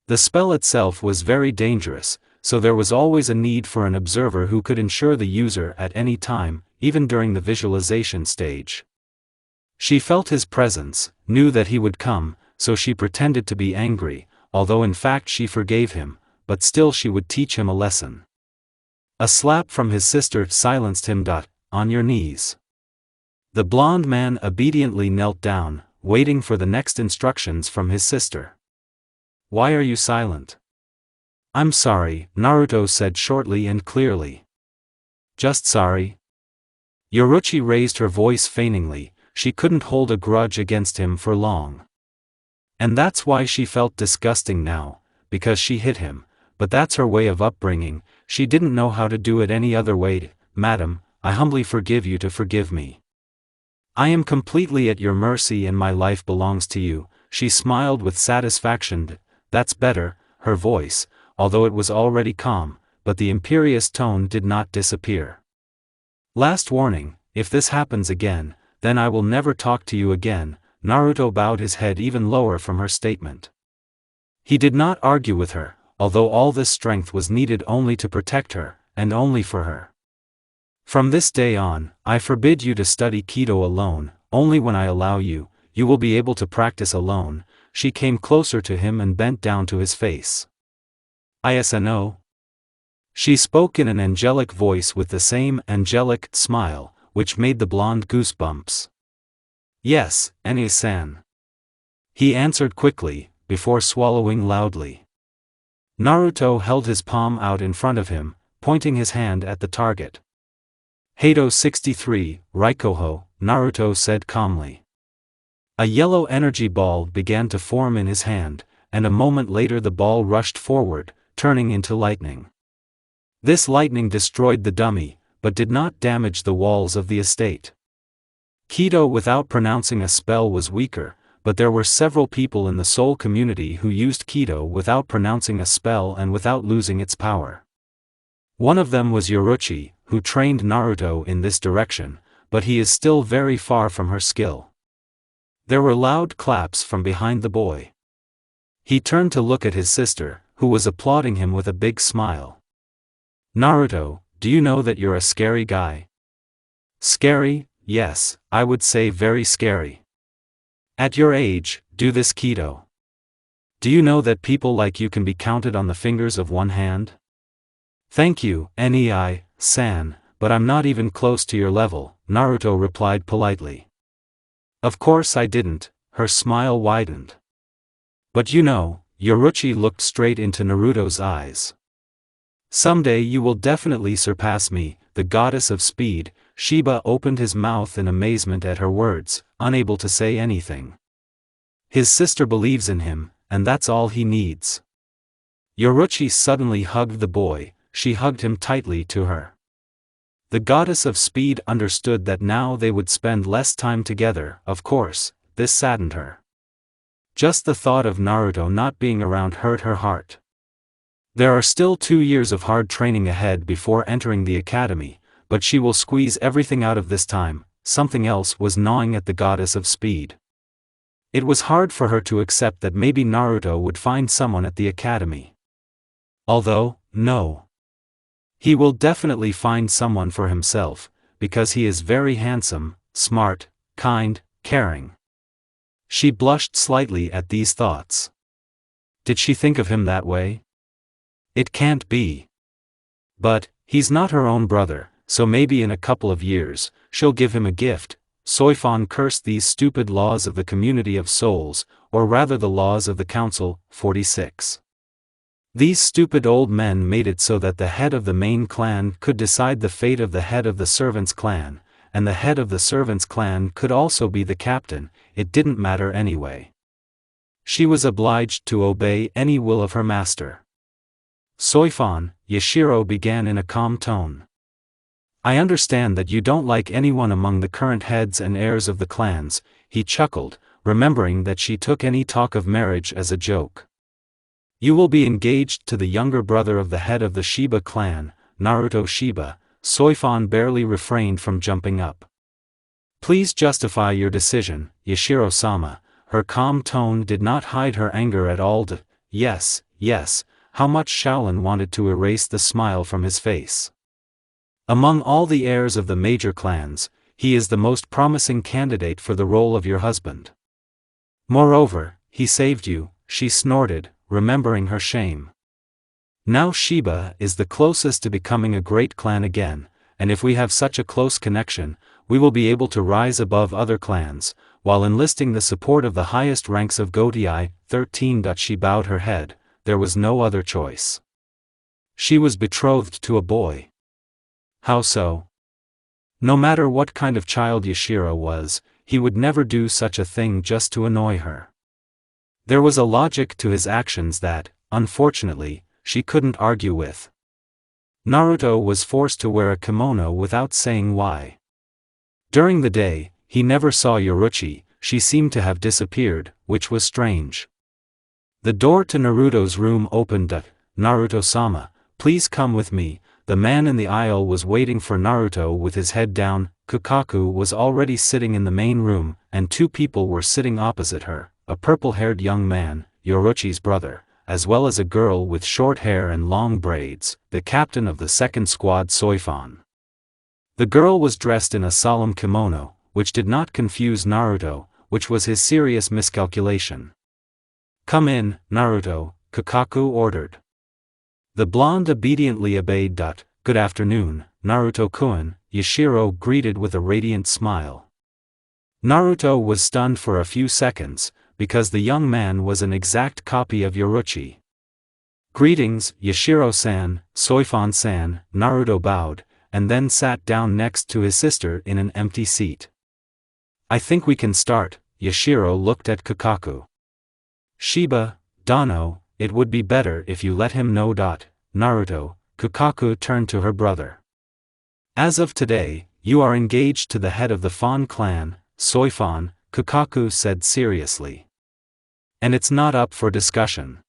The spell itself was very dangerous, so there was always a need for an observer who could ensure the user at any time, even during the visualization stage. She felt his presence, knew that he would come, so she pretended to be angry, although in fact she forgave him, but still she would teach him a lesson. A slap from his sister silenced him. "On your knees." The blonde man obediently knelt down, waiting for the next instructions from his sister. "Why are you silent?" "I'm sorry," Naruto said shortly and clearly. "Just sorry?" Yoruichi raised her voice feigningly. She couldn't hold a grudge against him for long. And that's why she felt disgusting now, because she hit him, but that's her way of upbringing. She didn't know how to do it any other way. "Madam, I humbly forgive you to forgive me. I am completely at your mercy and my life belongs to you." She smiled with satisfaction. "That's better," her voice, although it was already calm, but the imperious tone did not disappear. "Last warning, if this happens again, then I will never talk to you again." Naruto bowed his head even lower from her statement. He did not argue with her, although all this strength was needed only to protect her, and only for her. "From this day on, I forbid you to study Kido alone. Only when I allow you, you will be able to practice alone." She came closer to him and bent down to his face. "ISNO?" She spoke in an angelic voice with the same angelic smile, which made the blonde goosebumps. "Yes, Eni-san." He answered quickly, before swallowing loudly. Naruto held his palm out in front of him, pointing his hand at the target. "Hado 63, Raikoho," Naruto said calmly. A yellow energy ball began to form in his hand, and a moment later the ball rushed forward, turning into lightning. This lightning destroyed the dummy, but did not damage the walls of the estate. Kido without pronouncing a spell was weaker, but there were several people in the soul community who used Kido without pronouncing a spell and without losing its power. One of them was Yoruchi, who trained Naruto in this direction, but he is still very far from her skill. There were loud claps from behind the boy. He turned to look at his sister, who was applauding him with a big smile. "Naruto, do you know that you're a scary guy?" "Scary? Yes, I would say very scary. At your age, do this Kido. Do you know that people like you can be counted on the fingers of one hand?" "Thank you, Nei-san, but I'm not even close to your level," Naruto replied politely. "Of course I didn't," her smile widened. "But you know," Yoruchi looked straight into Naruto's eyes. "Someday you will definitely surpass me, the goddess of speed." Shiba opened his mouth in amazement at her words, unable to say anything. His sister believes in him, and that's all he needs. Yoruchi suddenly hugged the boy. She hugged him tightly to her. The goddess of speed understood that now they would spend less time together. Of course, this saddened her. Just the thought of Naruto not being around hurt her heart. There are still 2 years of hard training ahead before entering the academy, but she will squeeze everything out of this time. Something else was gnawing at the goddess of speed. It was hard for her to accept that maybe Naruto would find someone at the academy. Although, no. He will definitely find someone for himself, because he is very handsome, smart, kind, caring. She blushed slightly at these thoughts. Did she think of him that way? It can't be. But, he's not her own brother, so maybe in a couple of years, she'll give him a gift. Soifan cursed these stupid laws of the community of souls, or rather the laws of the Council. 46. These stupid old men made it so that the head of the main clan could decide the fate of the head of the servants' clan, and the head of the servants' clan could also be the captain. It didn't matter anyway. She was obliged to obey any will of her master. "Soifan," Yashiro began in a calm tone. "I understand that you don't like anyone among the current heads and heirs of the clans." He chuckled, remembering that she took any talk of marriage as a joke. "You will be engaged to the younger brother of the head of the Shiba clan, Naruto Shiba." Soifan barely refrained from jumping up. "Please justify your decision, Yashiro-sama." Her calm tone did not hide her anger at all. Yes, yes, how much Shaolin wanted to erase the smile from his face. "Among all the heirs of the major clans, he is the most promising candidate for the role of your husband. Moreover, he saved you," she snorted, remembering her shame. "Now Shiba is the closest to becoming a great clan again, and if we have such a close connection, we will be able to rise above other clans, while enlisting the support of the highest ranks of Gotei. 13. She bowed her head. There was no other choice. She was betrothed to a boy. How so? No matter what kind of child Yashiro was, he would never do such a thing just to annoy her. There was a logic to his actions that, unfortunately, she couldn't argue with. Naruto was forced to wear a kimono without saying why. During the day, he never saw Yoruchi, she seemed to have disappeared, which was strange. The door to Naruto's room opened. Naruto-sama, please come with me. The man in the aisle was waiting for Naruto with his head down. Kukaku was already sitting in the main room, and two people were sitting opposite her, a purple-haired young man, Yoruchi's brother, as well as a girl with short hair and long braids, the captain of the second squad Soifan. The girl was dressed in a solemn kimono, which did not confuse Naruto, which was his serious miscalculation. Come in, Naruto, Kukaku ordered. The blonde obediently obeyed. Good afternoon, Naruto-kun, Yashiro greeted with a radiant smile. Naruto was stunned for a few seconds, because the young man was an exact copy of Yoruchi. Greetings, Yashiro-san, Soifan-san, Naruto bowed, and then sat down next to his sister in an empty seat. I think we can start, Yashiro looked at Kukaku. Shiba, Dano, it would be better if you let him know. Naruto, Kukaku turned to her brother. As of today, you are engaged to the head of the Fan clan, Soifan, Kukaku said seriously. And it's not up for discussion.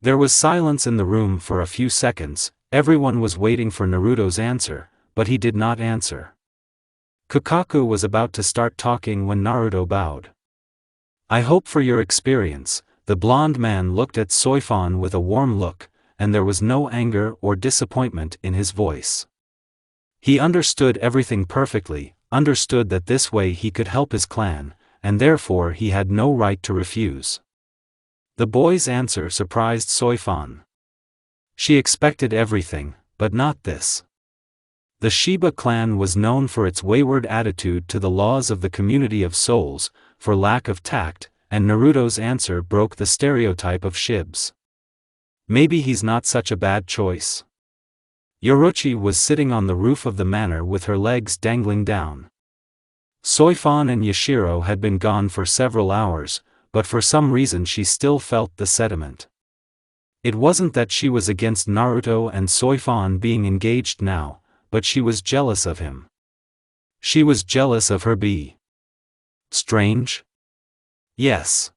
There was silence in the room for a few seconds, everyone was waiting for Naruto's answer, but he did not answer. Kukaku was about to start talking when Naruto bowed. I hope for your experience. The blonde man looked at Soifan with a warm look, and there was no anger or disappointment in his voice. He understood everything perfectly, understood that this way he could help his clan, and therefore he had no right to refuse. The boy's answer surprised Soifan. She expected everything, but not this. The Shiba clan was known for its wayward attitude to the laws of the community of souls, for lack of tact, and Naruto's answer broke the stereotype of Shibs. Maybe he's not such a bad choice. Yoruchi was sitting on the roof of the manor with her legs dangling down. Soifan and Yashiro had been gone for several hours, but for some reason she still felt the sentiment. It wasn't that she was against Naruto and Soifan being engaged now, but she was jealous of him. She was jealous of her be. Strange? Yes.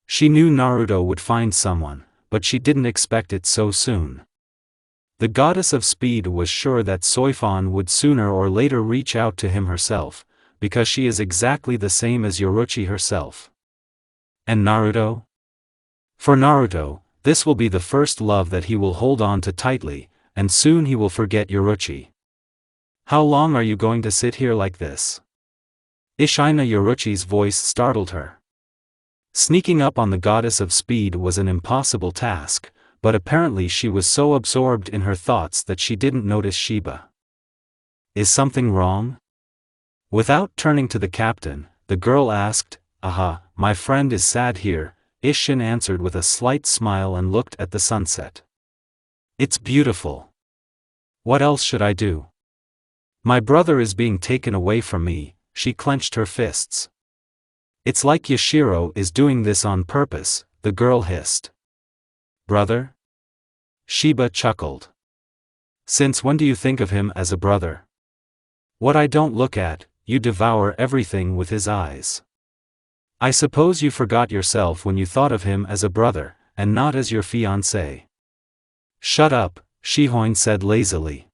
She knew Naruto would find someone, but she didn't expect it so soon. The goddess of speed was sure that Soifan would sooner or later reach out to him herself, because she is exactly the same as Yoruchi herself. And Naruto? For Naruto, this will be the first love that he will hold on to tightly, and soon he will forget Yoruchi. How long are you going to sit here like this? Ishina Yoruchi's voice startled her. Sneaking up on the goddess of speed was an impossible task, but apparently she was so absorbed in her thoughts that she didn't notice Shiba. Is something wrong? Without turning to the captain, the girl asked, Aha, my friend is sad here, Ishin answered with a slight smile and looked at the sunset. It's beautiful. What else should I do? My brother is being taken away from me, she clenched her fists. It's like Yashiro is doing this on purpose, the girl hissed. Brother? Shiba chuckled. Since when do you think of him as a brother? What I don't look at, you devour everything with his eyes. I suppose you forgot yourself when you thought of him as a brother, and not as your fiancé. Shut up, Shihoin said lazily.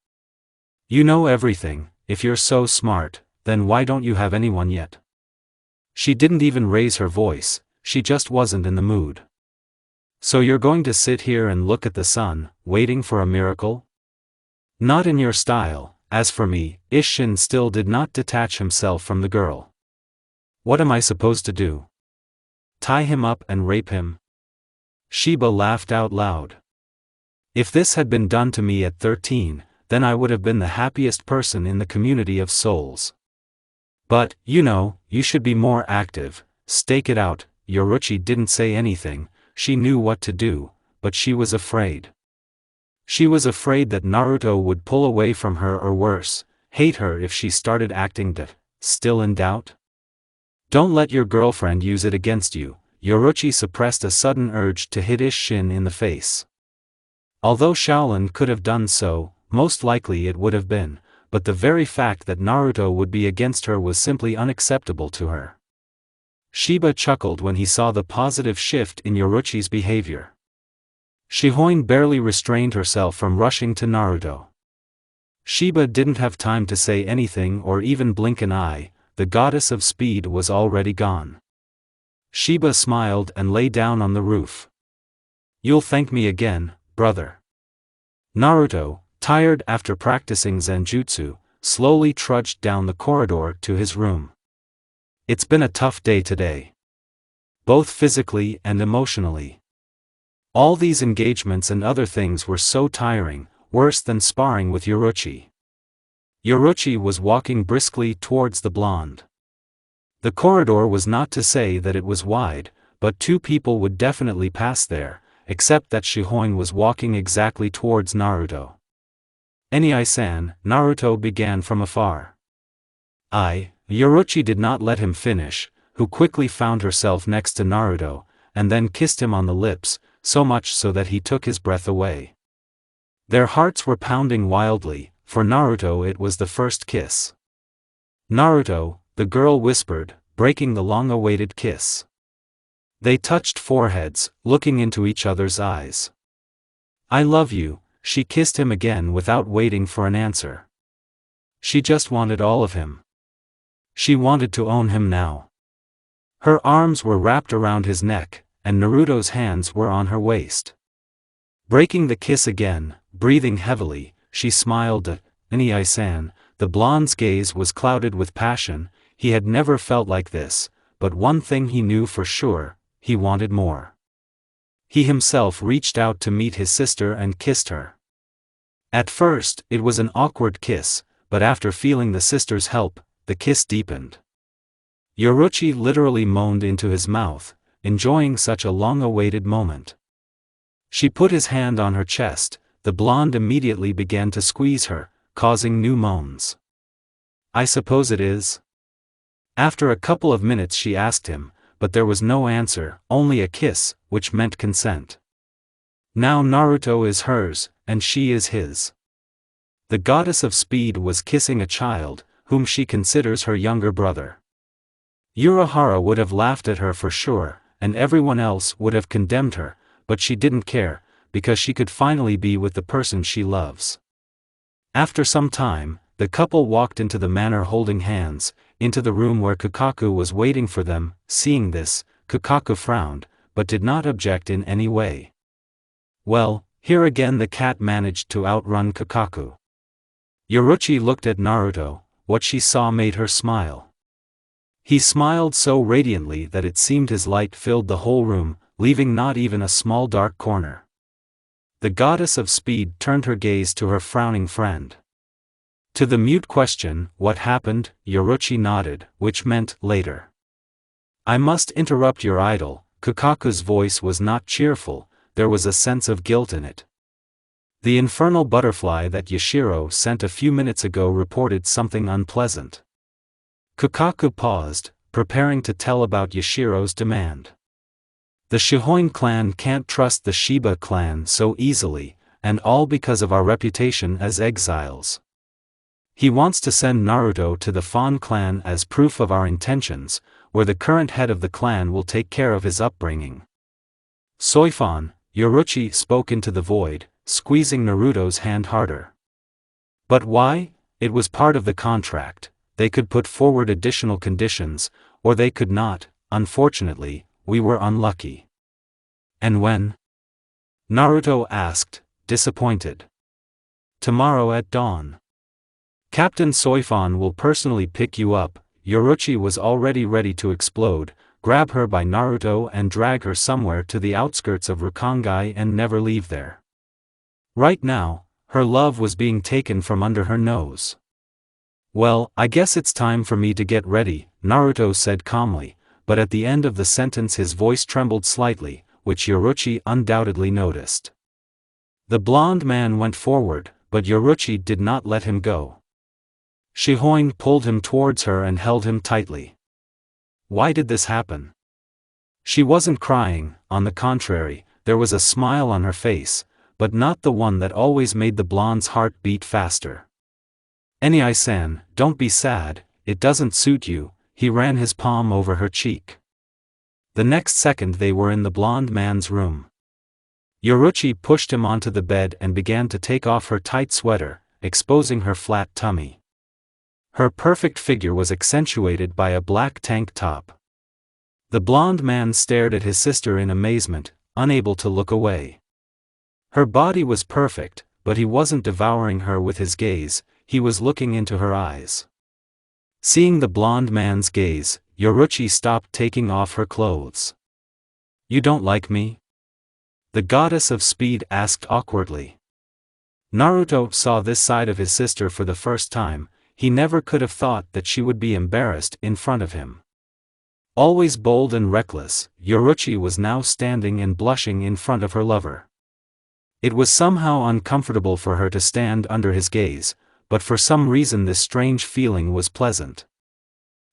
You know everything, if you're so smart, then why don't you have anyone yet? She didn't even raise her voice, she just wasn't in the mood. So you're going to sit here and look at the sun, waiting for a miracle? Not in your style. As for me, Ishin still did not detach himself from the girl. What am I supposed to do? Tie him up and rape him? Shiba laughed out loud. If this had been done to me at 13, then I would have been the happiest person in the community of souls. But, you should be more active, stake it out. Yoruchi didn't say anything, she knew what to do, but she was afraid. She was afraid that Naruto would pull away from her or worse, hate her if she started acting still in doubt. Don't let your girlfriend use it against you, Yoruchi suppressed a sudden urge to hit Ishin in the face. Although Shaolin could have done so, most likely it would have been, but the very fact that Naruto would be against her was simply unacceptable to her. Shiba chuckled when he saw the positive shift in Yoruichi's behavior. Shihoin barely restrained herself from rushing to Naruto. Shiba didn't have time to say anything or even blink an eye, the goddess of speed was already gone. Shiba smiled and lay down on the roof. "You'll thank me again, brother." Naruto, tired after practicing Zanjutsu, slowly trudged down the corridor to his room. It's been a tough day today. Both physically and emotionally. All these engagements and other things were so tiring, worse than sparring with Yoruichi. Yoruichi was walking briskly towards the blonde. The corridor was not to say that it was wide, but two people would definitely pass there, except that Shihoin was walking exactly towards Naruto. "Eni-san," Naruto began from afar. Yoruichi did not let him finish, who quickly found herself next to Naruto, and then kissed him on the lips, so much so that he took his breath away. Their hearts were pounding wildly, for Naruto it was the first kiss. "Naruto," the girl whispered, breaking the long-awaited kiss. They touched foreheads, looking into each other's eyes. "I love you," she kissed him again without waiting for an answer. She just wanted all of him. She wanted to own him now. Her arms were wrapped around his neck, and Naruto's hands were on her waist. Breaking the kiss again, breathing heavily, she smiled at Eni-san. The blonde's gaze was clouded with passion. He had never felt like this, but one thing he knew for sure, he wanted more. He himself reached out to meet his sister and kissed her. At first, it was an awkward kiss, but after feeling the sister's help, the kiss deepened. Yoruichi literally moaned into his mouth, enjoying such a long-awaited moment. She put his hand on her chest. The blonde immediately began to squeeze her, causing new moans. "I suppose it is?" After a couple of minutes she asked him, but there was no answer, only a kiss, which meant consent. Now Naruto is hers, and she is his. The goddess of speed was kissing a child, whom she considers her younger brother. Urahara would have laughed at her for sure, and everyone else would have condemned her, but she didn't care, because she could finally be with the person she loves. After some time, the couple walked into the manor holding hands, into the room where Kakaku was waiting for them. Seeing this, Kakaku frowned, but did not object in any way. Well, here again the cat managed to outrun Kakaku. Yoruichi looked at Naruto. What she saw made her smile. He smiled so radiantly that it seemed his light filled the whole room, leaving not even a small dark corner. The goddess of speed turned her gaze to her frowning friend. To the mute question, "What happened?" Yoruichi nodded, which meant, "Later." "I must interrupt your idol." Kakaku's voice was not cheerful, there was a sense of guilt in it. The infernal butterfly that Yashiro sent a few minutes ago reported something unpleasant. Kakaku paused, preparing to tell about Yashiro's demand. "The Shihoin clan can't trust the Shiba clan so easily, and all because of our reputation as exiles. He wants to send Naruto to the Fan clan as proof of our intentions, where the current head of the clan will take care of his upbringing." "Soifan," Yoruichi spoke into the void, squeezing Naruto's hand harder. "But why?" "It was part of the contract. They could put forward additional conditions, or they could not. Unfortunately, we were unlucky." "And when?" Naruto asked, disappointed. "Tomorrow at dawn. Captain Soifan will personally pick you up." Yoruichi was already ready to explode, grab her by Naruto and drag her somewhere to the outskirts of Rakangai and never leave there. Right now, her love was being taken from under her nose. "Well, I guess it's time for me to get ready," Naruto said calmly, but at the end of the sentence his voice trembled slightly, which Yoruichi undoubtedly noticed. The blonde man went forward, but Yoruichi did not let him go. Shihoin pulled him towards her and held him tightly. Why did this happen? She wasn't crying, on the contrary, there was a smile on her face, but not the one that always made the blonde's heart beat faster. "Annie-san, don't be sad, it doesn't suit you," he ran his palm over her cheek. The next second they were in the blonde man's room. Yoruchi pushed him onto the bed and began to take off her tight sweater, exposing her flat tummy. Her perfect figure was accentuated by a black tank top. The blonde man stared at his sister in amazement, unable to look away. Her body was perfect, but he wasn't devouring her with his gaze, he was looking into her eyes. Seeing the blonde man's gaze, Yoruchi stopped taking off her clothes. "You don't like me?" the goddess of speed asked awkwardly. Naruto saw this side of his sister for the first time. He never could have thought that she would be embarrassed in front of him. Always bold and reckless, Yoruchi was now standing and blushing in front of her lover. It was somehow uncomfortable for her to stand under his gaze, but for some reason this strange feeling was pleasant.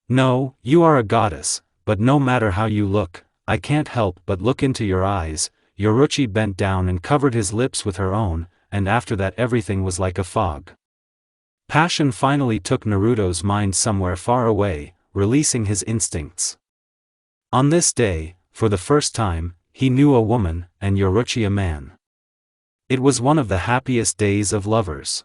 "No, you are a goddess, but no matter how you look, I can't help but look into your eyes." Yoruchi bent down and covered his lips with her own, and after that everything was like a fog. Passion finally took Naruto's mind somewhere far away, releasing his instincts. On this day, for the first time, he knew a woman, and Yoruchi a man. It was one of the happiest days of lovers.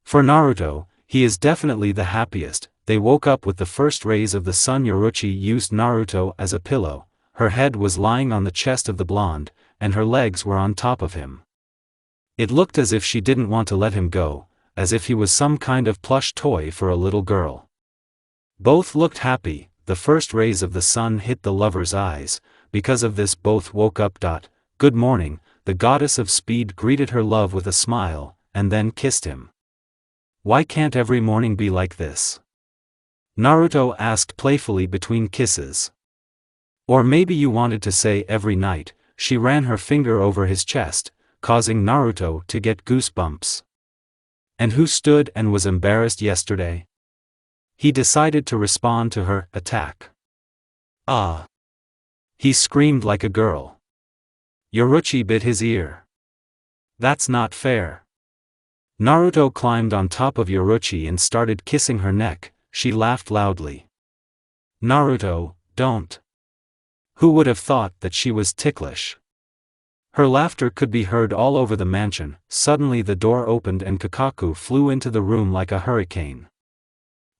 For Naruto, he is definitely the happiest. They woke up with the first rays of the sun. Yoruchi used Naruto as a pillow, her head was lying on the chest of the blonde, and her legs were on top of him. It looked as if she didn't want to let him go, as if he was some kind of plush toy for a little girl. Both looked happy. The first rays of the sun hit the lovers' eyes, because of this both woke up. "Good morning," the goddess of speed greeted her love with a smile, and then kissed him. "Why can't every morning be like this?" Naruto asked playfully between kisses. "Or maybe you wanted to say every night." She ran her finger over his chest, causing Naruto to get goosebumps. "And who stood and was embarrassed yesterday?" He decided to respond to her attack. "Ah!" he screamed like a girl. Yoruchi bit his ear. "That's not fair." Naruto climbed on top of Yoruchi and started kissing her neck. She laughed loudly. "Naruto, don't." Who would have thought that she was ticklish? Her laughter could be heard all over the mansion. Suddenly the door opened and Kakaku flew into the room like a hurricane.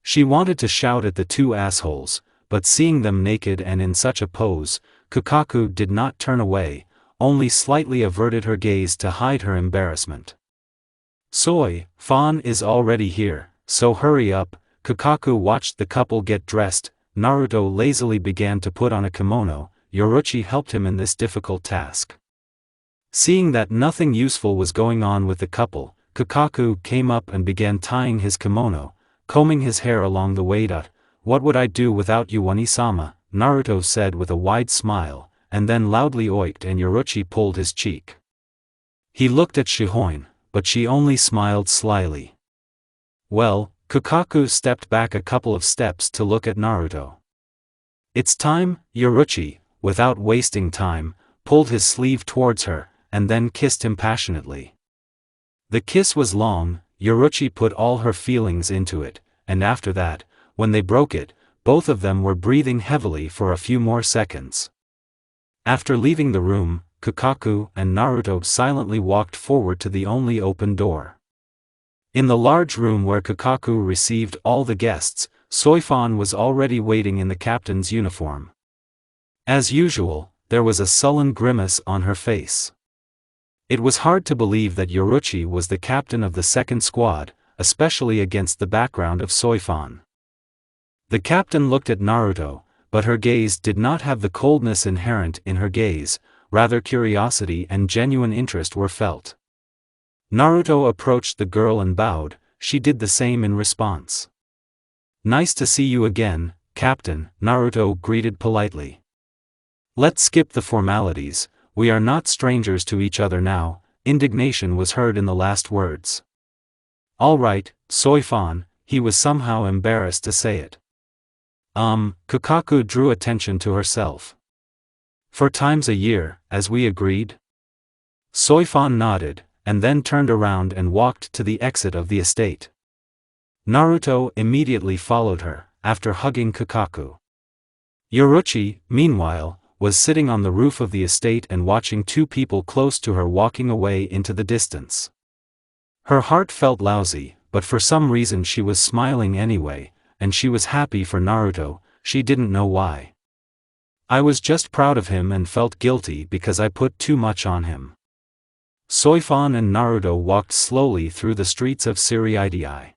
She wanted to shout at the two assholes, but seeing them naked and in such a pose, Kakaku did not turn away, only slightly averted her gaze to hide her embarrassment. "Fan is already here, so hurry up." Kakaku watched the couple get dressed. Naruto lazily began to put on a kimono. Yoruchi helped him in this difficult task. Seeing that nothing useful was going on with the couple, Kakaku came up and began tying his kimono, combing his hair along the way. "What would I do without you, Oni-sama?" Naruto said with a wide smile, and then loudly oiked and Yoruchi pulled his cheek. He looked at Shihoin, but she only smiled slyly. "Well," Kakaku stepped back a couple of steps to look at Naruto. "It's time." Yoruchi, without wasting time, pulled his sleeve towards her, and then kissed him passionately. The kiss was long. Yoruchi put all her feelings into it, and after that, when they broke it, both of them were breathing heavily for a few more seconds. After leaving the room, Kakaku and Naruto silently walked forward to the only open door. In the large room where Kakaku received all the guests, Fan was already waiting in the captain's uniform. As usual, there was a sullen grimace on her face. It was hard to believe that Yoruchi was the captain of the second squad, especially against the background of Fan. The captain looked at Naruto, but her gaze did not have the coldness inherent in her gaze, rather curiosity and genuine interest were felt. Naruto approached the girl and bowed. She did the same in response. "Nice to see you again, Captain," Naruto greeted politely. "Let's skip the formalities, we are not strangers to each other now." Indignation was heard in the last words. "All right, Fan," he was somehow embarrassed to say it. Kakaku drew attention to herself. "4 times a year, as we agreed?" Soifan nodded, and then turned around and walked to the exit of the estate. Naruto immediately followed her, after hugging Kakaku. Yoruichi, meanwhile, was sitting on the roof of the estate and watching two people close to her walking away into the distance. Her heart felt lousy, but for some reason she was smiling anyway, and she was happy for Naruto, she didn't know why. I was just proud of him and felt guilty because I put too much on him. Soifan and Naruto walked slowly through the streets of Siriidii.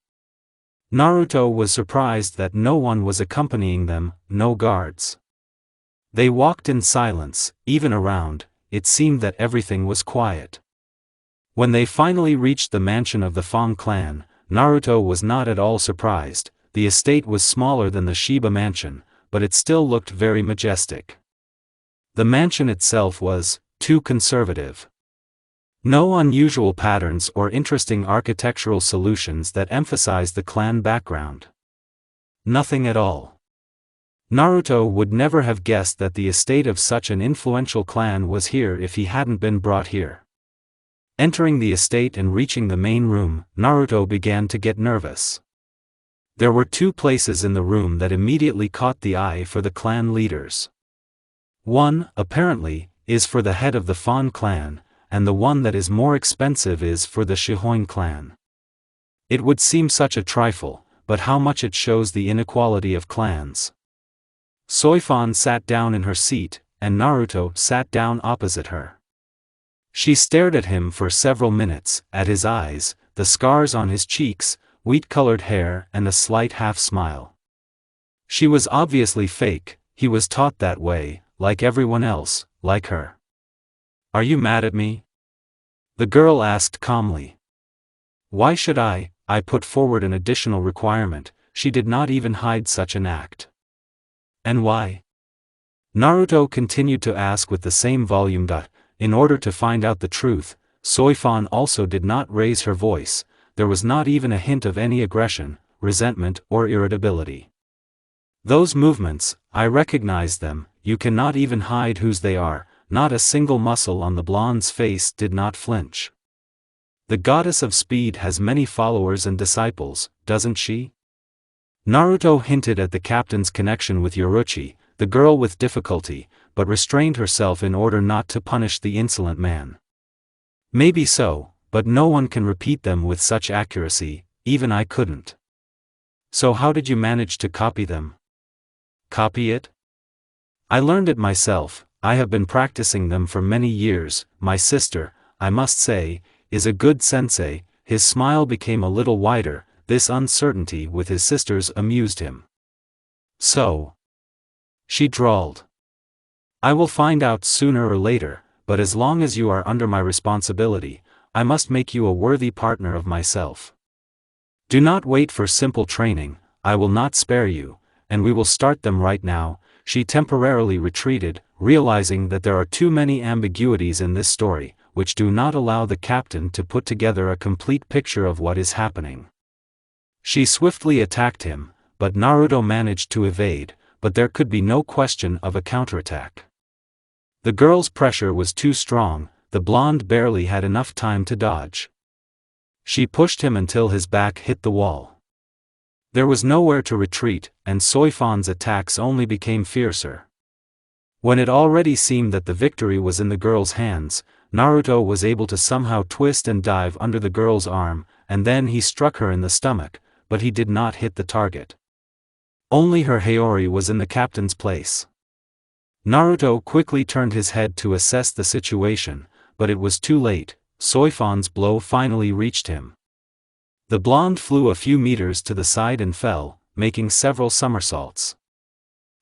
Naruto was surprised that no one was accompanying them, no guards. They walked in silence, even around, it seemed that everything was quiet. When they finally reached the mansion of the Fang clan, Naruto was not at all surprised. The estate was smaller than the Shiba mansion, but it still looked very majestic. The mansion itself was too conservative. No unusual patterns or interesting architectural solutions that emphasized the clan background. Nothing at all. Naruto would never have guessed that the estate of such an influential clan was here if he hadn't been brought here. Entering the estate and reaching the main room, Naruto began to get nervous. There were two places in the room that immediately caught the eye for the clan leaders. One, apparently, is for the head of the Fan clan, and the one that is more expensive is for the Shihoin clan. It would seem such a trifle, but how much it shows the inequality of clans. Soifan sat down in her seat, and Naruto sat down opposite her. She stared at him for several minutes, at his eyes, the scars on his cheeks, wheat-colored hair and a slight half-smile. She was obviously fake, he was taught that way, like everyone else, like her. "Are you mad at me?" the girl asked calmly. "Why should I put forward an additional requirement," she did not even hide such an act. "And why?" Naruto continued to ask with the same volume. In order to find out the truth, Soifan also did not raise her voice, there was not even a hint of any aggression, resentment or irritability. "Those movements, I recognize them, you cannot even hide whose they are," not a single muscle on the blonde's face did not flinch. "The goddess of speed has many followers and disciples, doesn't she?" Naruto hinted at the captain's connection with Yoruichi, the girl with difficulty, but restrained herself in order not to punish the insolent man. "Maybe so, but no one can repeat them with such accuracy, even I couldn't." "So how did you manage to copy them?" "Copy it? I learned it myself, I have been practicing them for many years. My sister, I must say, is a good sensei." His smile became a little wider, this uncertainty with his sisters amused him. "So?" she drawled. "I will find out sooner or later, but as long as you are under my responsibility, I must make you a worthy partner of myself. Do not wait for simple training, I will not spare you, and we will start them right now." She temporarily retreated, realizing that there are too many ambiguities in this story, which do not allow the captain to put together a complete picture of what is happening. She swiftly attacked him, but Naruto managed to evade, but there could be no question of a counterattack. The girl's pressure was too strong, the blonde barely had enough time to dodge. She pushed him until his back hit the wall. There was nowhere to retreat, and Soifan's attacks only became fiercer. When it already seemed that the victory was in the girl's hands, Naruto was able to somehow twist and dive under the girl's arm, and then he struck her in the stomach, but he did not hit the target. Only her Haori was in the captain's place. Naruto quickly turned his head to assess the situation, but it was too late, Soifan's blow finally reached him. The blonde flew a few meters to the side and fell, making several somersaults.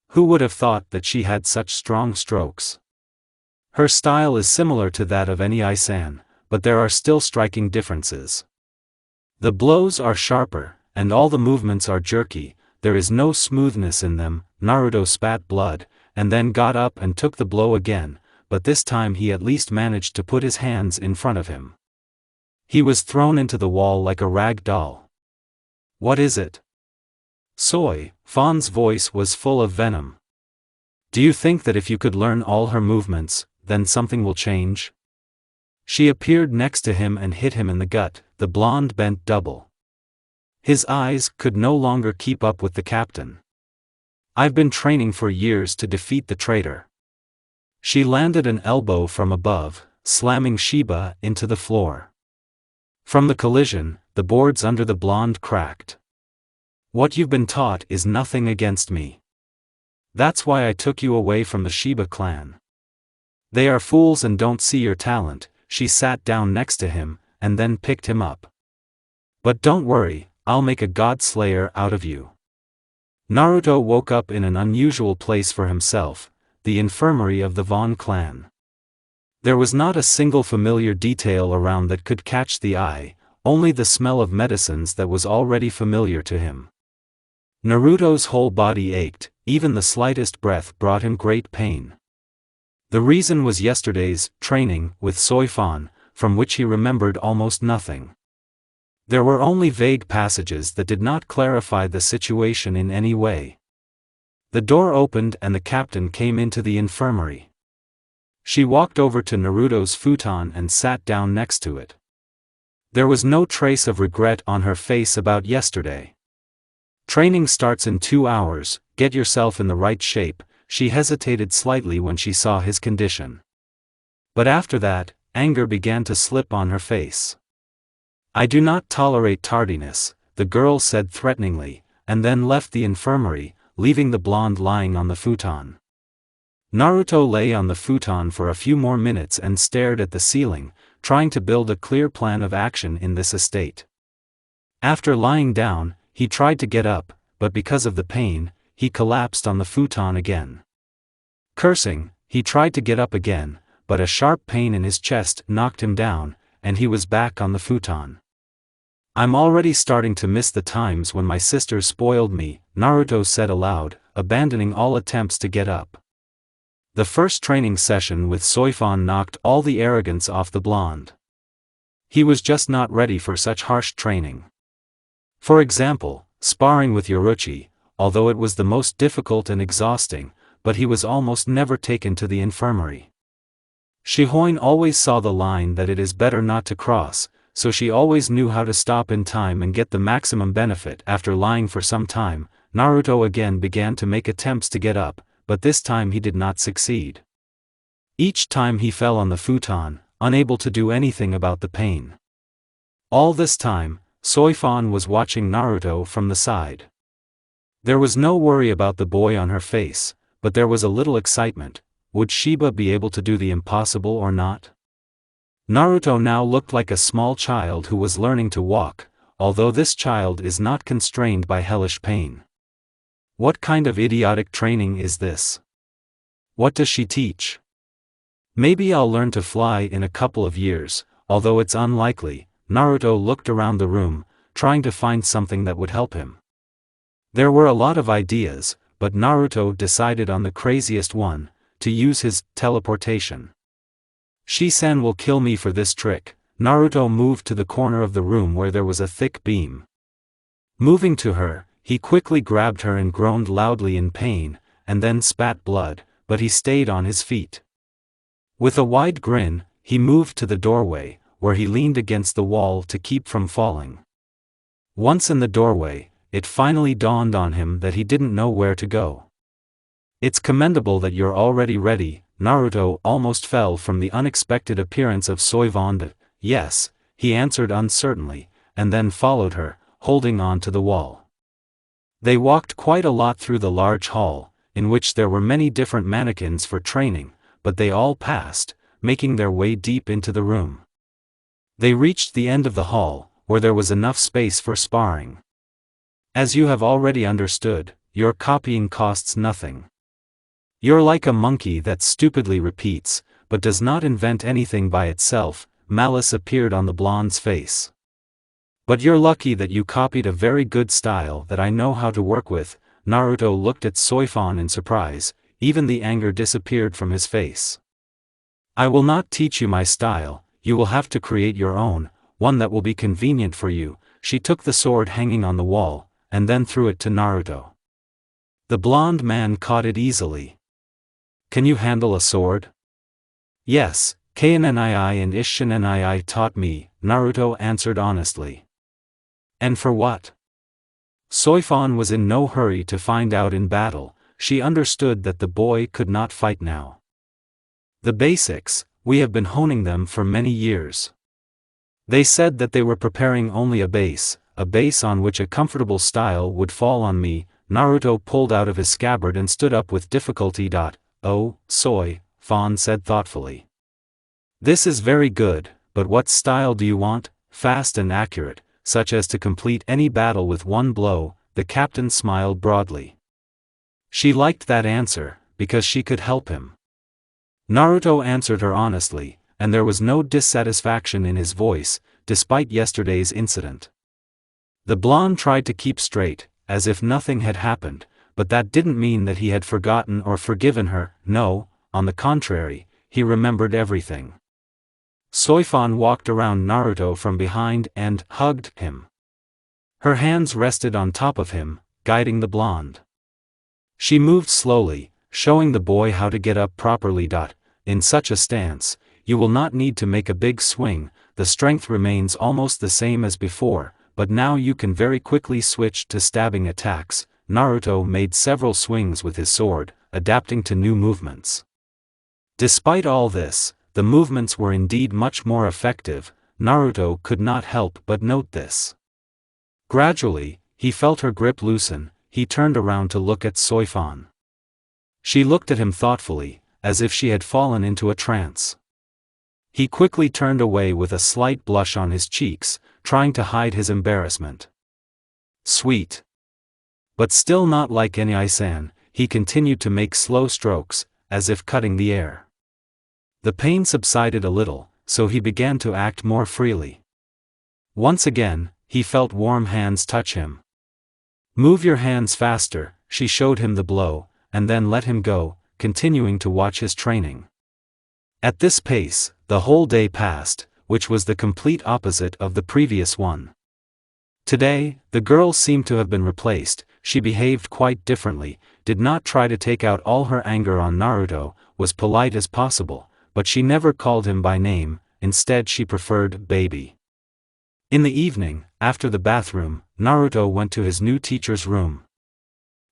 Who would have thought that she had such strong strokes? Her style is similar to that of any Ai-san, but there are still striking differences. The blows are sharper, and all the movements are jerky, there is no smoothness in them. Naruto spat blood, and then got up and took the blow again, but this time he at least managed to put his hands in front of him. He was thrown into the wall like a rag doll. "What is it?" Fan's voice was full of venom. "Do you think that if you could learn all her movements, then something will change?" She appeared next to him and hit him in the gut. The blonde bent double. His eyes could no longer keep up with the captain. I've been training for years to defeat the traitor. She landed an elbow from above, slamming Sheba into the floor. From the collision, the boards under the blonde cracked. What you've been taught is nothing against me. That's why I took you away from the Sheba clan. They are fools and don't see your talent. She sat down next to him, and then picked him up. But don't worry, I'll make a god slayer out of you. Naruto woke up in an unusual place for himself, the infirmary of the Vaughn clan. There was not a single familiar detail around that could catch the eye, only the smell of medicines that was already familiar to him. Naruto's whole body ached, even the slightest breath brought him great pain. The reason was yesterday's training with Soifan, from which he remembered almost nothing. There were only vague passages that did not clarify the situation in any way. The door opened and the captain came into the infirmary. She walked over to Naruto's futon and sat down next to it. There was no trace of regret on her face about yesterday. Training starts in 2 hours, get yourself in the right shape. She hesitated slightly when she saw his condition. But after that, anger began to slip on her face. I do not tolerate tardiness, the girl said threateningly, and then left the infirmary, leaving the blonde lying on the futon. Naruto lay on the futon for a few more minutes and stared at the ceiling, trying to build a clear plan of action in this estate. After lying down, he tried to get up, but because of the pain, he collapsed on the futon again. Cursing, he tried to get up again, but a sharp pain in his chest knocked him down, and he was back on the futon. I'm already starting to miss the times when my sister spoiled me, Naruto said aloud, abandoning all attempts to get up. The first training session with Soifan knocked all the arrogance off the blonde. He was just not ready for such harsh training. For example, sparring with Yoruchi, although it was the most difficult and exhausting, but he was almost never taken to the infirmary. Shihoin always saw the line that it is better not to cross, so she always knew how to stop in time and get the maximum benefit. After lying for some time, Naruto again began to make attempts to get up, but this time he did not succeed. Each time he fell on the futon, unable to do anything about the pain. All this time, Soifan was watching Naruto from the side. There was no worry about the boy on her face, but there was a little excitement. Would Sheba be able to do the impossible or not? Naruto now looked like a small child who was learning to walk, although this child is not constrained by hellish pain. What kind of idiotic training is this? What does she teach? Maybe I'll learn to fly in a couple of years, although it's unlikely. Naruto looked around the room, trying to find something that would help him. There were a lot of ideas, but Naruto decided on the craziest one, to use his teleportation. Shisen will kill me for this trick. Naruto moved to the corner of the room where there was a thick beam. Moving to her, he quickly grabbed her and groaned loudly in pain, and then spat blood, but he stayed on his feet. With a wide grin, he moved to the doorway, where he leaned against the wall to keep from falling. Once in the doorway, it finally dawned on him that he didn't know where to go. It's commendable that you're already ready. Naruto almost fell from the unexpected appearance of Soifan. Yes, he answered uncertainly, and then followed her, holding on to the wall. They walked quite a lot through the large hall, in which there were many different mannequins for training, but they all passed, making their way deep into the room. They reached the end of the hall, where there was enough space for sparring. As you have already understood, your copying costs nothing. You're like a monkey that stupidly repeats, but does not invent anything by itself. Malice appeared on the blonde's face. But you're lucky that you copied a very good style that I know how to work with. Naruto looked at Soifan in surprise, even the anger disappeared from his face. I will not teach you my style, you will have to create your own, one that will be convenient for you. She took the sword hanging on the wall, and then threw it to Naruto. The blonde man caught it easily. Can you handle a sword? Yes, Knii and Ishinii taught me, Naruto answered honestly. And for what? Soifan was in no hurry to find out in battle. She understood that the boy could not fight now. The basics, we have been honing them for many years. They said that they were preparing only a base on which a comfortable style would fall on me. Naruto pulled out of his scabbard and stood up with difficulty. Oh, Fan said thoughtfully. This is very good, but what style do you want? Fast and accurate, such as to complete any battle with one blow. The captain smiled broadly. She liked that answer, because she could help him. Naruto answered her honestly, and there was no dissatisfaction in his voice, despite yesterday's incident. The blonde tried to keep straight, as if nothing had happened, but that didn't mean that he had forgotten or forgiven her. No, on the contrary, he remembered everything. Soifan walked around Naruto from behind and hugged him. Her hands rested on top of him, guiding the blonde. She moved slowly, showing the boy how to get up properly. In such a stance, you will not need to make a big swing, the strength remains almost the same as before, but now you can very quickly switch to stabbing attacks. Naruto made several swings with his sword, adapting to new movements. Despite all this, the movements were indeed much more effective. Naruto could not help but note this. Gradually, he felt her grip loosen. He turned around to look at Soifan. She looked at him thoughtfully, as if she had fallen into a trance. He quickly turned away with a slight blush on his cheeks, trying to hide his embarrassment. Sweet. But still not like Knii-san, he continued to make slow strokes, as if cutting the air. The pain subsided a little, so he began to act more freely. Once again, he felt warm hands touch him. Move your hands faster, she showed him the blow, and then let him go, continuing to watch his training. At this pace, the whole day passed, which was the complete opposite of the previous one. Today, the girl seemed to have been replaced. She behaved quite differently, did not try to take out all her anger on Naruto, was polite as possible, but she never called him by name. Instead she preferred baby. In the evening, after the bathroom, Naruto went to his new teacher's room.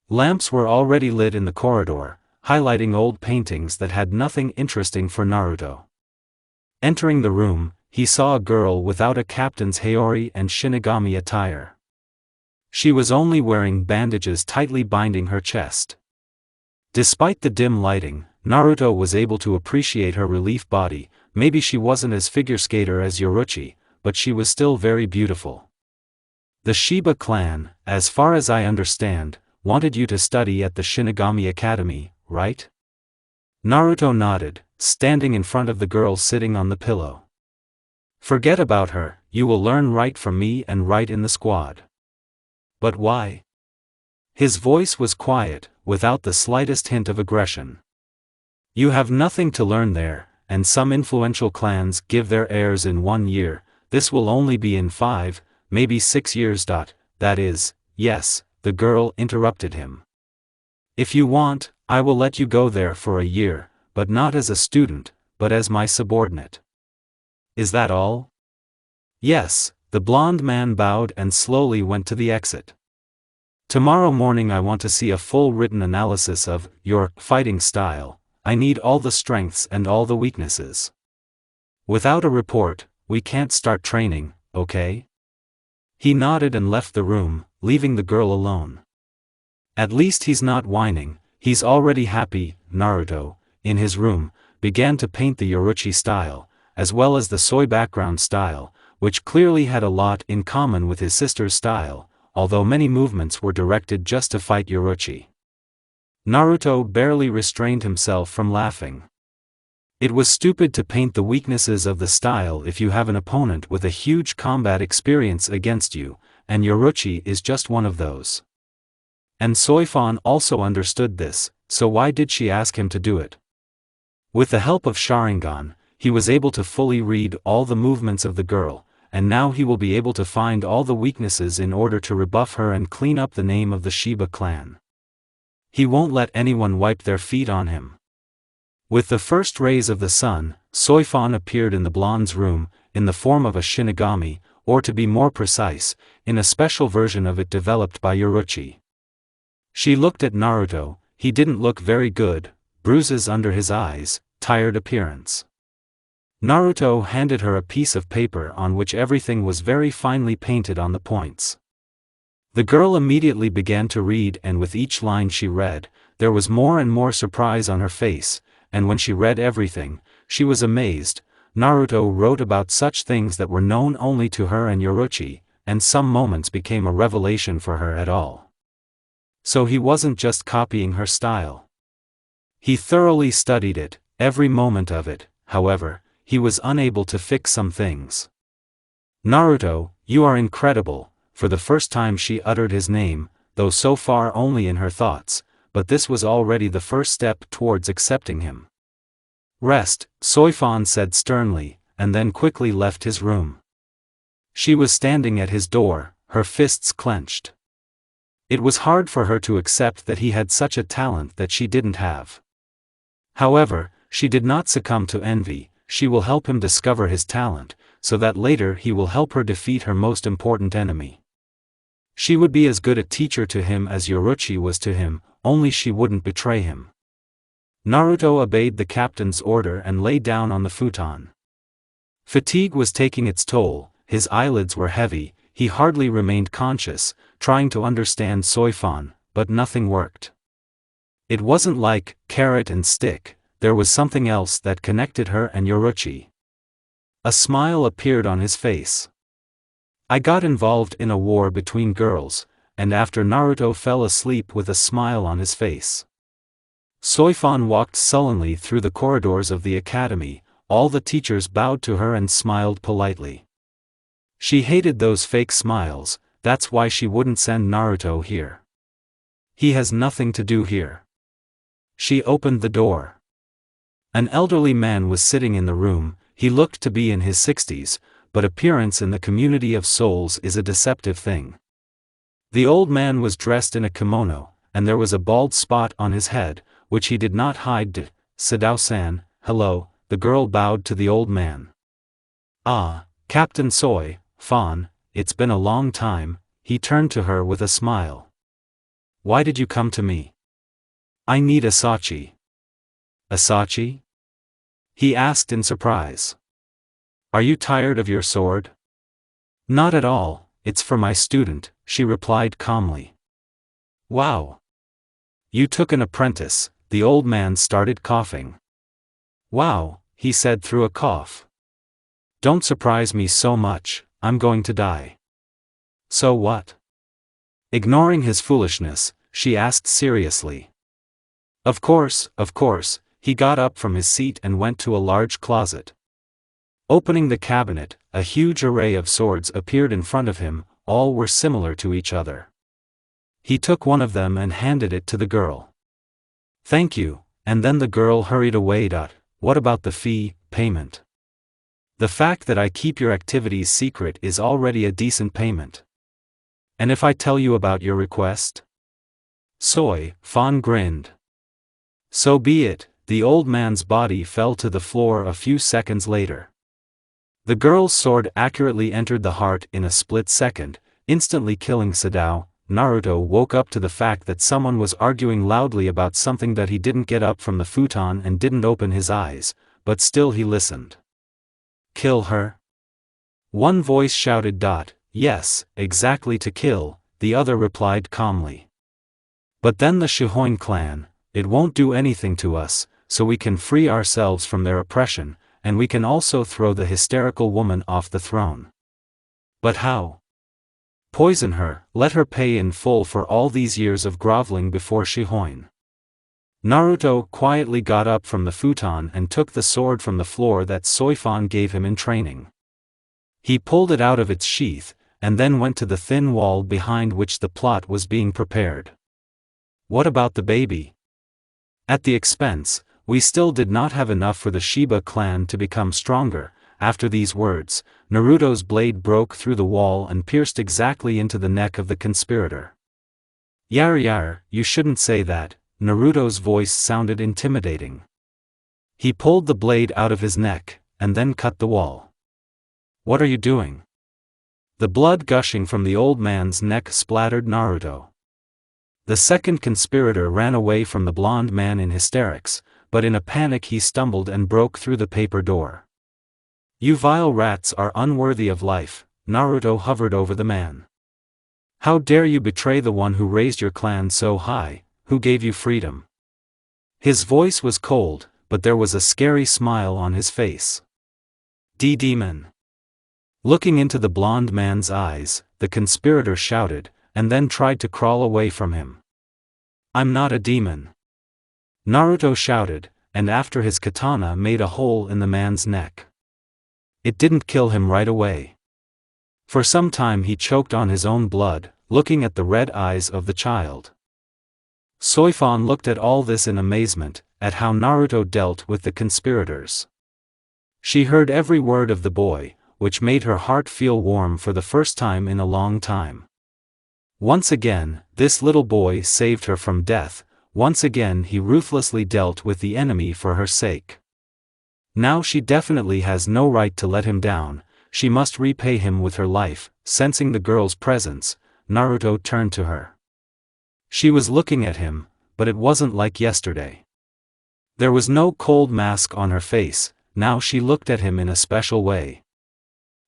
Lamps were already lit in the corridor, highlighting old paintings that had nothing interesting for Naruto. Entering the room, he saw a girl without a captain's Haori and Shinigami attire. She was only wearing bandages tightly binding her chest. Despite the dim lighting, Naruto was able to appreciate her relief body. Maybe she wasn't as figure skater as Yoruchi, but she was still very beautiful. The Shiba clan, as far as I understand, wanted you to study at the Shinigami Academy, right? Naruto nodded, standing in front of the girl sitting on the pillow. Forget about her, you will learn right from me and right in the squad. But why? His voice was quiet, without the slightest hint of aggression. You have nothing to learn there, and some influential clans give their heirs in 1 year. This will only be in 5, maybe 6 years. That is, yes, the girl interrupted him. If you want, I will let you go there for a year, but not as a student, but as my subordinate. Is that all? Yes, the blonde man bowed and slowly went to the exit. Tomorrow morning I want to see a full written analysis of your fighting style. I need all the strengths and all the weaknesses. Without a report, we can't start training, okay? He nodded and left the room, leaving the girl alone. At least he's not whining, he's already happy. Naruto, in his room, began to paint the Yoruchi style, as well as the soy background style, which clearly had a lot in common with his sister's style, although many movements were directed just to fight Yoruchi. Naruto barely restrained himself from laughing. It was stupid to paint the weaknesses of the style if you have an opponent with a huge combat experience against you, and Yoruchi is just one of those. And Soifan also understood this, so why did she ask him to do it? With the help of Sharingan, he was able to fully read all the movements of the girl, and now he will be able to find all the weaknesses in order to rebuff her and clean up the name of the Shiba clan. He won't let anyone wipe their feet on him. With the first rays of the sun, Soifan appeared in the blonde's room, in the form of a Shinigami, or to be more precise, in a special version of it developed by Yoruchi. She looked at Naruto. He didn't look very good, bruises under his eyes, tired appearance. Naruto handed her a piece of paper on which everything was very finely painted on the points. The girl immediately began to read, and with each line she read, there was more and more surprise on her face, and when she read everything, she was amazed. Naruto wrote about such things that were known only to her and Yoruchi, and some moments became a revelation for her at all. So he wasn't just copying her style. He thoroughly studied it, every moment of it. However, he was unable to fix some things. Naruto, you are incredible. For the first time she uttered his name, though so far only in her thoughts, but this was already the first step towards accepting him. Rest, Soifan said sternly, and then quickly left his room. She was standing at his door, her fists clenched. It was hard for her to accept that he had such a talent that she didn't have. However, she did not succumb to envy. She will help him discover his talent, so that later he will help her defeat her most important enemy. She would be as good a teacher to him as Yoruchi was to him, only she wouldn't betray him. Naruto obeyed the captain's order and lay down on the futon. Fatigue was taking its toll, his eyelids were heavy, he hardly remained conscious, trying to understand Soifan, but nothing worked. It wasn't like carrot and stick, there was something else that connected her and Yoruchi. A smile appeared on his face. I got involved in a war between girls, and after Naruto fell asleep with a smile on his face. Soifan walked sullenly through the corridors of the academy. All the teachers bowed to her and smiled politely. She hated those fake smiles, that's why she wouldn't send Naruto here. He has nothing to do here. She opened the door. An elderly man was sitting in the room. He looked to be in his 60s, but appearance in the community of souls is a deceptive thing. The old man was dressed in a kimono, and there was a bald spot on his head, which he did not hide. Sadao-san, hello, the girl bowed to the old man. Ah, Captain Soifan, it's been a long time. He turned to her with a smile. Why did you come to me? I need Asachi. Asachi? He asked in surprise. Are you tired of your sword? Not at all, it's for my student, she replied calmly. Wow. You took an apprentice. The old man started coughing. Wow, he said through a cough. Don't surprise me so much, I'm going to die. So what? Ignoring his foolishness, she asked seriously. Of course, he got up from his seat and went to a large closet. Opening the cabinet, a huge array of swords appeared in front of him, all were similar to each other. He took one of them and handed it to the girl. Thank you, and then the girl hurried away. What about the fee, payment? The fact that I keep your activities secret is already a decent payment. And if I tell you about your request? Soifan grinned. So be it. The old man's body fell to the floor a few seconds later. The girl's sword accurately entered the heart in a split second, instantly killing Sadao. Naruto woke up to the fact that someone was arguing loudly about something that he didn't get up from the futon and didn't open his eyes, but still he listened. Kill her? One voice shouted. Yes, exactly, to kill, the other replied calmly. But then the Shihoin clan, it won't do anything to us, so we can free ourselves from their oppression, and we can also throw the hysterical woman off the throne. But how? Poison her, let her pay in full for all these years of groveling before Shihoin. Naruto quietly got up from the futon and took the sword from the floor that Soifan gave him in training. He pulled it out of its sheath, and then went to the thin wall behind which the plot was being prepared. What about the baby? At the expense, we still did not have enough for the Shiba clan to become stronger. After these words, Naruto's blade broke through the wall and pierced exactly into the neck of the conspirator. Yar, you shouldn't say that. Naruto's voice sounded intimidating. He pulled the blade out of his neck, and then cut the wall. "What are you doing?" The blood gushing from the old man's neck splattered Naruto. The second conspirator ran away from the blonde man in hysterics, but in a panic he stumbled and broke through the paper door. "You vile rats are unworthy of life," Naruto hovered over the man. "How dare you betray the one who raised your clan so high, who gave you freedom?" His voice was cold, but there was a scary smile on his face. "Demon." Looking into the blonde man's eyes, the conspirator shouted, and then tried to crawl away from him. "I'm not a demon," Naruto shouted, and after his katana made a hole in the man's neck. It didn't kill him right away. For some time he choked on his own blood, looking at the red eyes of the child. Soifan looked at all this in amazement, at how Naruto dealt with the conspirators. She heard every word of the boy, which made her heart feel warm for the first time in a long time. Once again, this little boy saved her from death, once again he ruthlessly dealt with the enemy for her sake. Now she definitely has no right to let him down, she must repay him with her life. Sensing the girl's presence, Naruto turned to her. She was looking at him, but it wasn't like yesterday. There was no cold mask on her face, now she looked at him in a special way.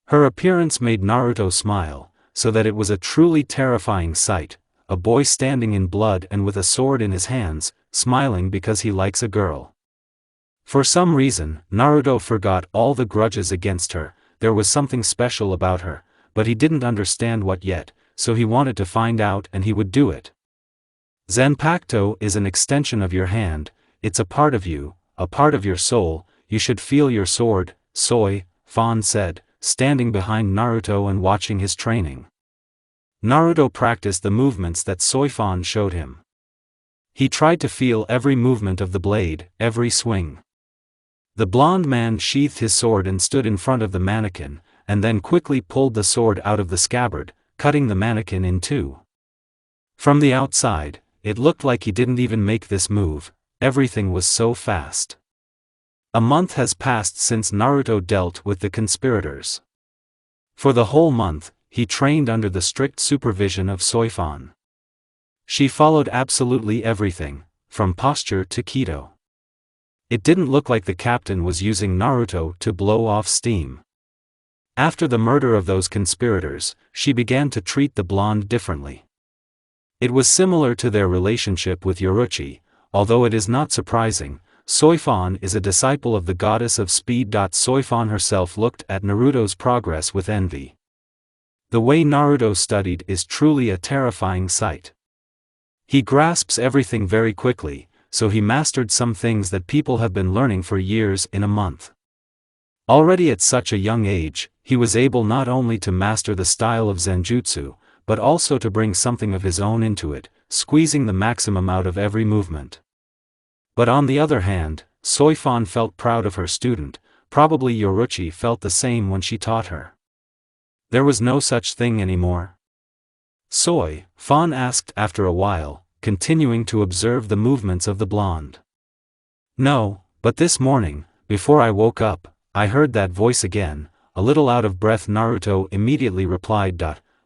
Her appearance made Naruto smile, so that it was a truly terrifying sight, a boy standing in blood and with a sword in his hands, smiling because he likes a girl. For some reason, Naruto forgot all the grudges against her. There was something special about her, but he didn't understand what yet, so he wanted to find out and he would do it. Zanpakuto is an extension of your hand, it's a part of you, a part of your soul, you should feel your sword, Fan said, standing behind Naruto and watching his training. Naruto practiced the movements that Soifan showed him. He tried to feel every movement of the blade, every swing. The blonde man sheathed his sword and stood in front of the mannequin, and then quickly pulled the sword out of the scabbard, cutting the mannequin in two. From the outside, it looked like he didn't even make this move, everything was so fast. A month has passed since Naruto dealt with the conspirators. For the whole month, he trained under the strict supervision of Soifan. She followed absolutely everything, from posture to keto. It didn't look like the captain was using Naruto to blow off steam. After the murder of those conspirators, she began to treat the blonde differently. It was similar to their relationship with Yoruchi, although it is not surprising. Soifan is a disciple of the goddess of speed. Soifan herself looked at Naruto's progress with envy. The way Naruto studied is truly a terrifying sight. He grasps everything very quickly, so he mastered some things that people have been learning for years in a month. Already at such a young age, he was able not only to master the style of Zenjutsu, but also to bring something of his own into it, squeezing the maximum out of every movement. But on the other hand, Soifan felt proud of her student, probably Yoruchi felt the same when she taught her. There was no such thing anymore. Fan asked after a while, continuing to observe the movements of the blonde. "No, but this morning, before I woke up, I heard that voice again," a little out of breath Naruto immediately replied.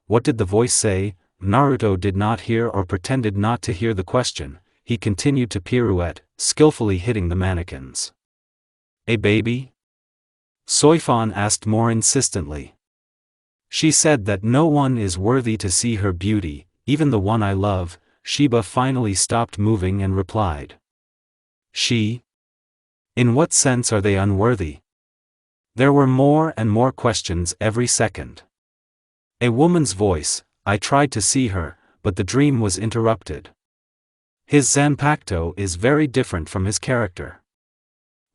"What did the voice say?" Naruto did not hear or pretended not to hear the question, he continued to pirouette, skillfully hitting the mannequins. "A baby?" Soifan asked more insistently. "She said that no one is worthy to see her beauty, even the one I love." Shiba finally stopped moving and replied. "She? In what sense are they unworthy?" There were more and more questions every second. A woman's voice, "I tried to see her, but the dream was interrupted." His Zanpakuto is very different from his character.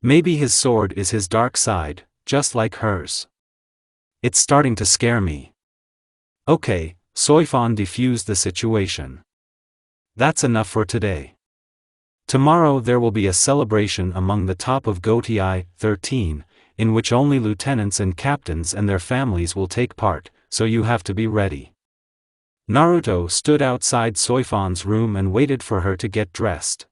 Maybe his sword is his dark side, just like hers. It's starting to scare me. Okay, Soifan defused the situation. That's enough for today. Tomorrow there will be a celebration among the top of Gotei 13, in which only lieutenants and captains and their families will take part, so you have to be ready. Naruto stood outside Soifan's room and waited for her to get dressed.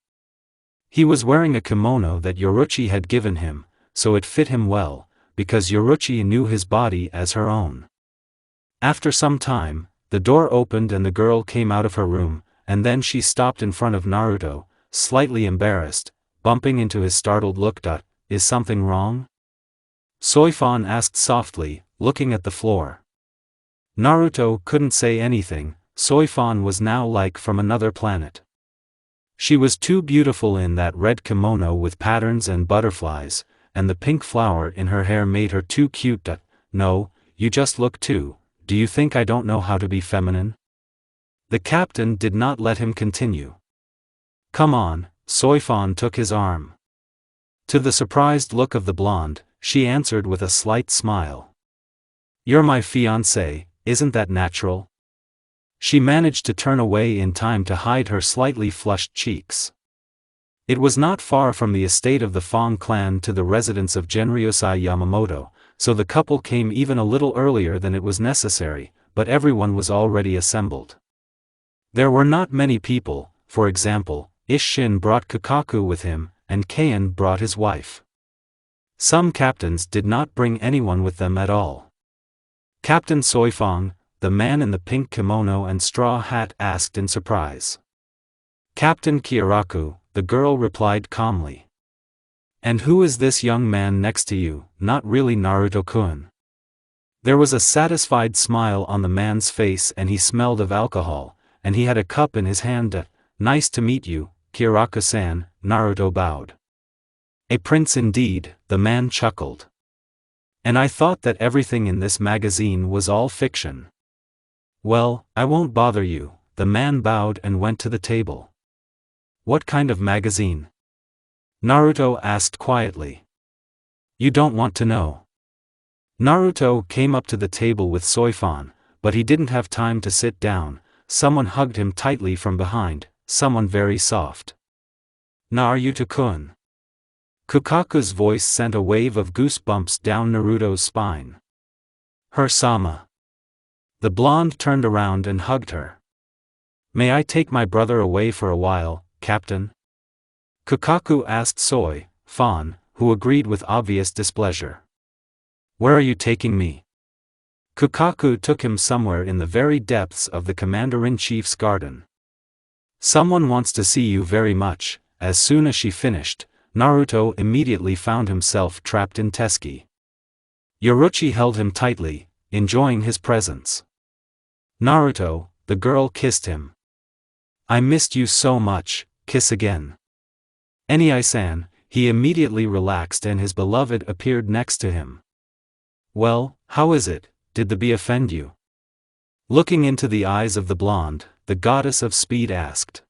He was wearing a kimono that Yoruchi had given him, so it fit him well, because Yoruchi knew his body as her own. After some time, the door opened and the girl came out of her room, and then she stopped in front of Naruto, slightly embarrassed, bumping into his startled look. Is something wrong? Soifan asked softly, looking at the floor. Naruto couldn't say anything. Soifan was now like from another planet. She was too beautiful in that red kimono with patterns and butterflies, and the pink flower in her hair made her too cute. No, you just look too. Do you think I don't know how to be feminine? The captain did not let him continue. Come on, Soifan took his arm. To the surprised look of the blonde, she answered with a slight smile. You're my fiancé, isn't that natural? She managed to turn away in time to hide her slightly flushed cheeks. It was not far from the estate of the Fong clan to the residence of Genryosai Yamamoto, so the couple came even a little earlier than it was necessary, but everyone was already assembled. There were not many people. For example, Isshin brought Kukaku with him, and Keion brought his wife. Some captains did not bring anyone with them at all. Captain Soifang, the man in the pink kimono and straw hat, asked in surprise. Captain Kyoraku, the girl replied calmly. And who is this young man next to you? Not really Naruto-kun. There was a satisfied smile on the man's face and he smelled of alcohol, and he had a cup in his hand. Nice to meet you, Kyoraku-san, Naruto bowed. A prince indeed, the man chuckled. And I thought that everything in this magazine was all fiction. Well, I won't bother you, the man bowed and went to the table. What kind of magazine? Naruto asked quietly. You don't want to know. Naruto came up to the table with Soifan, but he didn't have time to sit down. Someone hugged him tightly from behind, someone very soft. Naruto-kun. Kukaku's voice sent a wave of goosebumps down Naruto's spine. Her-sama. The blonde turned around and hugged her. May I take my brother away for a while, Captain? Kukaku asked Soifan, who agreed with obvious displeasure. Where are you taking me? Kukaku took him somewhere in the very depths of the Commander-in-Chief's garden. Someone wants to see you very much. As soon as she finished, Naruto immediately found himself trapped in Teski. Yoruchi held him tightly, enjoying his presence. Naruto, the girl kissed him. I missed you so much, kiss again. Eniai-san, he immediately relaxed and his beloved appeared next to him. Well, how is it, did the bee offend you? Looking into the eyes of the blonde, the goddess of speed asked.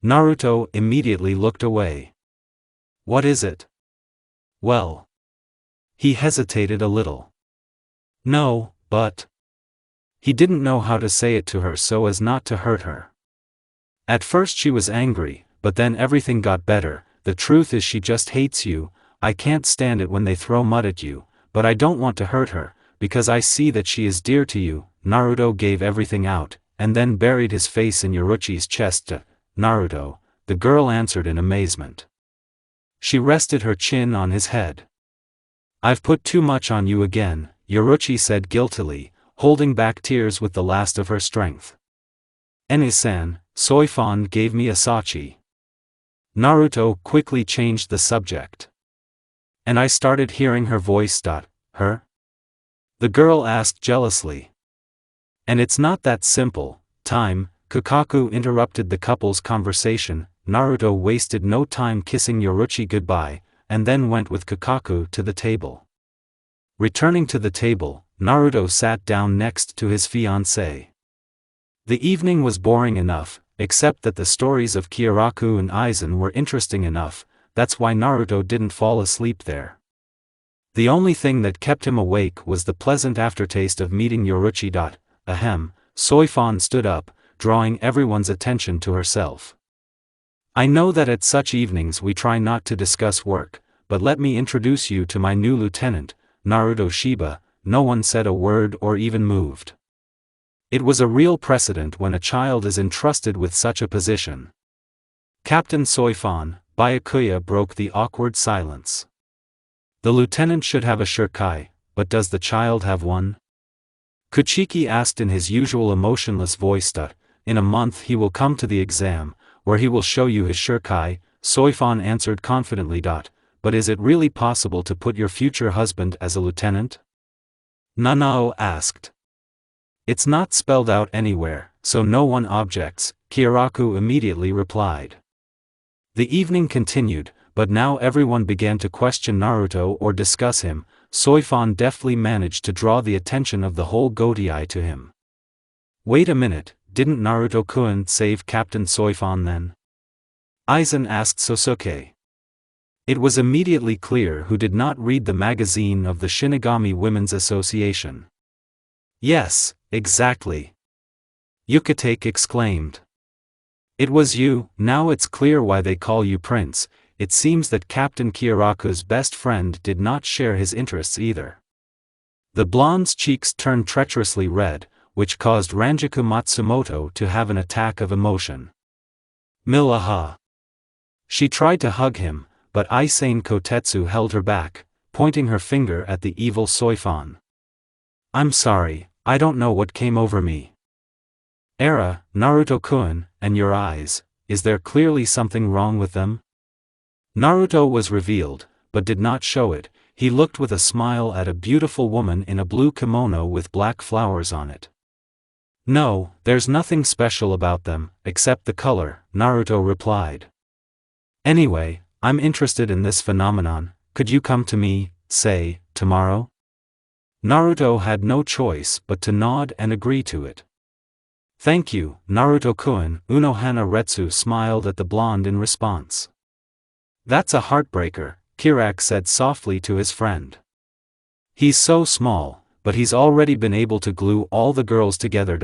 Naruto immediately looked away. What is it? Well. He hesitated a little. No, but. He didn't know how to say it to her so as not to hurt her. At first she was angry, but then everything got better. The truth is she just hates you. I can't stand it when they throw mud at you, but I don't want to hurt her, because I see that she is dear to you. Naruto gave everything out, and then buried his face in Yoruchi's chest. Naruto, the girl answered in amazement. She rested her chin on his head. I've put too much on you again, Yoruchi said guiltily, holding back tears with the last of her strength. Eniai-san, Soifan gave me a sachi. Naruto quickly changed the subject. And I started hearing her voice. Her? The girl asked jealously. And it's not that simple. Kukaku interrupted the couple's conversation. Naruto wasted no time kissing Yoruchi goodbye, and then went with Kukaku to the table. Returning to the table, Naruto sat down next to his fiancée. The evening was boring enough, except that the stories of Kyoraku and Aizen were interesting enough. That's why Naruto didn't fall asleep there. The only thing that kept him awake was the pleasant aftertaste of meeting Yoruchi. Ahem, Soifan stood up, drawing everyone's attention to herself. I know that at such evenings we try not to discuss work, but let me introduce you to my new lieutenant, Naruto Shiba. No one said a word or even moved. It was a real precedent when a child is entrusted with such a position. Captain Soifan, Byakuya broke the awkward silence. The lieutenant should have a shirkai, but does the child have one? Kuchiki asked in his usual emotionless voice. In a month he will come to the exam, where he will show you his shirkai, Soifan answered confidently. But is it really possible to put your future husband as a lieutenant? Nanao asked. It's not spelled out anywhere, so no one objects, Kiraku immediately replied. The evening continued, but now everyone began to question Naruto or discuss him. Soifan deftly managed to draw the attention of the whole Gotei to him. Wait a minute, didn't Naruto-kun save Captain Soifan then? Aizen asked Sasuke. It was immediately clear who did not read the magazine of the Shinigami Women's Association. Yes, exactly. Yukitake exclaimed. It was you. Now it's clear why they call you Prince. It seems that Captain Kiraku's best friend did not share his interests either. The blonde's cheeks turned treacherously red, which caused Ranjaku Matsumoto to have an attack of emotion. Milaha. She tried to hug him, but Aisane Kotetsu held her back, pointing her finger at the evil Soifan. I'm sorry, I don't know what came over me. Era, Naruto-kun, and your eyes, is there clearly something wrong with them? Naruto was revealed, but did not show it. He looked with a smile at a beautiful woman in a blue kimono with black flowers on it. No, there's nothing special about them, except the color, Naruto replied. Anyway, I'm interested in this phenomenon. Could you come to me, say, tomorrow? Naruto had no choice but to nod and agree to it. Thank you, Naruto-kun. Unohana Retsu smiled at the blonde in response. That's a heartbreaker, Kirak said softly to his friend. He's so small, but he's already been able to glue all the girls together.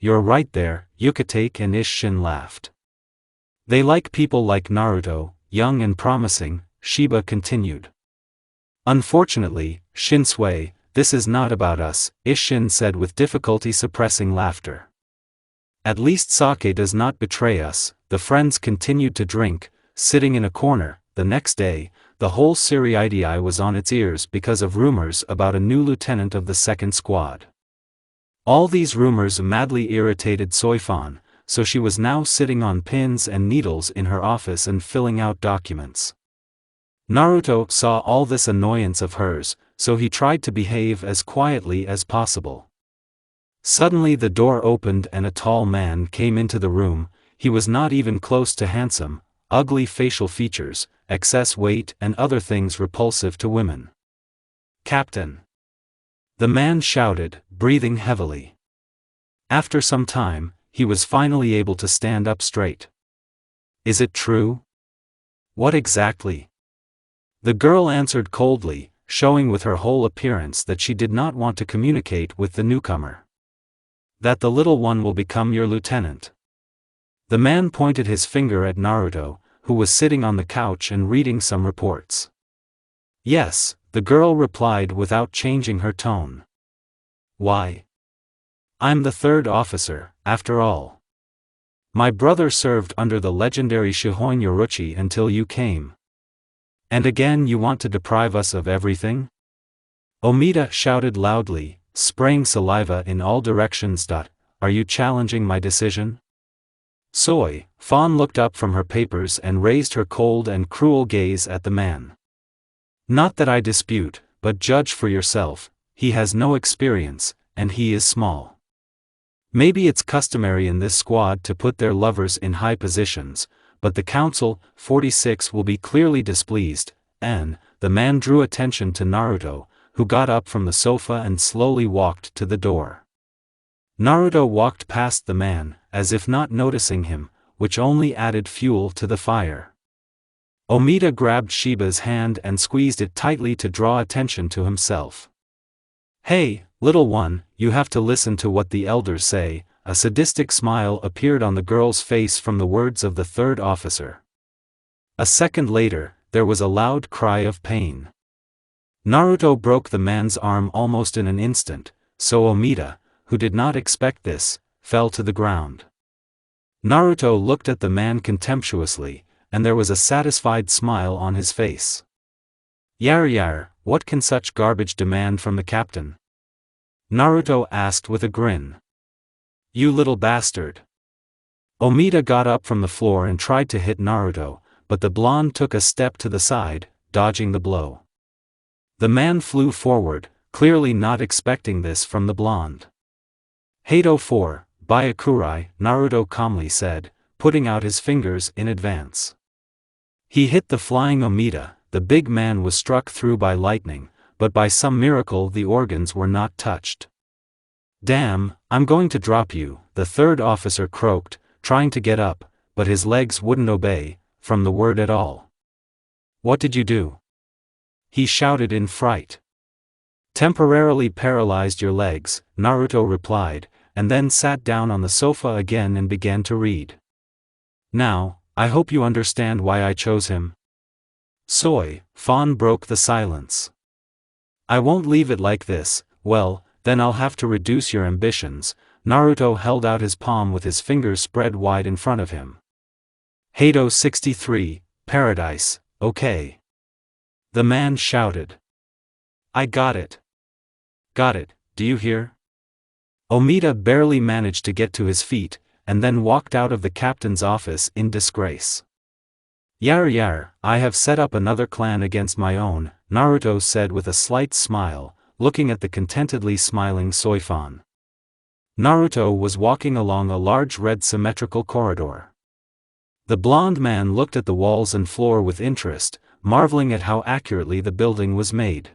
You're right there, Yukitake and Isshin laughed. They like people like Naruto, young and promising, Shiba continued. Unfortunately, Shinsui, this is not about us, Isshin said with difficulty suppressing laughter. At least Sake does not betray us. The friends continued to drink, sitting in a corner. The next day, the whole Siriidii was on its ears because of rumors about a new lieutenant of the second squad. All these rumors madly irritated Soifan, so she was now sitting on pins and needles in her office and filling out documents. Naruto saw all this annoyance of hers, so he tried to behave as quietly as possible. Suddenly the door opened and a tall man came into the room. He was not even close to handsome, ugly facial features, excess weight and other things repulsive to women. Captain! The man shouted, breathing heavily. After some time, he was finally able to stand up straight. Is it true? What exactly? The girl answered coldly, showing with her whole appearance that she did not want to communicate with the newcomer. That the little one will become your lieutenant. The man pointed his finger at Naruto, who was sitting on the couch and reading some reports. Yes, the girl replied without changing her tone. Why? I'm the third officer, after all. My brother served under the legendary Shihoin Yoruchi until you came. And again you want to deprive us of everything? Omida shouted loudly, spraying saliva in all directions. Are you challenging my decision? Fawn looked up from her papers and raised her cold and cruel gaze at the man. Not that I dispute, but judge for yourself. He has no experience, and he is small. Maybe it's customary in this squad to put their lovers in high positions, but the Council, 46 will be clearly displeased, and, the man drew attention to Naruto, who got up from the sofa and slowly walked to the door. Naruto walked past the man, as if not noticing him, which only added fuel to the fire. Omida grabbed Shiba's hand and squeezed it tightly to draw attention to himself. Hey, little one, you have to listen to what the elders say. A sadistic smile appeared on the girl's face from the words of the third officer. A second later, there was a loud cry of pain. Naruto broke the man's arm almost in an instant, so Omida, who did not expect this, fell to the ground. Naruto looked at the man contemptuously, and there was a satisfied smile on his face. Yar, what can such garbage demand from the captain? Naruto asked with a grin. You little bastard. Omida got up from the floor and tried to hit Naruto, but the blonde took a step to the side, dodging the blow. The man flew forward, clearly not expecting this from the blonde. Hato 4, Byakurai, Naruto calmly said, putting out his fingers in advance. He hit the flying Omida. The big man was struck through by lightning, but by some miracle the organs were not touched. Damn, I'm going to drop you, the third officer croaked, trying to get up, but his legs wouldn't obey, from the word at all. What did you do? He shouted in fright. Temporarily paralyzed your legs, Naruto replied, and then sat down on the sofa again and began to read. Now, I hope you understand why I chose him. Fawn broke the silence. I won't leave it like this. Well, then I'll have to reduce your ambitions. Naruto held out his palm with his fingers spread wide in front of him. Hato 63, Paradise, okay. The man shouted. I got it. Got it, do you hear? Omida barely managed to get to his feet, and then walked out of the captain's office in disgrace. Yar, I have set up another clan against my own, Naruto said with a slight smile, looking at the contentedly smiling Soifan. Naruto was walking along a large red symmetrical corridor. The blonde man looked at the walls and floor with interest, marveling at how accurately the building was made.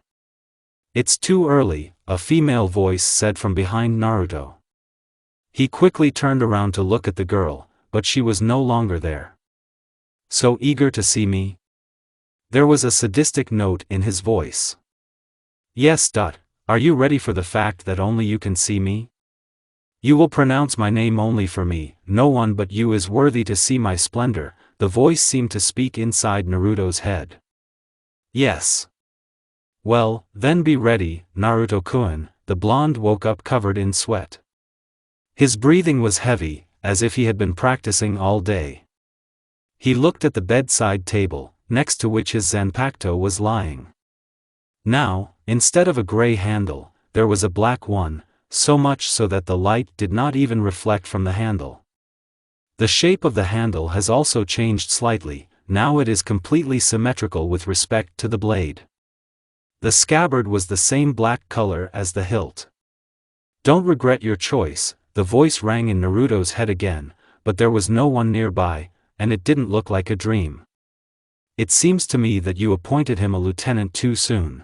It's too early, a female voice said from behind Naruto. He quickly turned around to look at the girl, but she was no longer there. So eager to see me? There was a sadistic note in his voice. Yes. Are you ready for the fact that only you can see me? You will pronounce my name only for me, no one but you is worthy to see my splendor, the voice seemed to speak inside Naruto's head. Yes. Well, then be ready, Naruto-kun. The blonde woke up covered in sweat. His breathing was heavy, as if he had been practicing all day. He looked at the bedside table, next to which his zanpakuto was lying. Now, instead of a gray handle, there was a black one, so much so that the light did not even reflect from the handle. The shape of the handle has also changed slightly, now it is completely symmetrical with respect to the blade. The scabbard was the same black color as the hilt. Don't regret your choice, the voice rang in Naruto's head again, but there was no one nearby, and it didn't look like a dream. It seems to me that you appointed him a lieutenant too soon.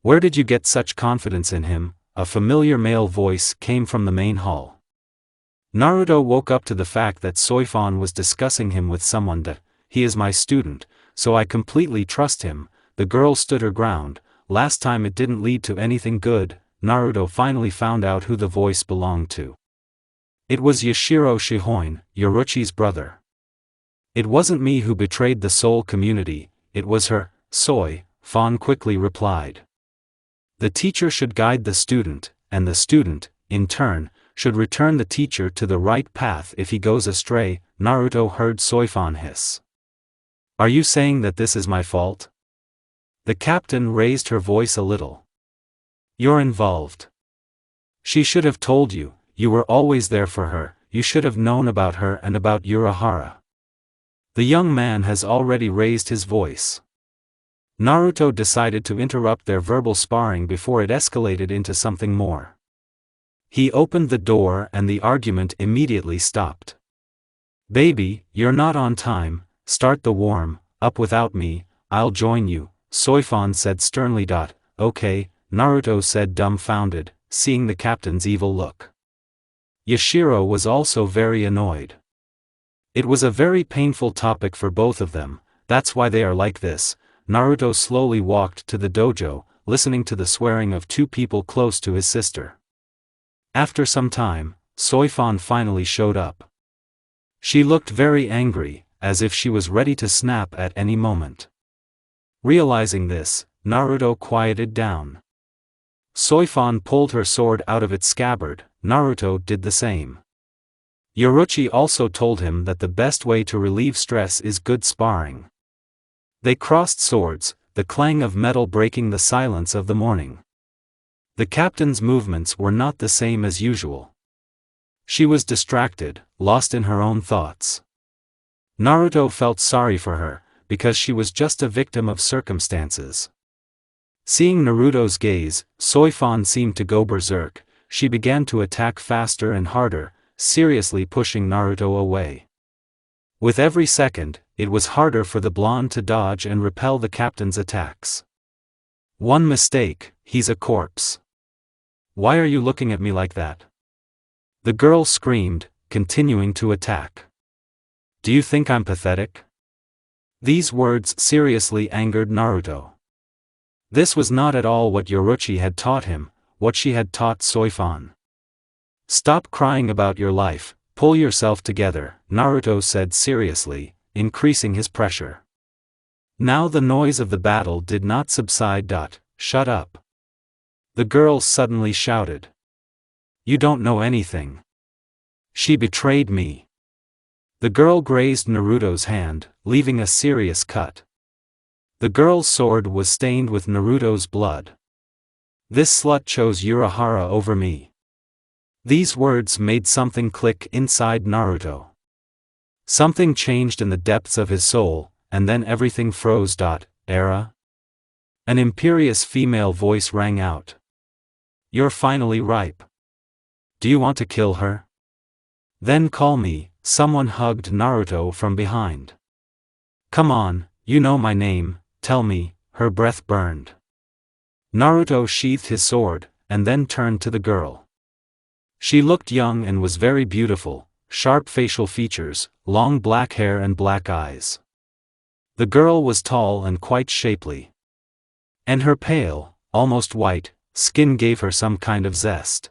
Where did you get such confidence in him? A familiar male voice came from the main hall. Naruto woke up to the fact that Soifan was discussing him with someone. That he is my student, so I completely trust him. The girl stood her ground. Last time it didn't lead to anything good. Naruto finally found out who the voice belonged to. It was Yashiro Shihoin, Yoruchi's brother. It wasn't me who betrayed the soul community, it was her. Fawn quickly replied. The teacher should guide the student, and the student, in turn, should return the teacher to the right path if he goes astray. Naruto heard Soifan hiss. Are you saying that this is my fault? The captain raised her voice a little. You're involved. She should have told you, you were always there for her, you should have known about her and about Urahara. The young man has already raised his voice. Naruto decided to interrupt their verbal sparring before it escalated into something more. He opened the door and the argument immediately stopped. Baby, you're not on time, start the warm up without me, I'll join you, Soifan said sternly. Okay, Naruto said dumbfounded, seeing the captain's evil look. Yashiro was also very annoyed. It was a very painful topic for both of them, that's why they are like this. Naruto slowly walked to the dojo, listening to the swearing of two people close to his sister. After some time, Soifan finally showed up. She looked very angry, as if she was ready to snap at any moment. Realizing this, Naruto quieted down. Soifan pulled her sword out of its scabbard, Naruto did the same. Yoruchi also told him that the best way to relieve stress is good sparring. They crossed swords, the clang of metal breaking the silence of the morning. The captain's movements were not the same as usual. She was distracted, lost in her own thoughts. Naruto felt sorry for her, because she was just a victim of circumstances. Seeing Naruto's gaze, Soifan seemed to go berserk. She began to attack faster and harder, seriously pushing Naruto away. With every second, it was harder for the blonde to dodge and repel the captain's attacks. One mistake, he's a corpse. Why are you looking at me like that? The girl screamed, continuing to attack. Do you think I'm pathetic? These words seriously angered Naruto. This was not at all what Yoruchi had taught him, what she had taught Soifan. Stop crying about your life, pull yourself together, Naruto said seriously, increasing his pressure. Now the noise of the battle did not subside. Shut up. The girl suddenly shouted. You don't know anything. She betrayed me. The girl grazed Naruto's hand, leaving a serious cut. The girl's sword was stained with Naruto's blood. This slut chose Urahara over me. These words made something click inside Naruto. Something changed in the depths of his soul, and then everything froze. Era? An imperious female voice rang out. You're finally ripe. Do you want to kill her? Then call me. Someone hugged Naruto from behind. Come on, you know my name, tell me. Her breath burned. Naruto sheathed his sword, and then turned to the girl. She looked young and was very beautiful, sharp facial features, long black hair and black eyes. The girl was tall and quite shapely. And her pale, almost white, skin gave her some kind of zest.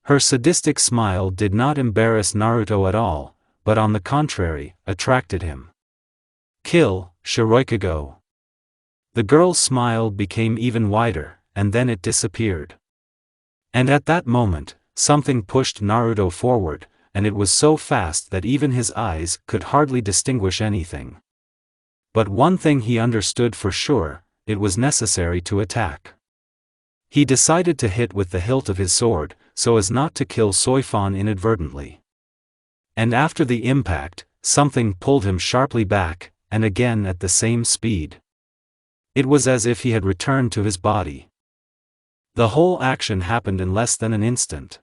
Her sadistic smile did not embarrass Naruto at all, but on the contrary, attracted him. Kill, Shiroikago. The girl's smile became even wider, and then it disappeared. And at that moment, something pushed Naruto forward, and it was so fast that even his eyes could hardly distinguish anything. But one thing he understood for sure, it was necessary to attack. He decided to hit with the hilt of his sword, so as not to kill Soifan inadvertently. And after the impact, something pulled him sharply back, and again at the same speed. It was as if he had returned to his body. The whole action happened in less than an instant.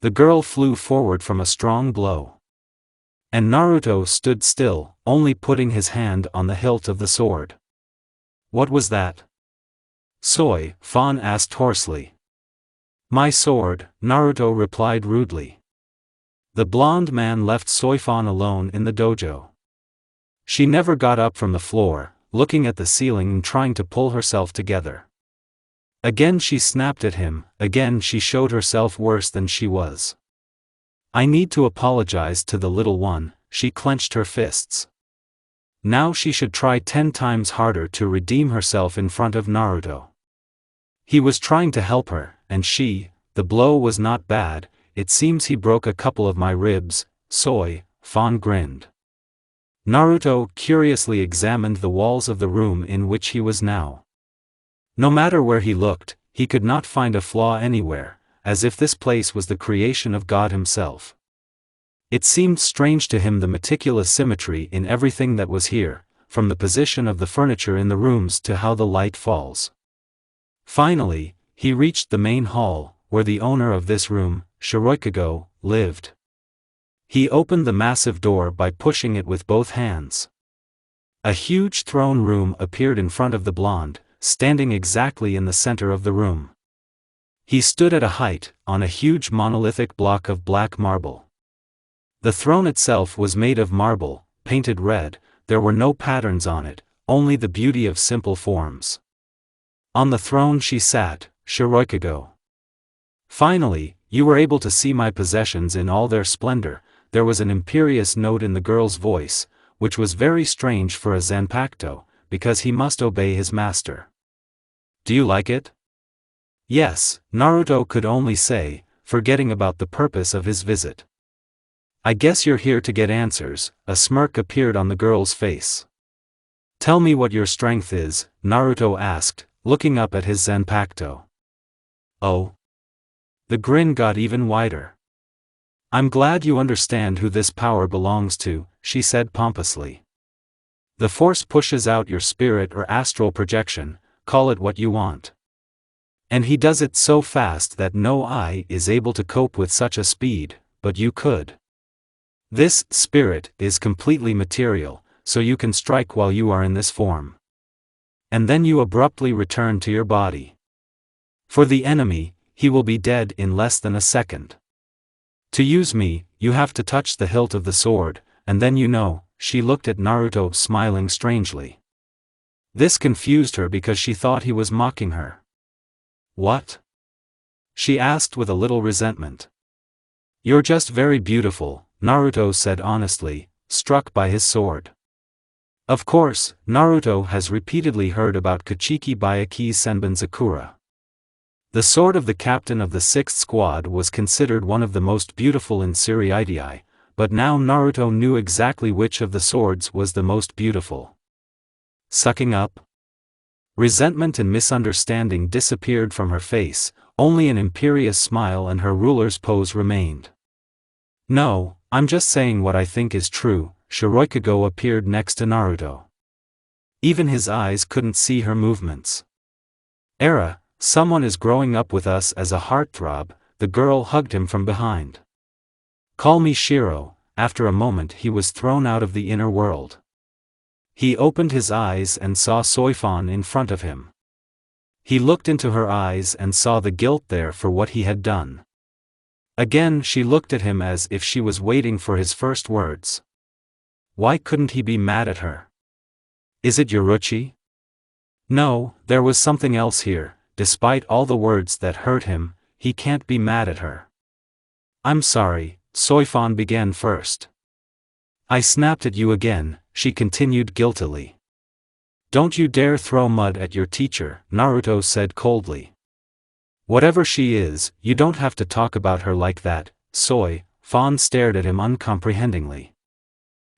The girl flew forward from a strong blow. And Naruto stood still, only putting his hand on the hilt of the sword. What was that? Soifan asked hoarsely. My sword, Naruto replied rudely. The blonde man left Soifan alone in the dojo. She never got up from the floor, looking at the ceiling and trying to pull herself together. Again she snapped at him, again she showed herself worse than she was. I need to apologize to the little one, she clenched her fists. Now she should try 10 times harder to redeem herself in front of Naruto. He was trying to help her, and the blow was not bad, it seems he broke a couple of my ribs, Soifan grinned. Naruto curiously examined the walls of the room in which he was now. No matter where he looked, he could not find a flaw anywhere, as if this place was the creation of God himself. It seemed strange to him the meticulous symmetry in everything that was here, from the position of the furniture in the rooms to how the light falls. Finally, he reached the main hall, where the owner of this room, Shiroikago, lived. He opened the massive door by pushing it with both hands. A huge throne room appeared in front of the blonde, standing exactly in the center of the room. He stood at a height, on a huge monolithic block of black marble. The throne itself was made of marble, painted red, there were no patterns on it, only the beauty of simple forms. On the throne she sat, Shiroikago. Finally, you were able to see my possessions in all their splendor. There was an imperious note in the girl's voice, which was very strange for a Zanpakuto, because he must obey his master. Do you like it? Yes, Naruto could only say, forgetting about the purpose of his visit. I guess you're here to get answers, a smirk appeared on the girl's face. Tell me what your strength is, Naruto asked, looking up at his Zanpakuto. Oh? The grin got even wider. I'm glad you understand who this power belongs to, she said pompously. The force pushes out your spirit or astral projection, call it what you want. And he does it so fast that no eye is able to cope with such a speed, but you could. This spirit is completely material, so you can strike while you are in this form. And then you abruptly return to your body. For the enemy, he will be dead in less than a second. To use me, you have to touch the hilt of the sword, and then you know. She looked at Naruto smiling strangely. This confused her because she thought he was mocking her. What? She asked with a little resentment. You're just very beautiful, Naruto said honestly, struck by his sword. Of course, Naruto has repeatedly heard about Kuchiki Byaku's Senbon. The sword of the captain of the 6th squad was considered one of the most beautiful in Seriidae, but now Naruto knew exactly which of the swords was the most beautiful. Sucking up? Resentment and misunderstanding disappeared from her face, only an imperious smile and her ruler's pose remained. No, I'm just saying what I think is true, Shirakugo appeared next to Naruto. Even his eyes couldn't see her movements. Era, someone is growing up with us as a heartthrob, the girl hugged him from behind. Call me Shiro. After a moment he was thrown out of the inner world. He opened his eyes and saw Soifan in front of him. He looked into her eyes and saw the guilt there for what he had done. Again she looked at him as if she was waiting for his first words. Why couldn't he be mad at her? Is it Yoruchi? No, there was something else here. Despite all the words that hurt him, he can't be mad at her. I'm sorry, Soifan began first. I snapped at you again, she continued guiltily. Don't you dare throw mud at your teacher, Naruto said coldly. Whatever she is, you don't have to talk about her like that, Soifan stared at him uncomprehendingly.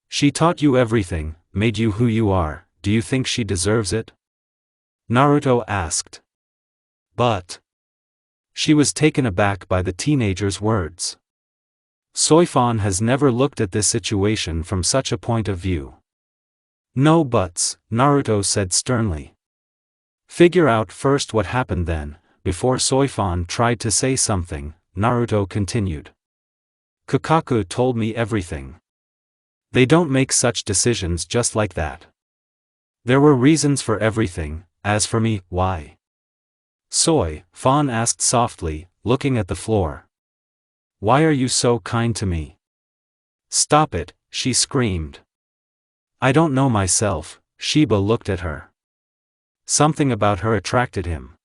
She taught you everything, made you who you are, do you think she deserves it? Naruto asked. But. She was taken aback by the teenager's words. Soifan has never looked at this situation from such a point of view. No buts, Naruto said sternly. Figure out first what happened then. Before Soifan tried to say something, Naruto continued. Kakaku told me everything. They don't make such decisions just like that. There were reasons for everything. As for me, why? Soifan asked softly, looking at the floor. Why are you so kind to me? Stop it, she screamed. I don't know myself, Shiba looked at her. Something about her attracted him.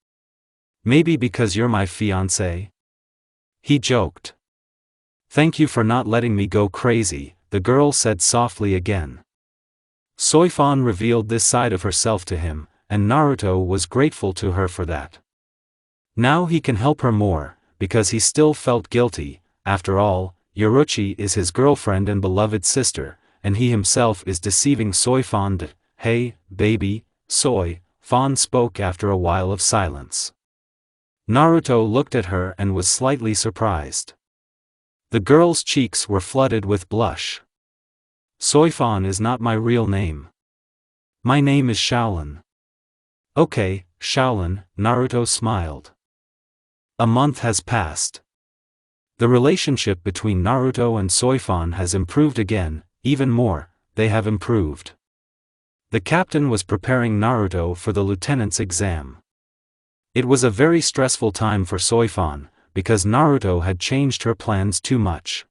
Maybe because you're my fiancé? He joked. Thank you for not letting me go crazy, the girl said softly again. Soifan revealed this side of herself to him, and Naruto was grateful to her for that. Now he can help her more, because he still felt guilty. After all, Yoruchi is his girlfriend and beloved sister, and he himself is deceiving Soifan. Hey, baby, Soifan spoke after a while of silence. Naruto looked at her and was slightly surprised. The girl's cheeks were flooded with blush. Soifan is not my real name. My name is Shaolin. Okay, Shaolin, Naruto smiled. A month has passed. The relationship between Naruto and Soifan has improved again, even more, they have improved. The captain was preparing Naruto for the lieutenant's exam. It was a very stressful time for Soifan, because Naruto had changed her plans too much.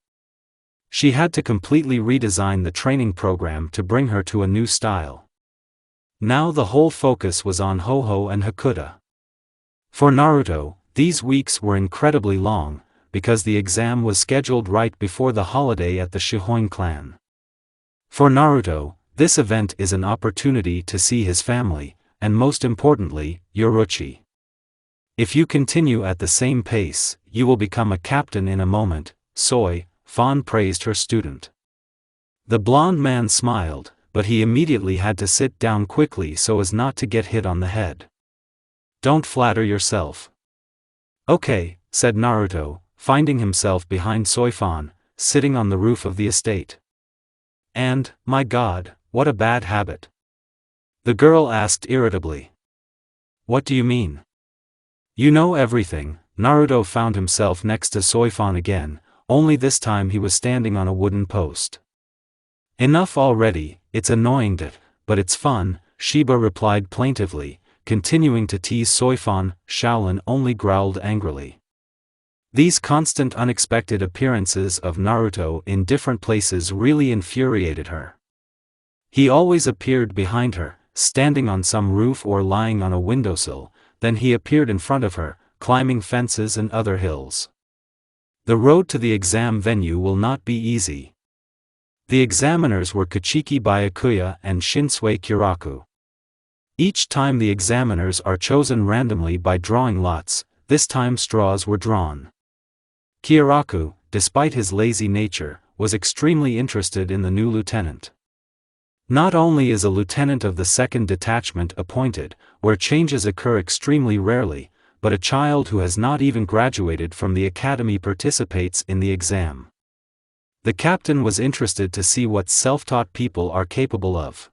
She had to completely redesign the training program to bring her to a new style. Now the whole focus was on Ho-Oh and Hakuda. For Naruto, these weeks were incredibly long, because the exam was scheduled right before the holiday at the Shihoin clan. For Naruto, this event is an opportunity to see his family, and most importantly, Yoruchi. If you continue at the same pace, you will become a captain in a moment, Fawn praised her student. The blonde man smiled, but he immediately had to sit down quickly so as not to get hit on the head. Don't flatter yourself. Okay, said Naruto, finding himself behind Soifan, sitting on the roof of the estate. And, my god, what a bad habit. The girl asked irritably. What do you mean? You know everything. Naruto found himself next to Soifan again, only this time he was standing on a wooden post. Enough already, it's annoying but it's fun, Shiba replied plaintively, continuing to tease Soifan. Shaolin only growled angrily. These constant unexpected appearances of Naruto in different places really infuriated her. He always appeared behind her, standing on some roof or lying on a windowsill, then he appeared in front of her, climbing fences and other hills. The road to the exam venue will not be easy. The examiners were Kuchiki Byakuya and Shinsui Kiraku. Each time the examiners are chosen randomly by drawing lots, this time straws were drawn. Kiraku, despite his lazy nature, was extremely interested in the new lieutenant. Not only is a lieutenant of the 2nd detachment appointed, where changes occur extremely rarely, but a child who has not even graduated from the academy participates in the exam. The captain was interested to see what self-taught people are capable of.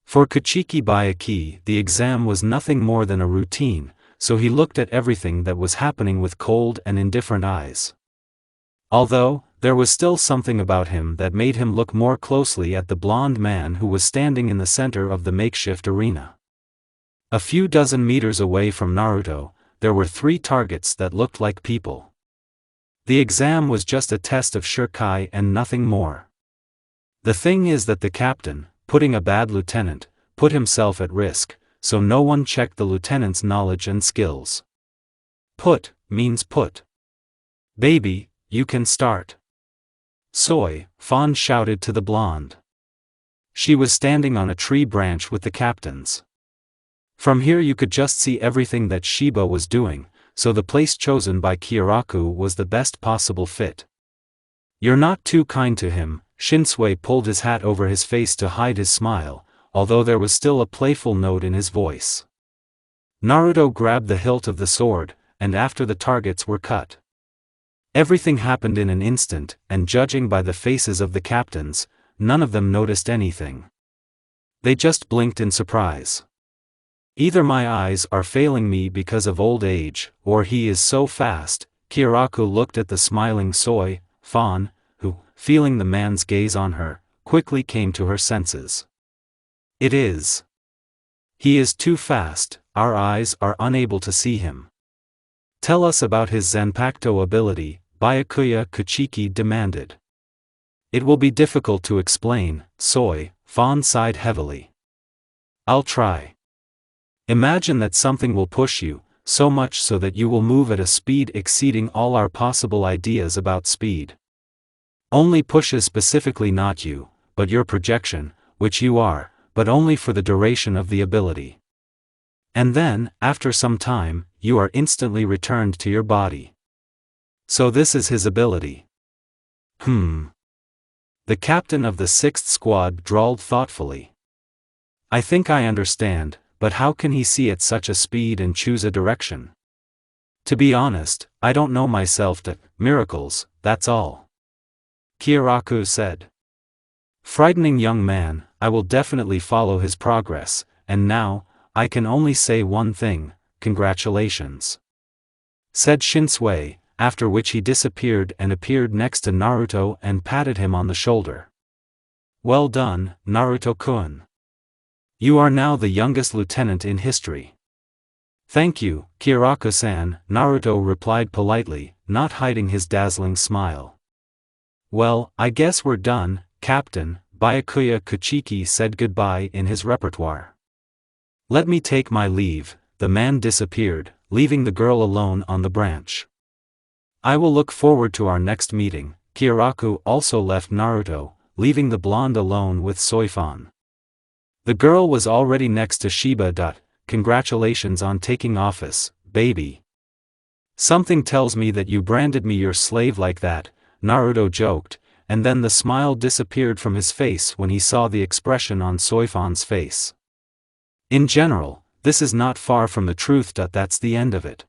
For Kuchiki Byakuya, the exam was nothing more than a routine, so he looked at everything that was happening with cold and indifferent eyes. Although, there was still something about him that made him look more closely at the blonde man who was standing in the center of the makeshift arena. A few dozen meters away from Naruto, there were 3 targets that looked like people. The exam was just a test of Shirkai and nothing more. The thing is that the captain, putting a bad lieutenant, put himself at risk, so no one checked the lieutenant's knowledge and skills. Put means put. Baby, you can start. Fawn shouted to the blonde. She was standing on a tree branch with the captains. From here you could just see everything that Shiba was doing, so the place chosen by Kiraku was the best possible fit. You're not too kind to him. Shinsui pulled his hat over his face to hide his smile, although there was still a playful note in his voice. Naruto grabbed the hilt of the sword, and after the targets were cut. Everything happened in an instant, and judging by the faces of the captains, none of them noticed anything. They just blinked in surprise. Either my eyes are failing me because of old age, or he is so fast. Kiraku looked at the smiling Fawn, who, feeling the man's gaze on her, quickly came to her senses. It is. He is too fast, our eyes are unable to see him. Tell us about his Zanpakuto ability, Byakuya Kuchiki demanded. It will be difficult to explain, Fawn sighed heavily. I'll try. Imagine that something will push you, so much so that you will move at a speed exceeding all our possible ideas about speed. Only pushes specifically not you, but your projection, which you are, but only for the duration of the ability. And then, after some time, you are instantly returned to your body. So this is his ability. The captain of the 6th squad drawled thoughtfully. I think I understand, but how can he see at such a speed and choose a direction? To be honest, I don't know myself. Miracles, that's all. Kiraku said. Frightening young man, I will definitely follow his progress, and now, I can only say one thing, congratulations. Said Shinsui, after which he disappeared and appeared next to Naruto and patted him on the shoulder. Well done, Naruto-kun. You are now the youngest lieutenant in history. Thank you, Kiraku-san, Naruto replied politely, not hiding his dazzling smile. Well, I guess we're done, Captain. Byakuya Kuchiki said goodbye in his repertoire. Let me take my leave. The man disappeared, leaving the girl alone on the branch. I will look forward to our next meeting. Kiraku also left Naruto, leaving the blonde alone with Soifan. The girl was already next to Shiba. Congratulations on taking office, baby. Something tells me that you branded me your slave like that. Naruto joked, and then the smile disappeared from his face when he saw the expression on Soifan's face. In general, this is not far from the truth. That's the end of it.